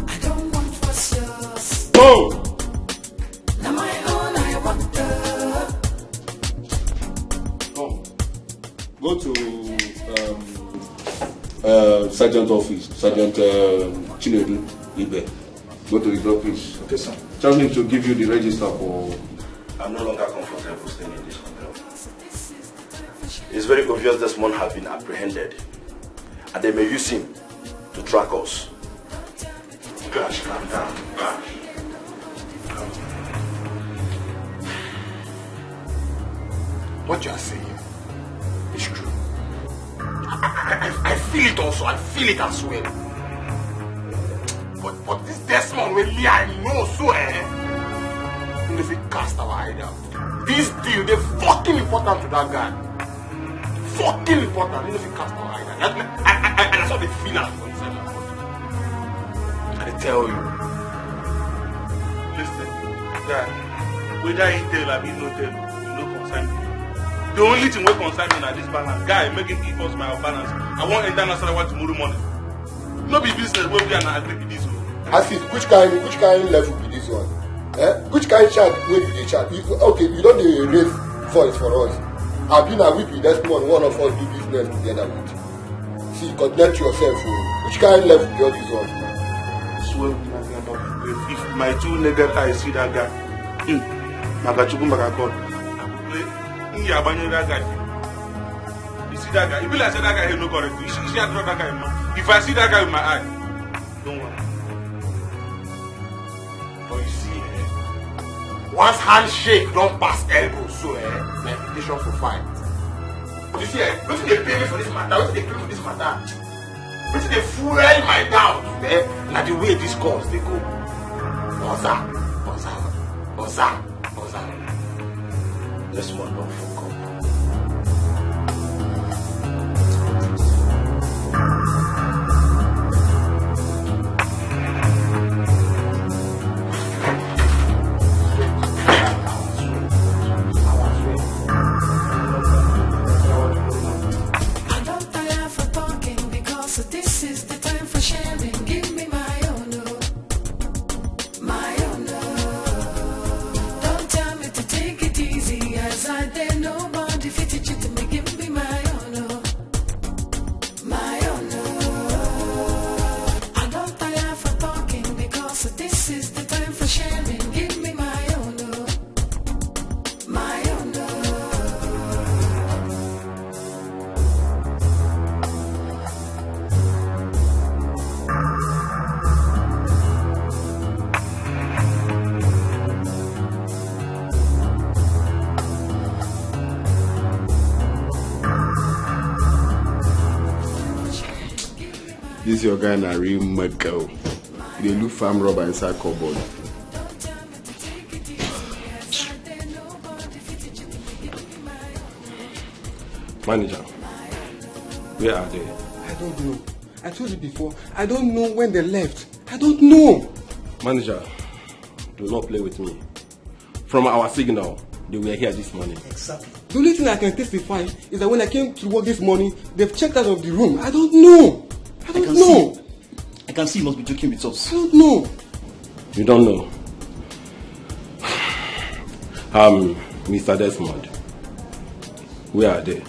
I don't want what's yours. No! Now my own, I want the... Come. Go to Sergeant office. Sergeant Chinedu Ibe. Go to his office. Okay, sir. Tell him to give you the register for... I'm no longer comfortable staying in this hotel. It's very obvious this man has been apprehended. And they may use him to track us. Gosh, calm down. What you are saying is true. I feel it also. I feel it as well. But this Desmond will me, I know so if we cast our eye out. This deal, they fucking important to that guy. Fucking important. If we cast our eye out. And that's what they feel as for himself. And they tell you. Listen, guy, whether he tell or he no tell, you no concern me. The only thing wey concern me na this balance. Guy, make him equals my balance. I want international one tomorrow morning. No be business wey we are not agree with this one. Asis, which kind level be this one? Which kind chat wey you dey chat? Okay, you don't dey raise voice for us. Have you now with Desmond, one of us do business together with? See, connect yourself. Which kind level be all this one? Swear if my two naked eyes see that guy, Magachuku Magakon, you see that guy? If you like say that guy, he no correct. You see I draw that guy. If I see that guy with my eye, don't worry. But you see, once handshake don't pass elbow, so my invitation for fight. You see, what they pay me for this matter? What they pay for this matter? What they fuel my doubt? Now the way these calls they go, Boza. This one don't fuck up. This your guy na real mad girl. They look farm robber inside cupboard. Manager, where are they? I don't know. I told you before, I don't know when they left. I don't know. Manager, do not play with me. From our signal, they were here this morning. Exactly. The only thing I can testify is that when I came to work this morning, they've checked out of the room. I don't know. I don't know. I can see you must be joking with us. I don't know. You don't know. Mr. Desmond, where are they?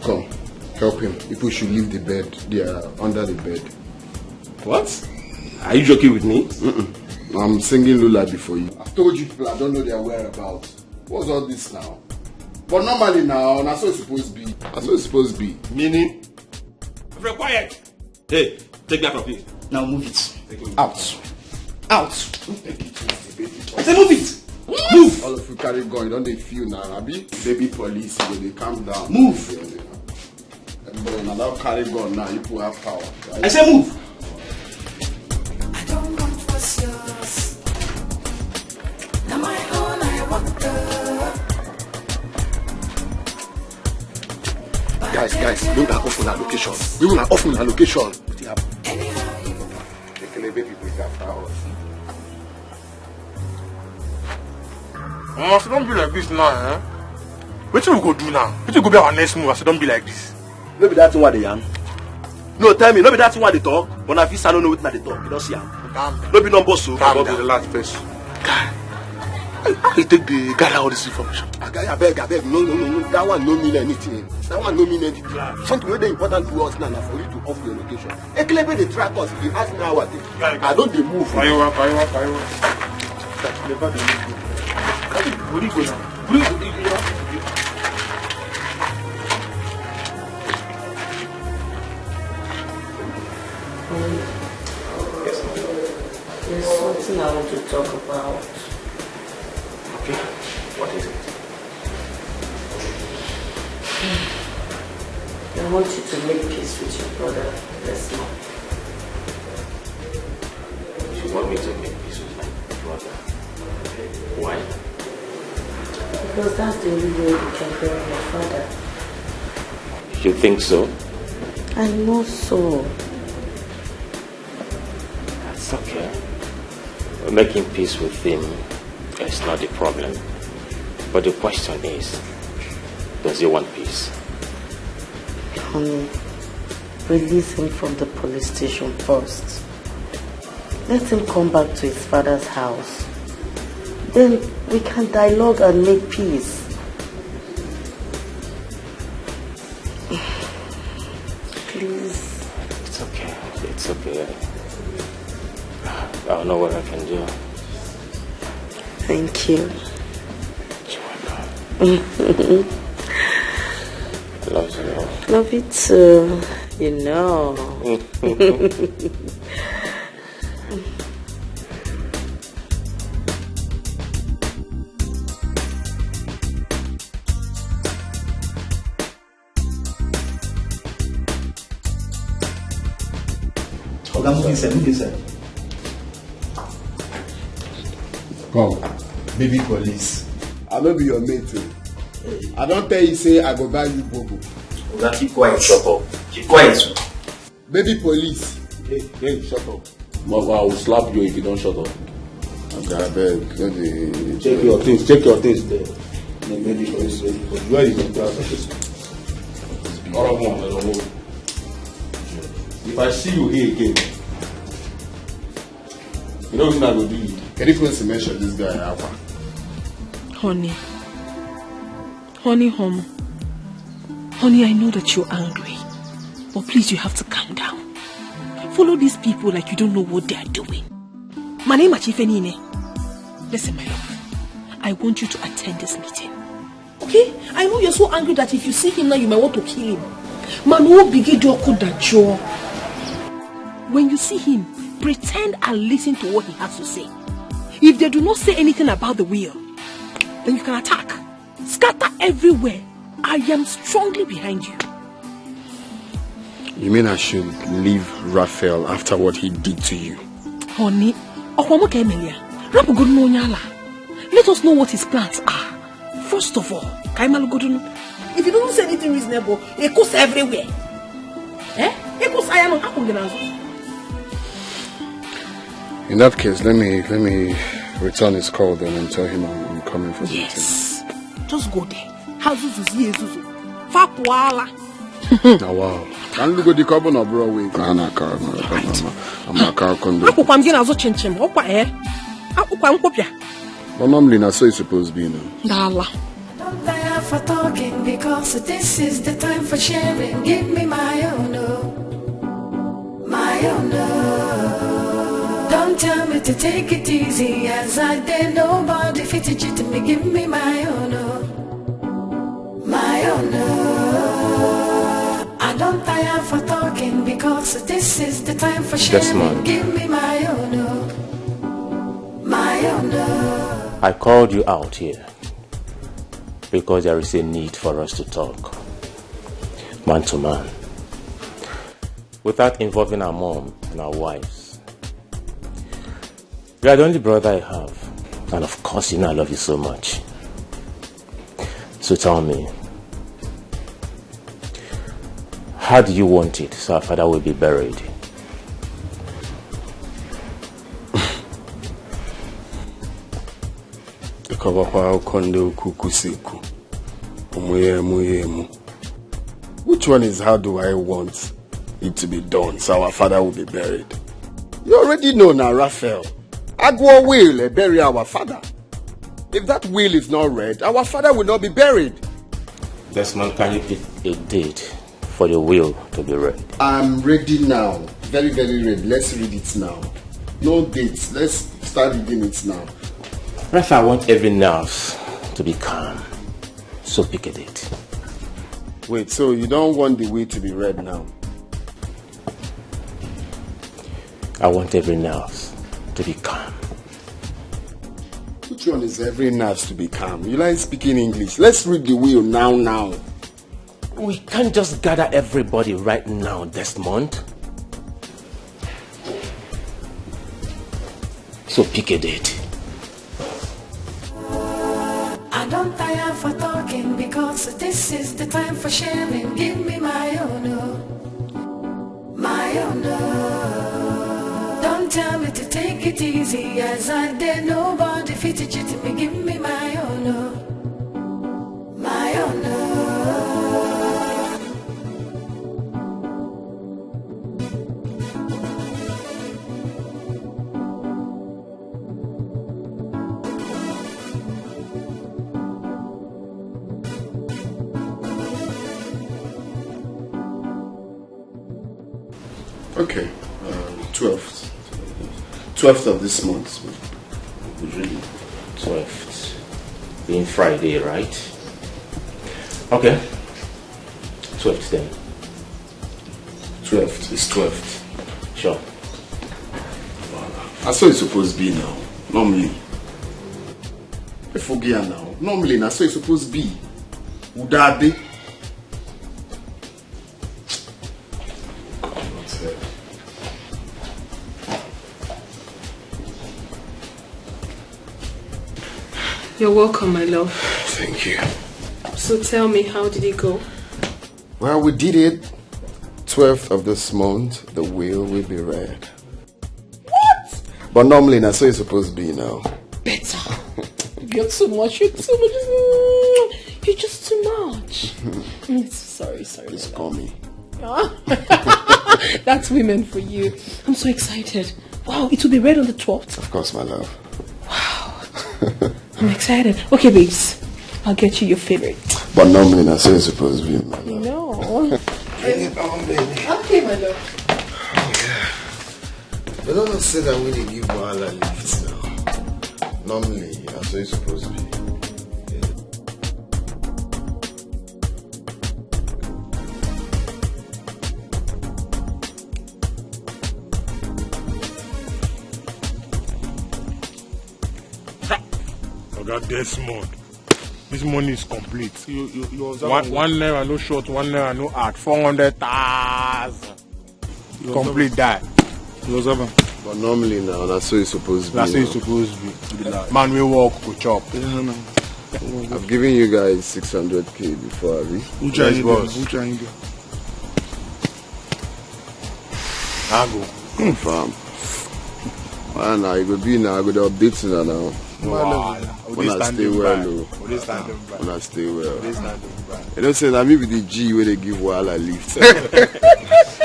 Come, help him. People should leave the bed. They are under the bed. What? Are you joking with me? I'm singing lullaby for you. I've told you people I don't know their whereabouts. What's all this now? But normally now, that's what it's supposed to be. That's what it's supposed to be. Meaning? Very quiet. Hey, take that from here. Now move it. Out. Out. I say move it. Move. All of you carry gun. You don't they feel now, Abi? Baby police, they calm down. Move. Everybody now carry gun now. You people have power. Right? I say move. I don't want what's yours. Now my own, I want the. Guys, we are off on our location. We will off on our location. What happened? The baby is after us. So don't be like this now, eh? What we go do now? What we go be our next move? So don't be like this. No be that thing what they yarn. No, tell me, no be that thing what they talk. When I feel I don't know what they talk. You don't see am. No be number so. Calm down. The last first. Guy, how you take the gather all this information? I beg. No. That one no mean anything. That one no mean anything. Something very important to us now for you to off your location. Eklebe they track us. If you ask me how I think, I don't they move. Why you want? Never they move. Where you go now? There's something I want to talk about. Okay, what is it? I want you to make peace with your brother. Listen. You want me to make peace with my brother? Why? Because that's the only way you can bury your father. You think so? I know so. That's okay. Making peace with him is not the problem. But the question is, does he want peace? Honey, release him from the police station first. Let him come back to his father's house. Then we can dialogue and make peace. Please. It's okay. It's okay. I'll know what I can do. Thank you. I love you. Love you too. You know. Come, baby police. I no be your mate too. I don't tell you say I go buy you bobo. Oga, keep quiet, shut up. Keep quiet. Baby police. Hey, shut up. Mama, I will slap you if you don't shut up. Okay, I beg. Check your things there. Baby police. Where is your class? All of one, I don't know. If I see you here again, you know what I will do you. Can you please mention this guy, Alpha? Honey, home. Honey, I know that you're angry. But please, you have to calm down. Follow these people like you don't know what they are doing. My name is Chifenine. Listen, my love. I want you to attend this meeting. Okay? I know you're so angry that if you see him now, you might want to kill him. When you see him, pretend and listen to what he has to say. If they do not say anything about the will, then you can attack. Scatter everywhere. I am strongly behind you. You mean I should leave Raphael after what he did to you? Honey, let us know what his plans are. First of all, if he doesn't say anything reasonable, he goes everywhere. In that case, let me return his call then and tell him I'm coming for the meeting. Yes. Just go there. Oh, wow. Can you go to the carbon or Broadway? I'm a car condo. But normally, that's so it's supposed to be now. Don't tire for talking because this is the time for sharing. Give me my own, my own. Don't tell me to take it easy as I did. Nobody fit it to me. Give me my own, my own. I don't tire for talking because this is the time for sharing. Give me my own, my own. I called you out here because there is a need for us to talk, man to man, without involving our mom and our wives. You are the only brother I have, and of course you know I love you so much. So tell me, how do you want it so our father will be buried? Which one is how do I want it to be done so our father will be buried? You already know now, Raphael. Agua will bury our father. If that will is not read, our father will not be buried. Desmond, can you pick a date for the will to be read? I'm ready now. Very, very ready. Let's read it now. No dates. Let's start reading it now. Raphael, I want every nerve to be calm. So pick a date. Wait, so you don't want the will to be read now? I want every nerve to be calm. Which one is every nerve to be calm? You like speaking English? Let's read the will now. We can't just gather everybody right now, Desmond. So pick a date. I don't tire for talking because this is the time for sharing. Give me my own, my own. Don't tell me to take it easy as I did. Nobody fit to cheat me. Give me my own, my own. Okay, 12th. 12th of this month. Really? 12th. Being Friday, right? Okay. 12th then. 12th is 12th. Sure. That's how it's supposed to be now. Normally. I forget now. Normally, that's how it's supposed to be. Would that be? You're welcome, my love. Thank you. So tell me, how did it go? Well, we did it. 12th of this month, the will be read. What? But normally, that's how it's supposed to be now. Better. You're too much. You're too much. You're just too much. Sorry. Just call me. That's women for you. I'm so excited. Wow, it will be read on the 12th. Of course, my love. I'm excited. Okay, babes. I'll get you your favorite. But normally, that's how it's supposed to be, my love. No. Bring it on, baby. Okay, my love. They don't say that when they give Wahala lifts now. Normally, that's how it's supposed to be. Desmond, this money is complete. You one naira no short, 1 naira no add, 400,000. Complete that. But normally now, that's how it's supposed to be. That's how it's supposed to be. Man, we walk, we chop. I've given you guys 600k before, Abby. Who trying to I go. Confirm. Well, now, you go be now, I go to update you now. When I stay well, when I stay well. You know, say that maybe the G where they give Wahala lift.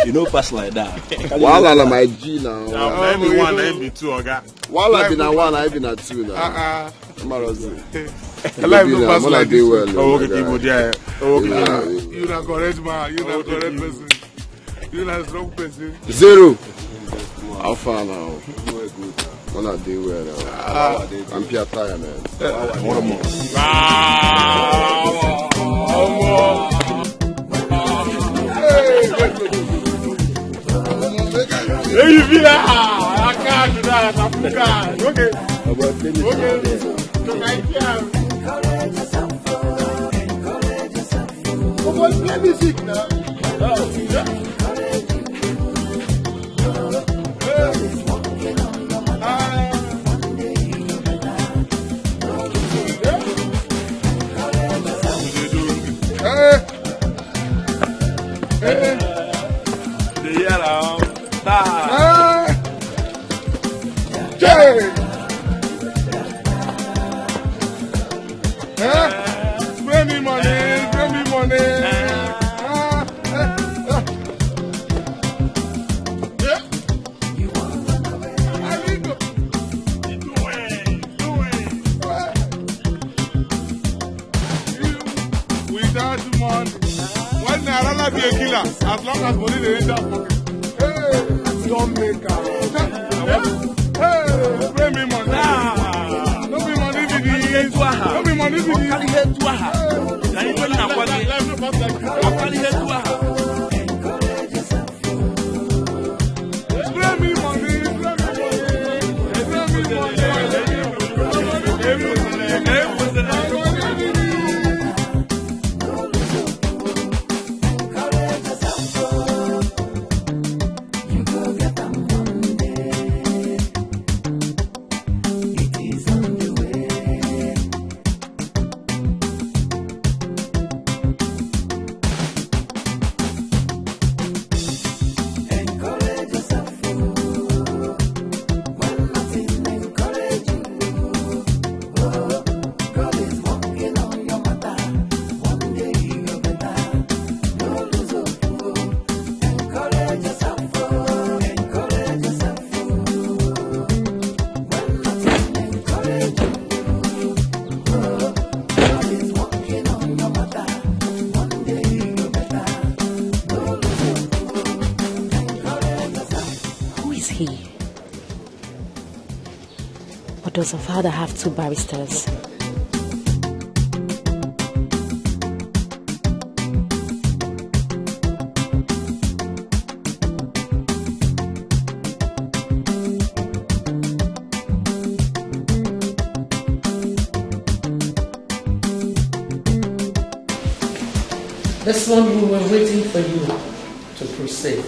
You know, pass like that. Wahala na my G now. Now, maybe one, maybe two, okay. Wahala be na one, I be na two now. I like to pass like this. Oh, okay, people there. Okay, you not correct man. You not correct person. You not strong person. Zero. How far now? When I do well, I'm pure tired, man. One more. Hey, you feel that? I can't do that. Okay. Come on, play music now. Spray me money. Without money, one naira not be a killer as long as money dey enter pocket. Hey, don't make am. Hey, spray me money. No be money be this. No be money be this. Spray me money. he? Or does her father have 2 barristers? This one we were waiting for you to proceed.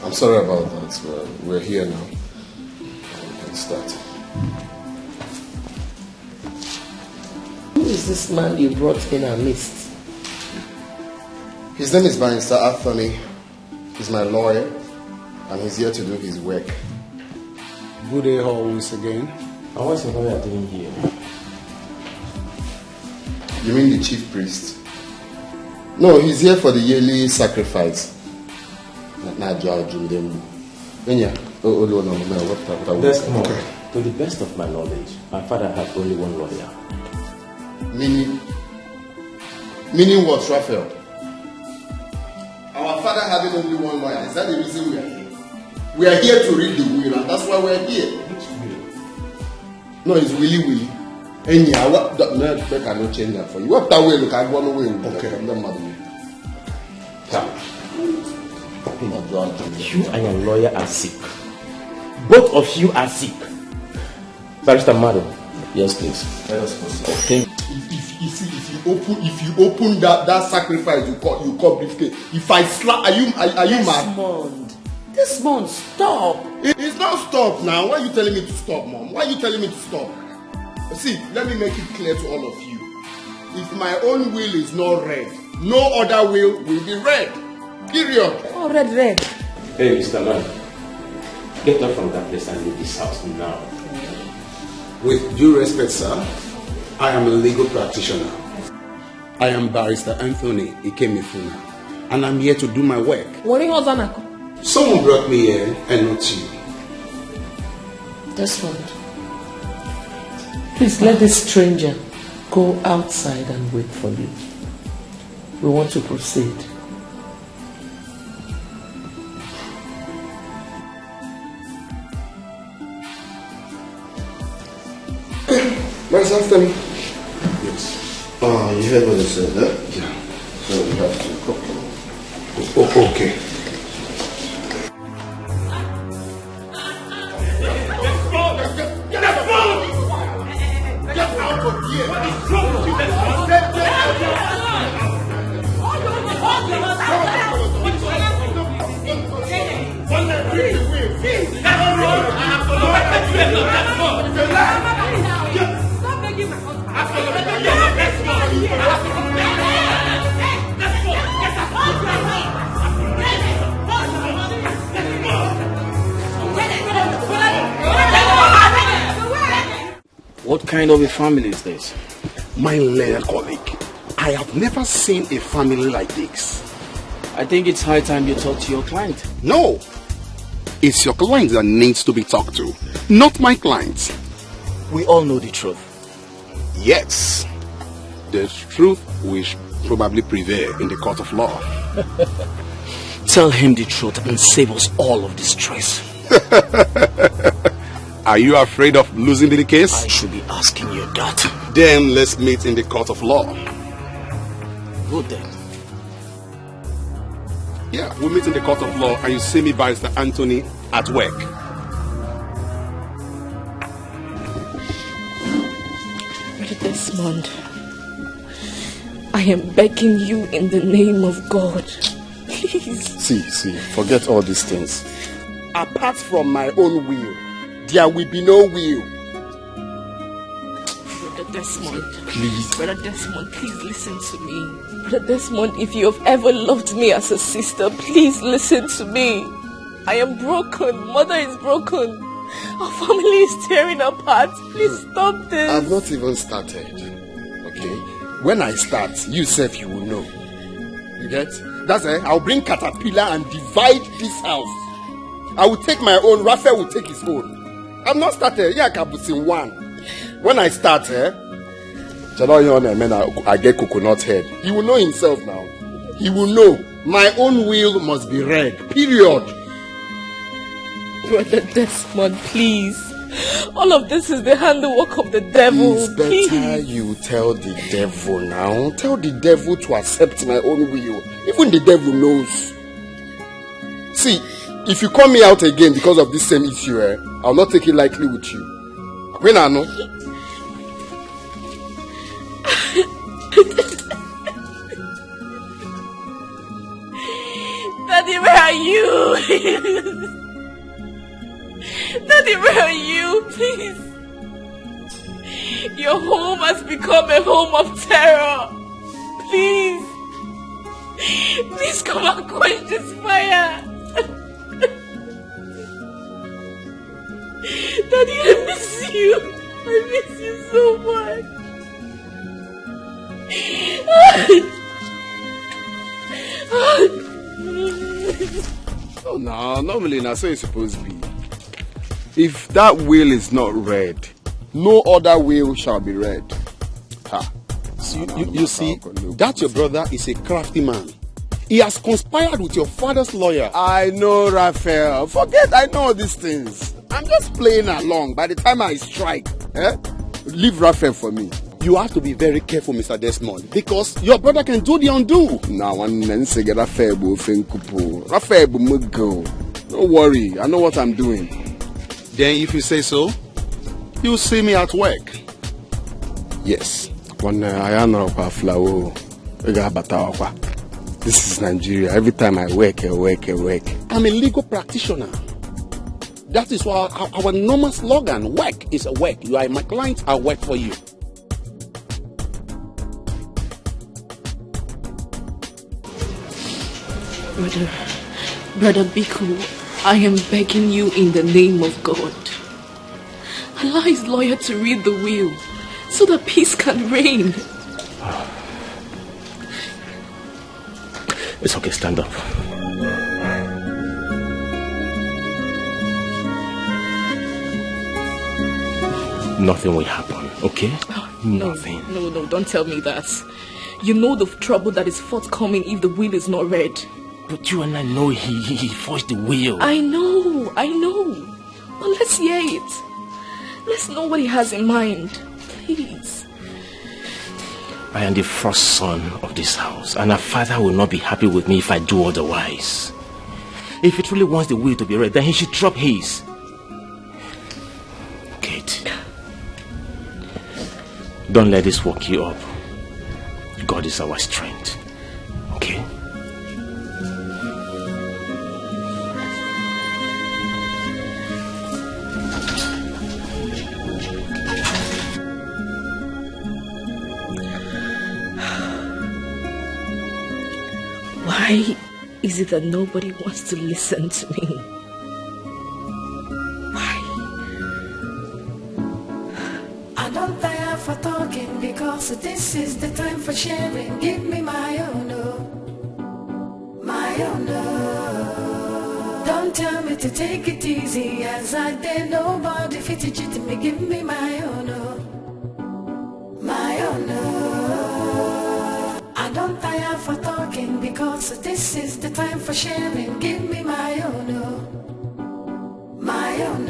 I'm sorry about that. We're here now. We can start. Who is this man you brought in our midst? His name is Barrister Afta. He's my lawyer, and he's here to do his work. Good day all once again. And what's your lawyer doing here? You mean the chief priest? No, he's here for the yearly sacrifice. Desmond, to the best of my knowledge, my father had only one lawyer. Meaning what, Raphael? Our father having only one lawyer, is that the reason we are here? We are here to read the will, and that's why we are here. Which will? No, it's Willy. And yeah, what I cannot change that for you. What that way look I go away. Okay. You and your lawyer are sick. Both of you are sick. Barrister Madam. Yes, please. Let us proceed. Okay. If you open that sacrifice you call briefcase. If I slap, are you mad? Desmond, stop. It's not stop now. Why are you telling me to stop, Mom? Why are you telling me to stop? See, let me make it clear to all of you. If my own will is not read, no other will be read. Period. Oh, red. Hey, Mr. Man. Get up from that place and leave this house now. With due respect, sir, I am a legal practitioner. I am Barrister Anthony Ikemefuna, and I'm here to do my work. Someone brought me here and not you. Desmond, please let this stranger go outside and wait for you. We want to proceed. Barrister Anthony. Yes. You heard what I said, huh? Yeah. So we have to copy. Oh, okay. What kind of a family is this? My learned colleague, I have never seen a family like this. I think it's high time you talk to your client. No, it's your client that needs to be talked to, not my client. We all know the truth. Yes, the truth will probably prevail in the court of law. Tell him the truth and save us all of this stress. Are you afraid of losing the case? I should be asking you that. Then let's meet in the court of law. Good then. Yeah, we'll meet in the court of law and you see me, Barrister Anthony, at work. Brother Desmond, I am begging you in the name of God. Please. See, forget all these things. Apart from my own will, there will be no will. Brother Desmond, please. Brother Desmond, please listen to me. Brother Desmond, if you have ever loved me as a sister, please listen to me. I am broken. Mother is broken. Our family is tearing apart. Please stop this. I've not even started. Okay? When I start, you self, you will know. You get? That's it. I'll bring caterpillar and divide this house. I will take my own. Raphael will take his own. I've not started. Yeah, Kabusin one. When I start, I get coconut head. He will know himself now. He will know. My own will must be read. Period. Brother Desmond, please. All of this is the handiwork of the devil. It's better you tell the devil now. Tell the devil to accept my own will. Even the devil knows. See, if you call me out again because of this same issue, I'll not take it lightly with you. When I know. Daddy, where are you? Daddy, where are you? Please. Your home has become a home of terror. Please. Please come and quench this fire. Daddy, I miss you. I miss you so much. Oh, no, normally that's how it's supposed to be. If that will is not read, no other will shall be read. Ha. You see, that your brother is a crafty man. He has conspired with your father's lawyer. I know, Raphael. Forget I know all these things. I'm just playing along. By the time I strike, leave Raphael for me. You have to be very careful, Mr. Desmond, because your brother can do the undo. Now, Raphael will go. Don't worry, I know what I'm doing. Then if you say so, you'll see me at work. Yes. This is Nigeria. Every time I work. I'm a legal practitioner. That is why our normal slogan, work is a work. You are my client, I'll work for you. Brother Biku, I am begging you in the name of God. Allow his lawyer to read the will so that peace can reign. It's okay, stand up. Nothing will happen, okay? Nothing. No, don't tell me that. You know the trouble that is forthcoming if the will is not read. But you and I know he forged the will. I know. But let's hear it. Let's know what he has in mind. Please. I am the first son of this house, and our father will not be happy with me if I do otherwise. If he truly wants the will to be read, then he should drop his. Kate, don't let this work you up. God is our strength. Okay? Why is it that nobody wants to listen to me? Why? I don't tire for talking because this is the time for sharing. Give me my own, my own. Don't tell me to take it easy as I did. Nobody fit it to me. Give me my own, my own. I don't tire for talking because this is the time for sharing. Give me my own, my own.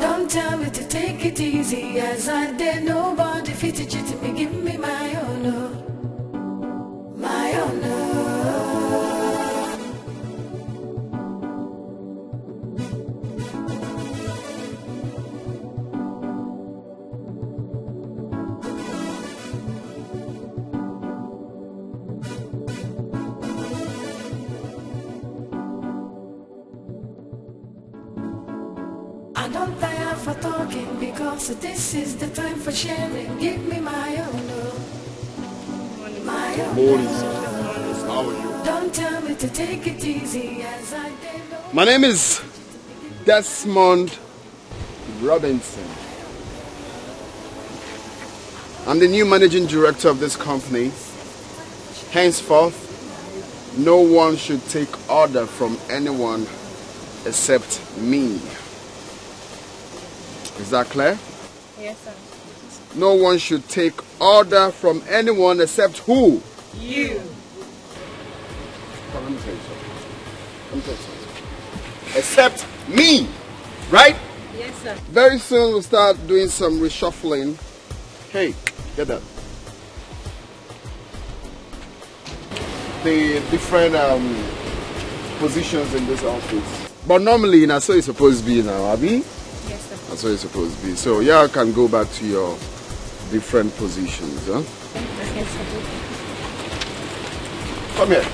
Don't tell me to take it easy as I did. Nobody fit it to me. Give me my own, my own. I don't tire for talking because this is the time for sharing. Give me my own, my own. Morning, sir. How are you? Don't tell me to take it easy as I did. My name is Desmond Robinson. I'm the new managing director of this company. Henceforth, no one should take order from anyone except me. Is that clear? Yes, sir. No one should take order from anyone except who? You. Let me tell you something. except me, right? Yes, sir. Very soon we'll start doing some reshuffling. Hey, get that. The different positions in this office. But normally, that's what it's supposed to be now, Abby? Yes, sir. That's what it's supposed to be. So, yeah, can go back to your different positions, huh? Yes, sir. Come here.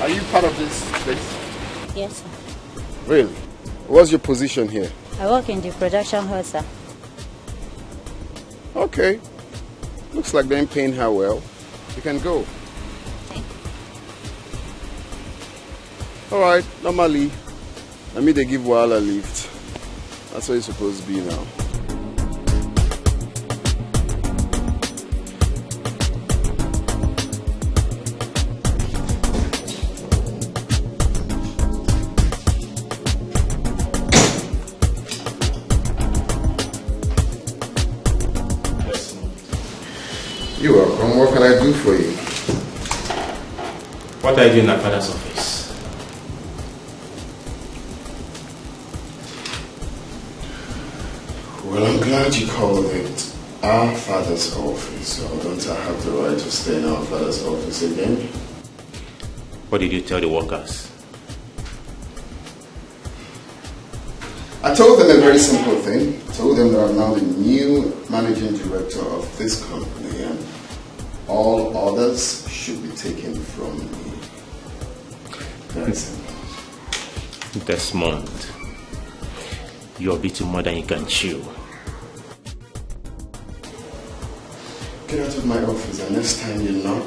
Are you part of this place? Yes, sir. Really? What's your position here? I work in the production hall, sir. Okay. Looks like they ain't paying her well. You can go. Alright, normally, they give Wala a lift. That's what it's supposed to be now. You're welcome. What can I do for you? What are you doing at Father's office? Well, I'm glad you called it our father's office, so don't I have the right to stay in our father's office again? What did you tell the workers? I told them a very simple thing. I told them that I'm now the new managing director of this company and all others should be taken from me. Very simple. Desmond, you're beating more than you can chew. Get out of my office and next time you knock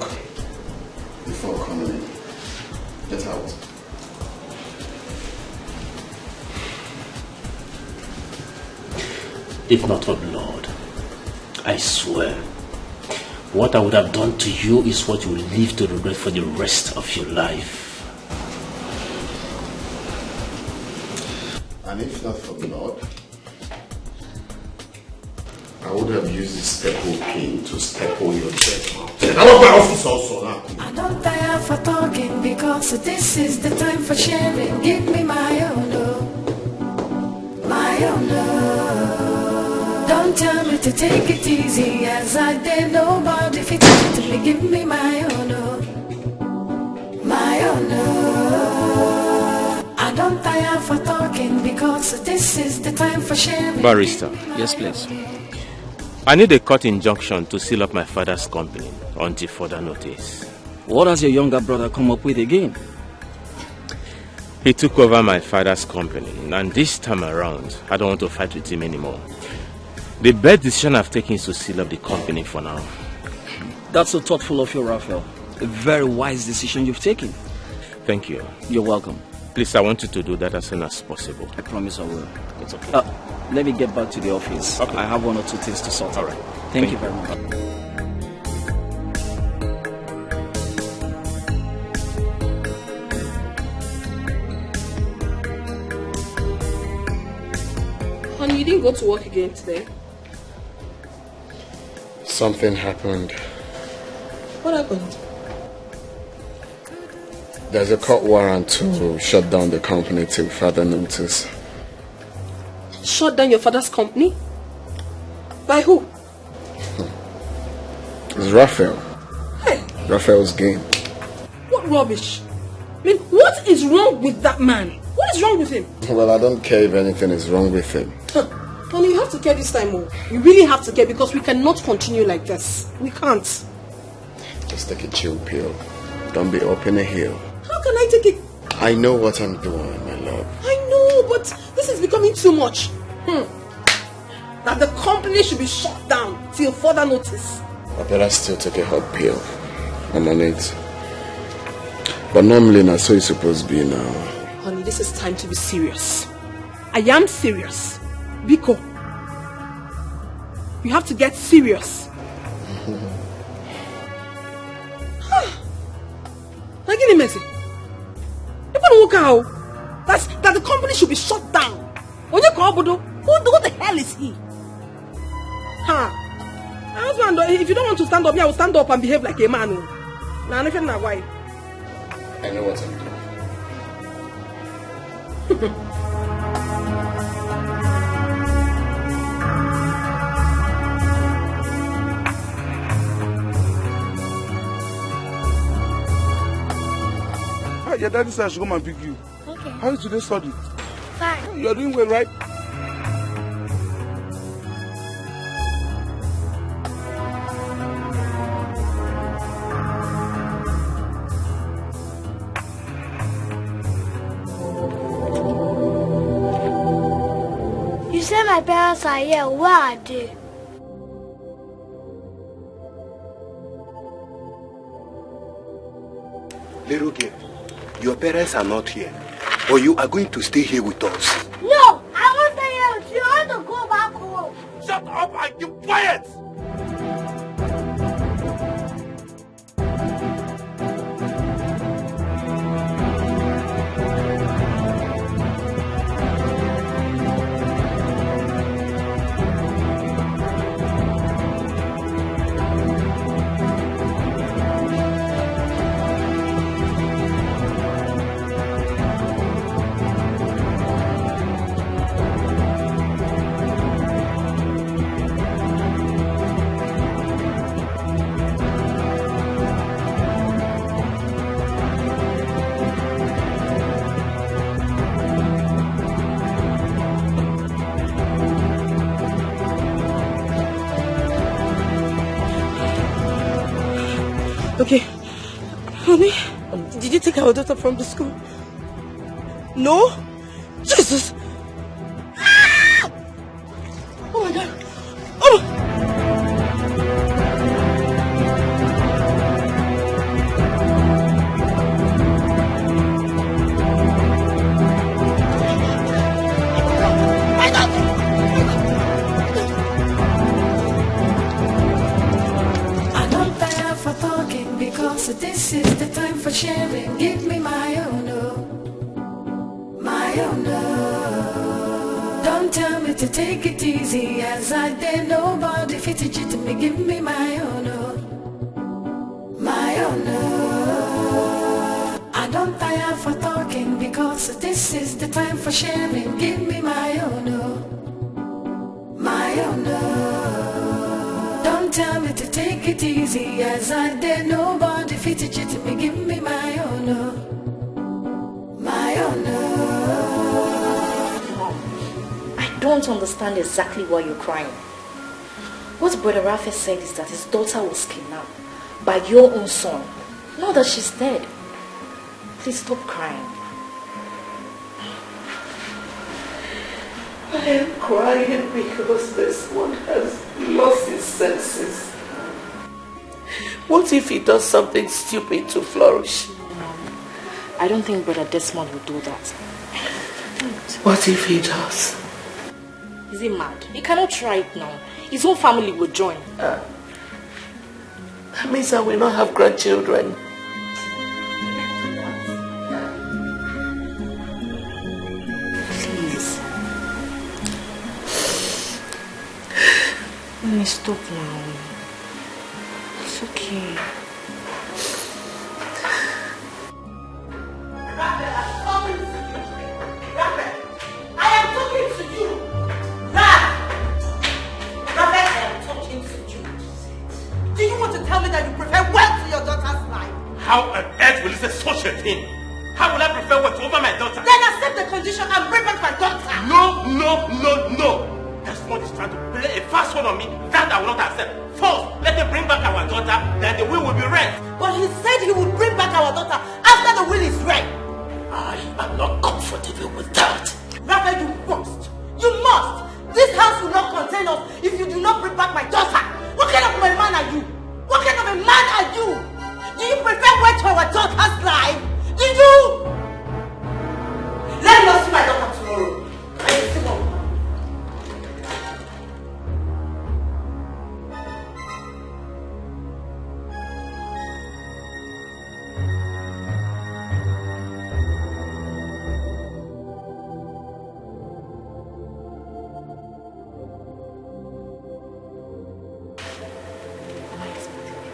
before coming in. Get out. If not for blood, I swear, what I would have done to you is what you will live to regret for the rest of your life. And if not for blood, I would have used the staple pin to staple your dead mouth. Get out of my office also now. I don't tire for talking because this is the time for sharing. Give me my own love, my own love. Don't tell me to take it easy as I did. Nobody fits it to me. Give me my own love, my own love. I don't tire for talking because this is the time for sharing. Barrister. Yes, please. I need a court injunction to seal up my father's company until further notice. What has your younger brother come up with again? He took over my father's company, and this time around, I don't want to fight with him anymore. The best decision I've taken is to seal up the company for now. That's so thoughtful of you, Raphael. A very wise decision you've taken. Thank you. You're welcome. Please, I want you to do that as soon as possible. I promise I will. It's okay. Let me get back to the office. Okay. I have one or two things to sort out. All right. Thank you very much. Honey, you didn't go to work again today? Something happened. What happened? There's a court warrant to shut down the company till further notice. Shut down your father's company? By who? It's Raphael. Hey, Raphael's game. what rubbish? I mean, what is wrong with that man? What is wrong with him? Well, I don't care if anything is wrong with him. Honey, you have to care this time more. You really have to care because we cannot continue like this. We can't. Just take a chill pill. Don't be up in a hill. How can I take it? I know what I'm doing, my love. I know, but this is becoming too much. That the company should be shut down till further notice. I better still take a hot pill. I'm on it. But normally, that's so it's supposed to be now. Honey, this is time to be serious. I am serious. Biko, you have to get serious. Now give me mercy. That's that the company should be shut down. Who the hell is he? Husband, if you don't want to stand up, I will stand up and behave like a man. Now, I know what I'm doing. Your daddy said I should come and pick you. Okay. How is today's study? Fine. You are doing well, right? You say my parents are here. Where are they? Little girl, your parents are not here, or you are going to stay here with us. No, I won't stay here with you. I want to go back home. Shut up and keep quiet! Okay. Honey, did you take our daughter from the school? No? Jesus! Ah! Oh my God! Oh! So this is the time for sharing. Give me my own, oh, my own, oh. Don't tell me to take it easy, as I did. Nobody fit it to me. Give me my own, oh, my own, oh. I don't tire for talking, because this is the time for sharing. Give me my own, oh, my own, oh. Don't tell me to take it easy, as I did. Nobody fit it to me. Give me my own, oh, my own, oh. Mom, I don't understand exactly why you're crying. What Brother Rafa said is that his daughter was kidnapped by your own son. Not that she's dead. Please stop crying. I am crying because this one has lost his senses. What if he does something stupid to flourish? I don't think Brother Desmond will do that. What if he does? Is he mad? He cannot try it now. His whole family will join. That means I will not have grandchildren. Please. Let me stop now. It's okay. How on earth will you say such a thing? How will I prefer what over my daughter? Then accept the condition and bring back my daughter. No, no, no, no. Desmond is trying to play a fast one on me. That I will not accept. First, let him bring back our daughter, then the will be read. But he said he would bring back our daughter after the will is read. I am not comfortable with that. Rather, you must. You must. This house will not contain us if you do not bring back my daughter. What kind of a man are you? What kind of a man are you? Do you prefer wait for our daughter's life? Do you? Let me not see my daughter tomorrow. I will see her.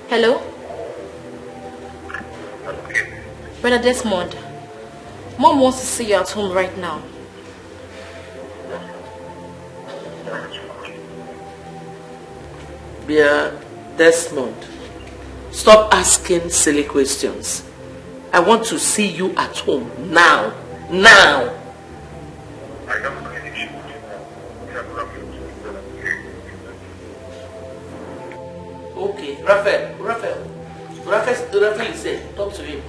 Hello? Brother Desmond, Mom wants to see you at home right now. Bia Desmond, stop asking silly questions. I want to see you at home now. Now! Okay, Raphael is there. Talk to him.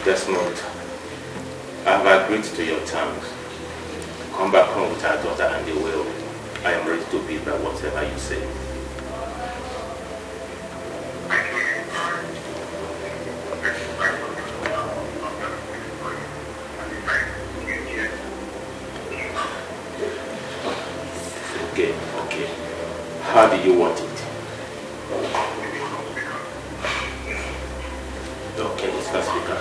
Desmond, I have agreed to your terms. Come back home with our daughter and the will. I am ready to be by whatever you say. Okay. How do you want it? Okay, it's the speaker.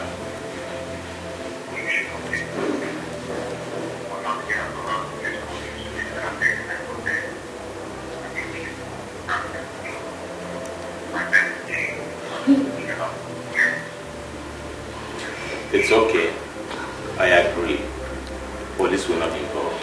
It's okay. I agree. Police will not be involved.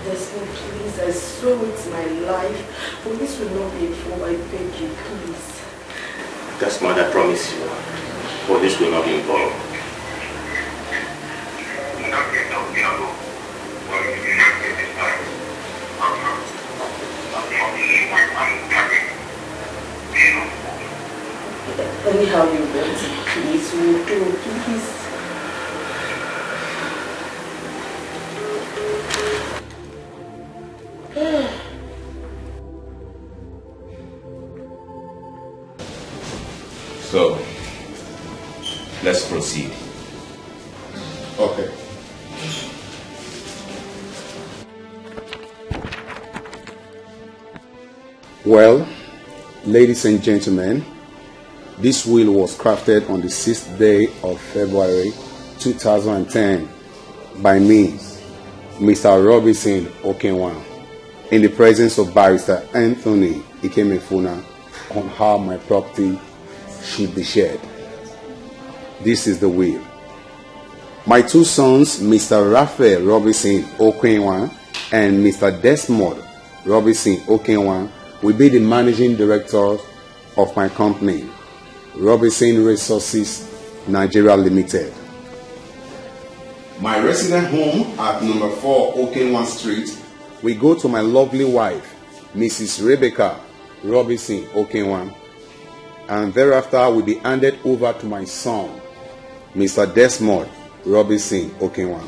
Desmond, please, I swear it's my life. Police will not be involved. I beg you, please. Desmond, I promise you. Police will not be involved. Anyhow you want, please, we'll do, please. So, let's proceed. Okay. Well, ladies and gentlemen, this will was crafted on the 6th day of February 2010 by me, Mr. Robinson Okenwa, in the presence of Barrister Anthony Ikemefuna, on how my property should be shared. This is the will. My two sons, Mr. Raphael Robinson Okenwa and Mr. Desmond Robinson Okenwa, will be the managing directors of my company, Robinson Resources Nigeria Limited. My resident home at number 4 Okenwa Street will go to my lovely wife, Mrs. Rebecca Robinson Okenwa, and thereafter will be handed over to my son, Mr. Desmond Robinson Okenwa.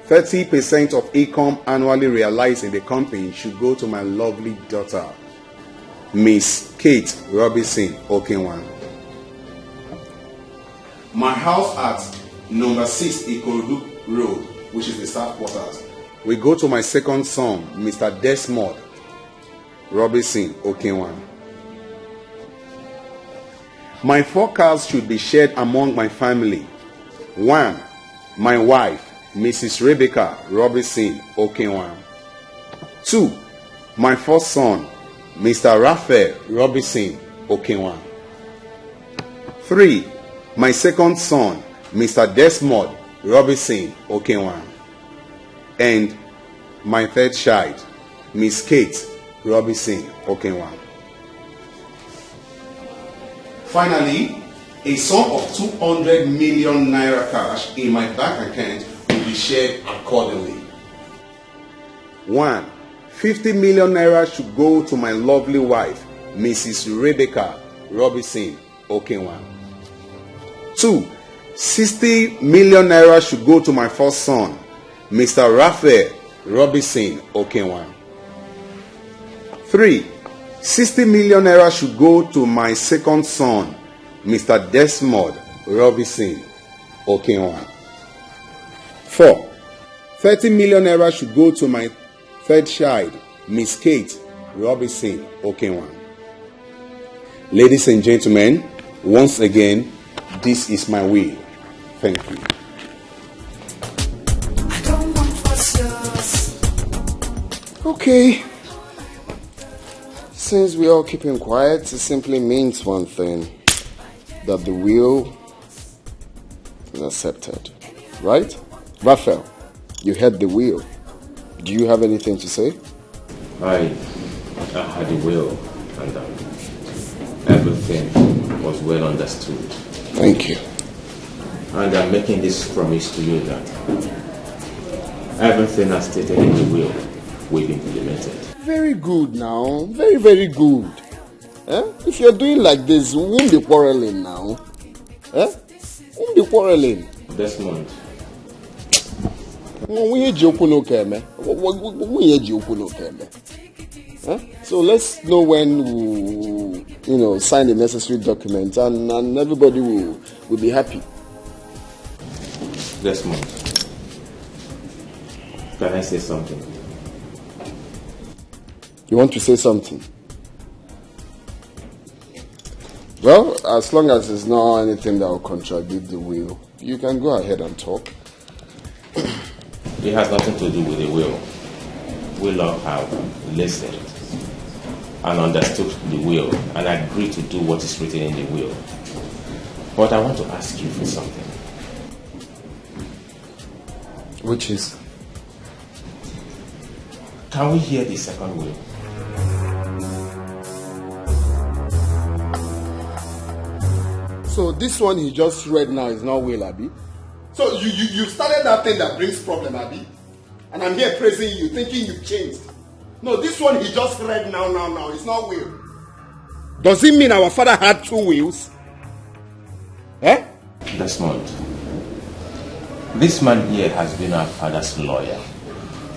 30% of income annually realized in the company should go to my lovely daughter, Miss Kate Robinson Okenwa. My house at number 6 Ikorodu Road, which is the staff quarters, will go to my second son, Mr. Desmond Robinson Okenwa. My 4 cars should be shared among my family. 1, my wife, Mrs. Rebecca Robinson Okenwa. 2, my first son, Mr. Raphael Robinson Okenwa. 3, my second son, Mr. Desmond Robinson Okenwa. And my third child, Miss Kate Robinson Okenwa. Finally, a sum of 200 million naira cash in my bank account will be shared accordingly. 1, 50 million naira should go to my lovely wife, Mrs. Rebecca Robinson Okenwa. 2, 60 million naira should go to my first son, Mr. Raphael Robinson Okenwa. 3, 60 million naira should go to my second son, Mr. Desmond Robinson Okenwa. 4, 30 million naira should go to my third child, Miss Kate Robinson Okenwa. Ladies and gentlemen, once again, this is my will. Thank you. I don't want fuss. Okay. since we all keeping quiet, it simply means one thing. That the will is accepted. Right? Raphael, you heard the will. Do you have anything to say? I had a will, and everything was well understood. Thank you. And I'm making this promise to you that everything as stated in the will be implemented. Very good now. Very, very good. If you're doing like this, we won't be quarreling now. Won't be quarreling. Desmond. So let's know when we'll, sign the necessary documents and everybody will be happy. Desmond, can I say something? You want to say something? Well, as long as there's not anything that will contradict the will, you can go ahead and talk. It has nothing to do with the will. We all have listened and understood the will and agreed to do what is written in the will. But I want to ask you for something. Which is? Can we hear the second will? So this one he just read now is not will, Abi? So you started that thing that brings problem, Abi? And I'm here praising you, thinking you've changed. No, this one he just read now, it's not will. Does it mean our father had two wills? Desmond, this man here has been our father's lawyer.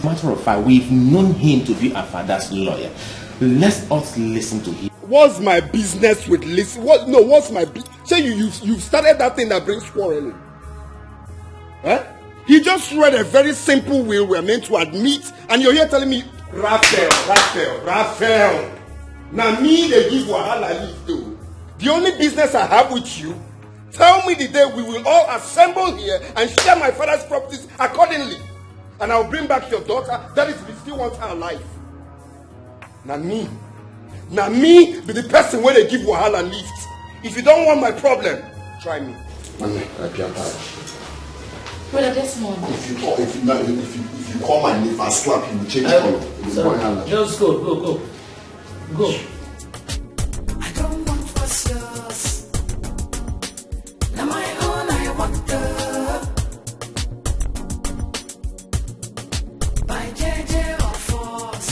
Matter of fact, we've known him to be our father's lawyer. Let us listen to him. What's my business with listen? What's my business? Say you started that thing that brings quarreling. He just read a very simple will we're meant to admit, and you're here telling me, Raphael. Now me they give wahala leave though. The only business I have with you, tell me the day we will all assemble here and share my father's properties accordingly. And I'll bring back your daughter. That is, we still want her alive. Now me be the person where they give wahala lift. If you don't want my problem, try me. Brother Desmond. If you call my name, I slap you, change color. Just go. I don't want fuss. Now my own I want by JJ or force.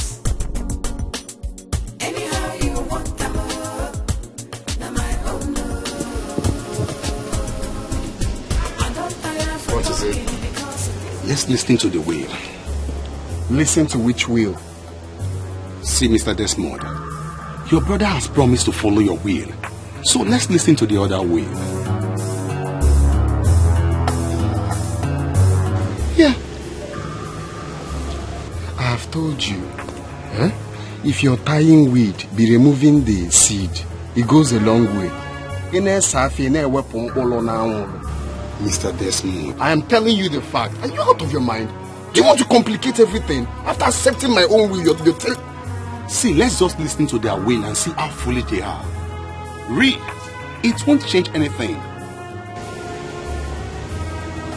Anyhow you want them now my own. What is it? Let's listen to the will. Listen to which will? See, Mr. Desmond, your brother has promised to follow your will. So let's listen to the other will. Yeah. I have told you. If you're tying weed, be removing the seed. It goes a long way. Mr. Desmond, I am telling you the fact. Are you out of your mind? Do you want to complicate everything? After accepting my own will, you're see, let's just listen to their will and see how foolish they are. Read. It won't change anything.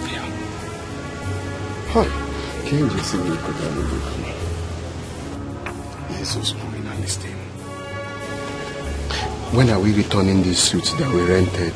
Yeah. Hi. Can you just see me? Jesus, Marina, listen. When are we returning these suits that we rented?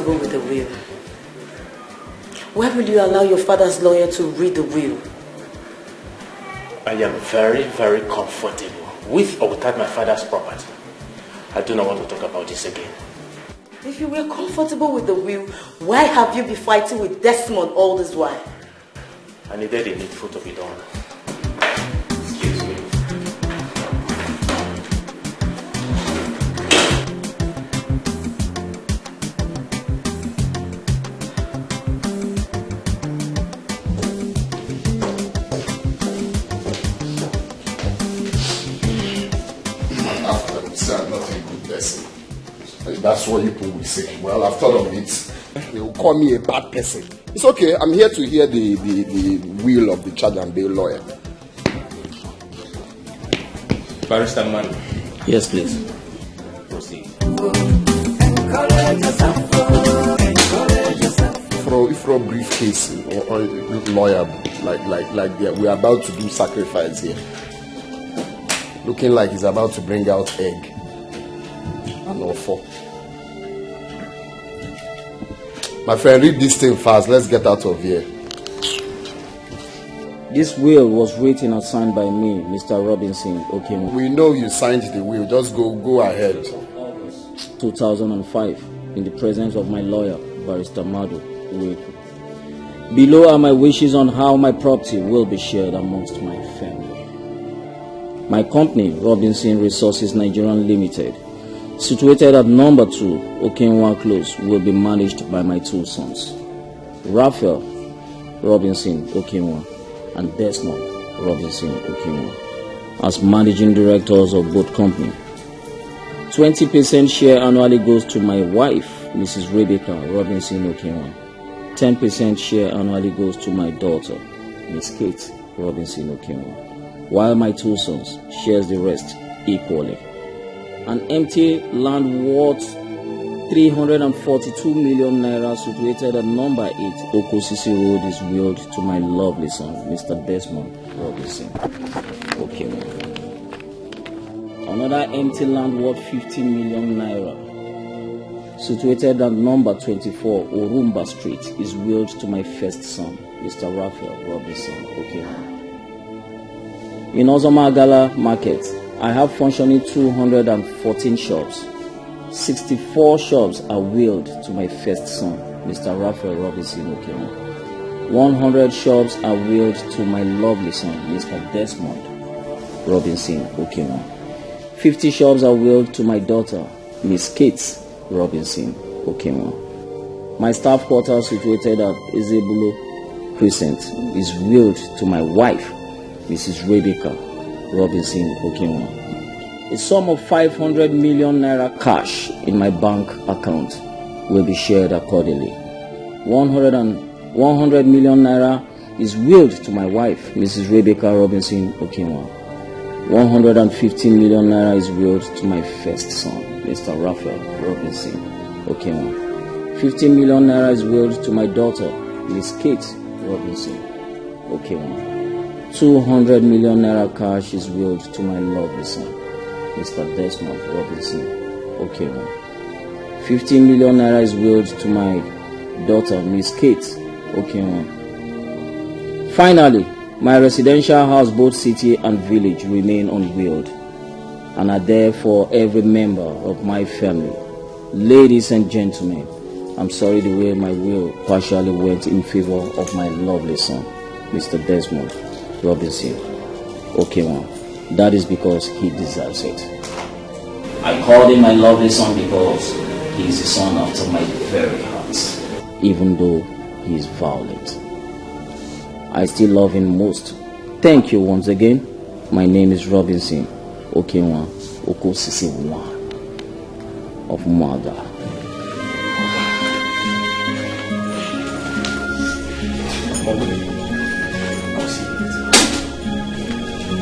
comfortable with the will? Why will you allow your father's lawyer to read the will? I am very, very comfortable with or without my father's property. I do not want to talk about this again. If you were comfortable with the will, why have you been fighting with Desmond all this while? I needed a needful to be done. That's what people will say. Well, I've thought of it. They will call me a bad person. It's okay. I'm here to hear the will of the charge and bail lawyer. Barrister Man. Yes, please. Proceed. For a briefcase or lawyer, like we're about to do sacrifice here. Looking like he's about to bring out egg. And offer. My friend, read this thing fast. Let's get out of here. This will was written and signed by me, Mr. Robinson. Okay. We know you signed the will. Just go ahead. 2005, in the presence of my lawyer, Barrister Madu. Below are my wishes on how my property will be shared amongst my family. My company, Robinson Resources Nigerian Limited, situated at number 2, Okenwa Close, will be managed by my 2 sons, Raphael Robinson Okenwa and Desmond Robinson Okenwa, as managing directors of both companies. 20% share annually goes to my wife, Mrs. Rebecca Robinson Okenwa. 10% share annually goes to my daughter, Miss Kate Robinson Okenwa, while my 2 sons shares the rest equally. An empty land worth 342 million naira situated at number 8 Okosisi Road is willed to my lovely son, Mr. Desmond Robinson Okenwa. Another empty land worth 50 million naira situated at number 24 Orumba Street is willed to my first son, Mr. Raphael Robinson Okenwa. In Ozomagala Market, I have functioning 214 shops. 64 shops are willed to my first son, Mr. Raphael Robinson Okenwa. 100 shops are willed to my lovely son, Mr. Desmond Robinson Okenwa. 50 shops are willed to my daughter, Miss Kate Robinson Okenwa. My staff quarters situated at Ezebulo Crescent is willed to my wife, Mrs. Rebecca Robinson Okenwa. A sum of 500 million naira cash in my bank account will be shared accordingly. 100 million naira is willed to my wife, Mrs. Rebecca Robinson Okenwa. 150 million naira is willed to my first son, Mr. Raphael Robinson Okenwa. 50 million naira is willed to my daughter, Miss Kate Robinson Okenwa. 200 million naira cash is willed to my lovely son, Mr. Desmond Robinson Okenwa. 15 million naira is willed to my daughter, Miss Kate Okenwa. Finally, my residential house, both city and village, remain unwilled and are there for every member of my family. Ladies and gentlemen, I'm sorry the way my will partially went in favor of my lovely son, Mr. Desmond Robinson Okenwa. That is because he deserves it. I called him my lovely son because he is a son after my very heart, even though he is violent. I still love him most. Thank you once again. My name is Robinson Okenwa Okosisi of Mada.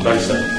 Barrister.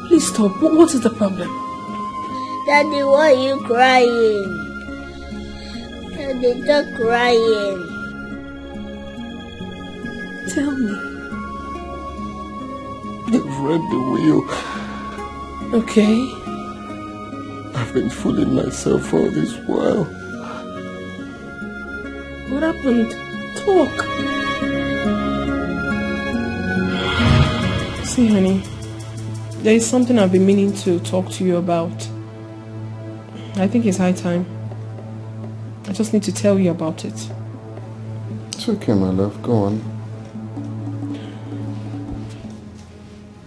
Please stop. What is the problem? Daddy, why are you crying? Daddy, stop crying. Tell me. I've read the will. Okay. I've been fooling myself all this while. What happened? Talk. See, honey, there is something I've been meaning to talk to you about. I think it's high time. I just need to tell you about it. It's okay, my love. Go on.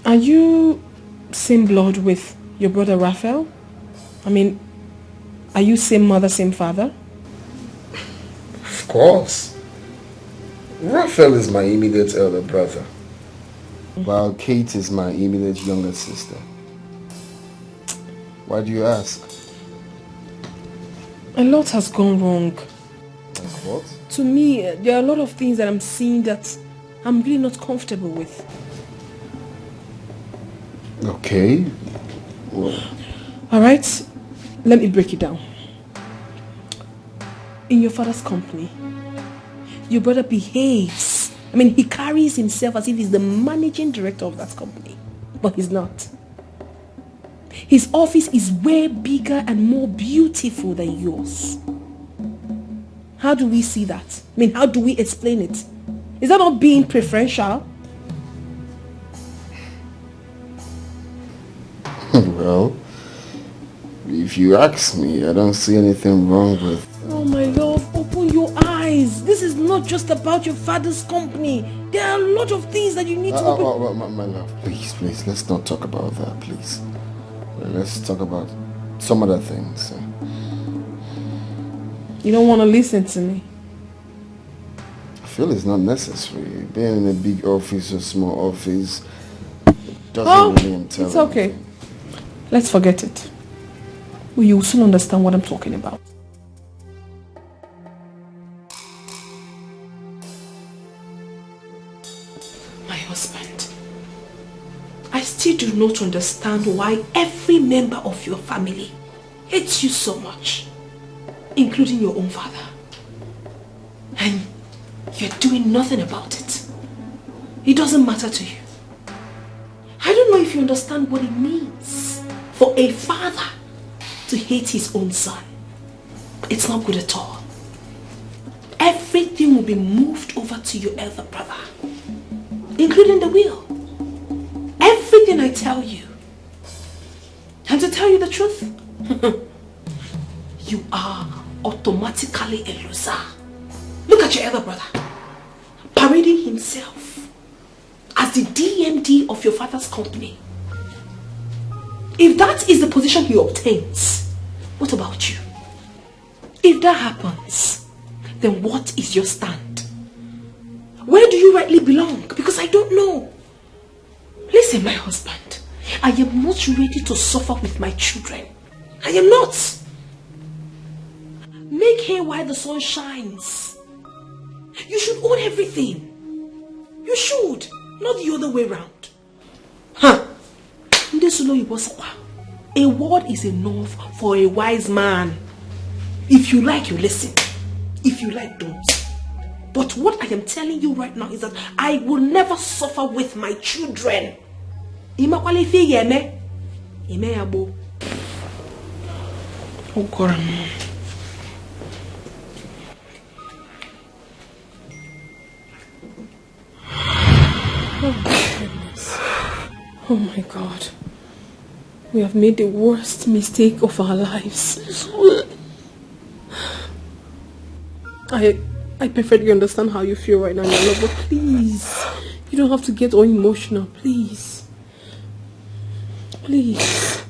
Are you same blood with your brother Raphael? I mean, are you same mother, same father? Of course. Raphael is my immediate elder brother, while Kate is my immediate younger sister. Why do you ask? A lot has gone wrong. Like what? To me, there are a lot of things that I'm seeing that I'm really not comfortable with. Okay. Well. Alright, let me break it down. In your father's company, your brother behaves. I mean, he carries himself as if he's the managing director of that company. But he's not. His office is way bigger and more beautiful than yours. How do we see that? I mean, how do we explain it? Is that not being preferential? Well, if you ask me, I don't see anything wrong with... Oh my love, open your eyes. This is not just about your father's company. There are a lot of things that you need to open... my love, please, let's not talk about that, please. Let's talk about some other things. You don't want to listen to me? I feel it's not necessary. Being in a big office or small office doesn't really entail. It's okay. Let's forget it. You will soon understand what I'm talking about. My husband, I still do not understand why every member of your family hates you so much, including your own father. And you're doing nothing about it. It doesn't matter to you. I don't know if you understand what it means for a father to hate his own son. It's not good at all. Everything will be moved over to your elder brother, including the will. Everything I tell you. And to tell you the truth, you are automatically a loser. Look at your elder brother, parading himself as the DMD of your father's company. If that is the position he obtains, what about you? If that happens, then what is your stand? Where do you rightly belong? Because I don't know. Listen, my husband, I am not ready to suffer with my children. I am not. Make hay while the sun shines. You should own everything. You should, not the other way around. Huh? A word is enough for a wise man. If you like, you listen. If you like, don't. But what I am telling you right now is that I will never suffer with my children. Oh God. Oh goodness. Oh my God. We have made the worst mistake of our lives. I perfectly understand how you feel right now, Nana, but please, you don't have to get all emotional, please. Please.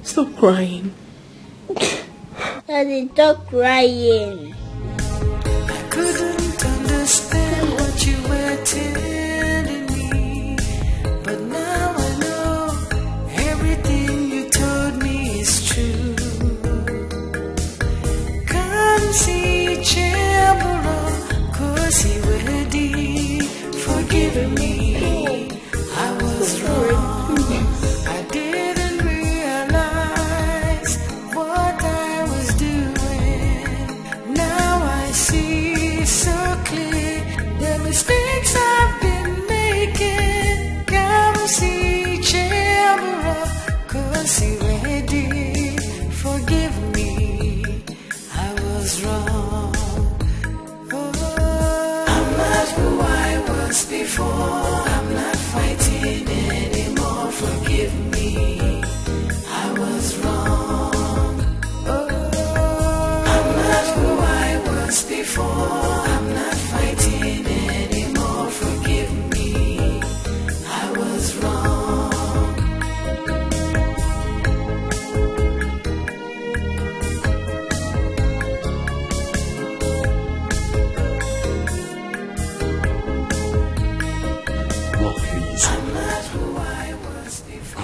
Stop crying. Daddy, stop crying. I couldn't understand what you were telling me, but now I know everything you told me is true. Come see Chambera, cause he ready, forgive me, I was wrong.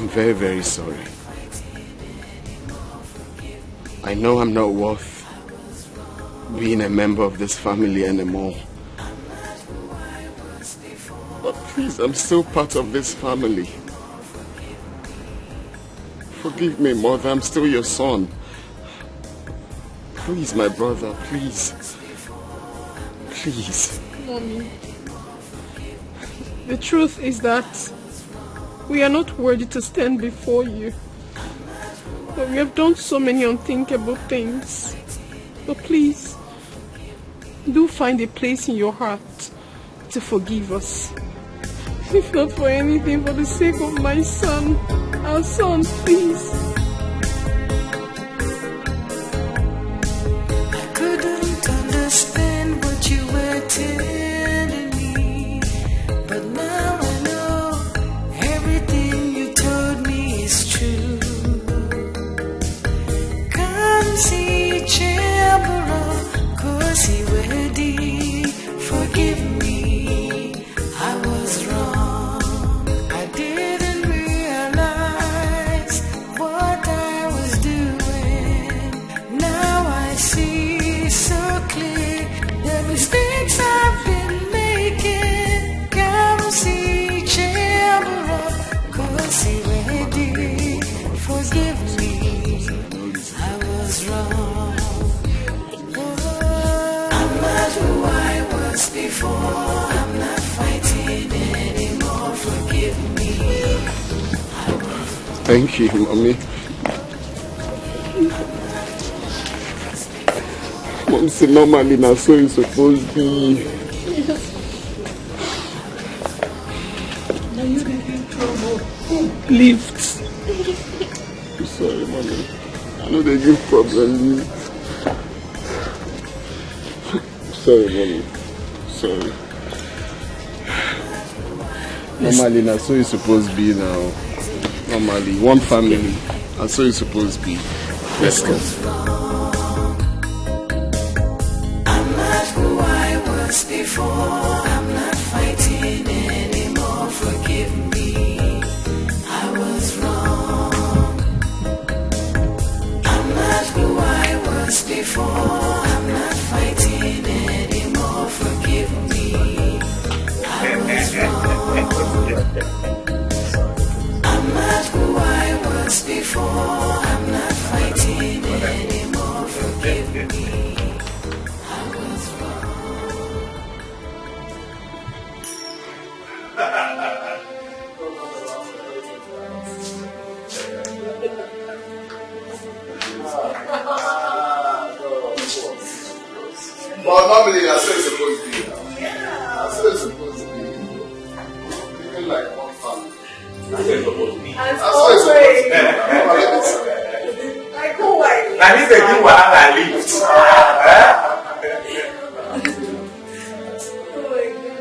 I'm very, very sorry. I know I'm not worth being a member of this family anymore. But please, I'm still part of this family. Forgive me, Mother, I'm still your son. Please, my brother, please. Please. Mommy, the truth is that we are not worthy to stand before you. But we have done so many unthinkable things. But please, do find a place in your heart to forgive us. If not for anything, for the sake of my son, our son, please. I couldn't understand what you were telling me, but now I know everything you told me is true. Come see Chambera, cause he ready. Forgive me, I was wrong. I didn't realize what I was doing. Now I see so clear the mistakes I've been making. Come see Chambera, cause he ready. Forgive me, I was wrong. I'm not who I was before. I'm not fighting anymore. Forgive me. Thank you, Mommy. Mom said normally now so it's supposed to be. Now you're in trouble. Lift. I'm sorry, Mommy. I know they give problems. Sorry, Mommy. Sorry. Normally, that's so it's supposed to be now. Normally, one family. That's so it's supposed to be. Let's go. I'm not who I was before. I'm not fighting anymore. Forgive me, I was wrong. I'm not who I was before. I'm not fighting anymore. Forgive me, I was wrong. I'm not who I was before. I'm not fighting anymore. Forgive me, I was But normally that's what it's supposed to be now. That's what it's supposed to be. Living like one family. That's what it's supposed to be. That's what it's supposed to be. Like who I Now this is the wahala lift. Oh my God.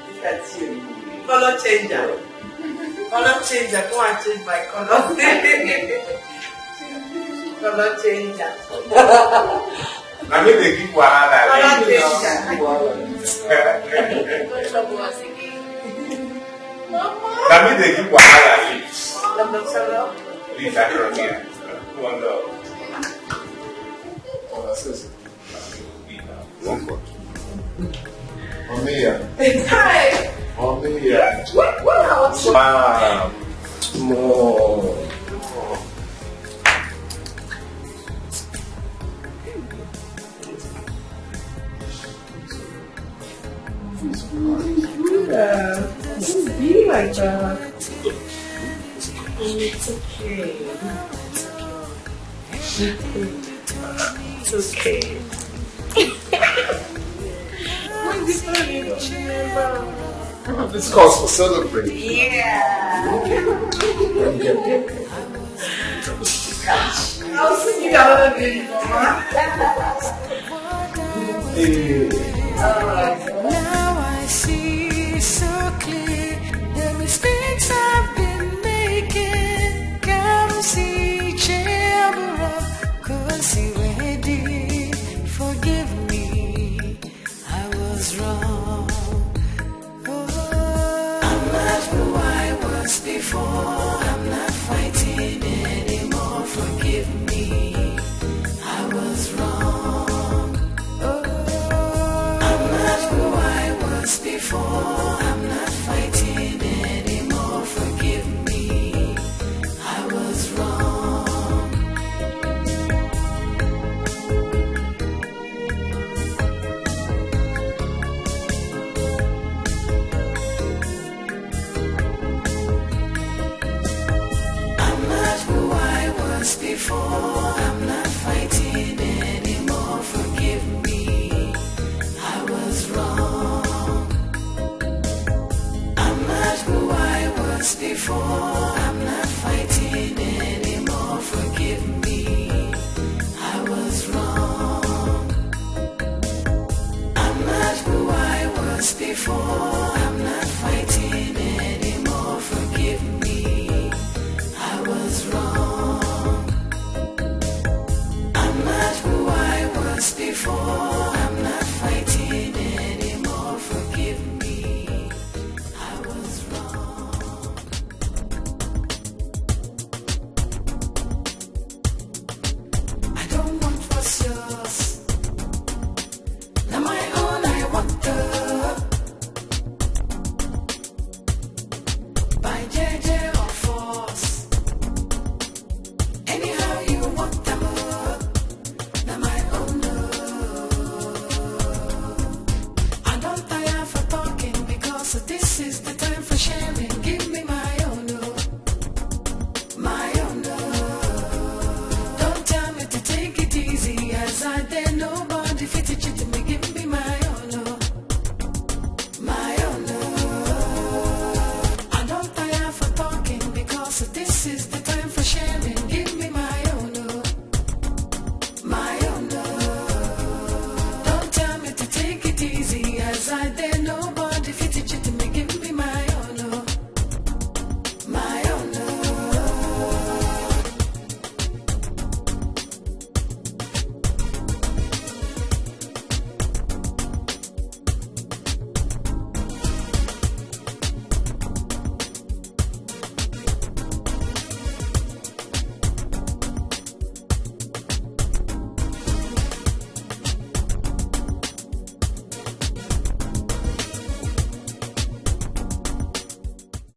Look at you. Color changer. Color changer. Come and change my color. Color changer. Now me they give wahala lift. Now me they give wahala lift. Please, I don't hear. One love. Oh, that's it. One more. Mamiya. Hi. Mamiya. What? Wow. More. Don't be like that. It's okay. It's okay. This calls for celebrating. Yeah. I'll sing you another video, Mama. Now I see so clear the mistakes I've been making. Come see Chambera, cause he ready. Forgive me, I was wrong. Oh, I'm not who I was before. for.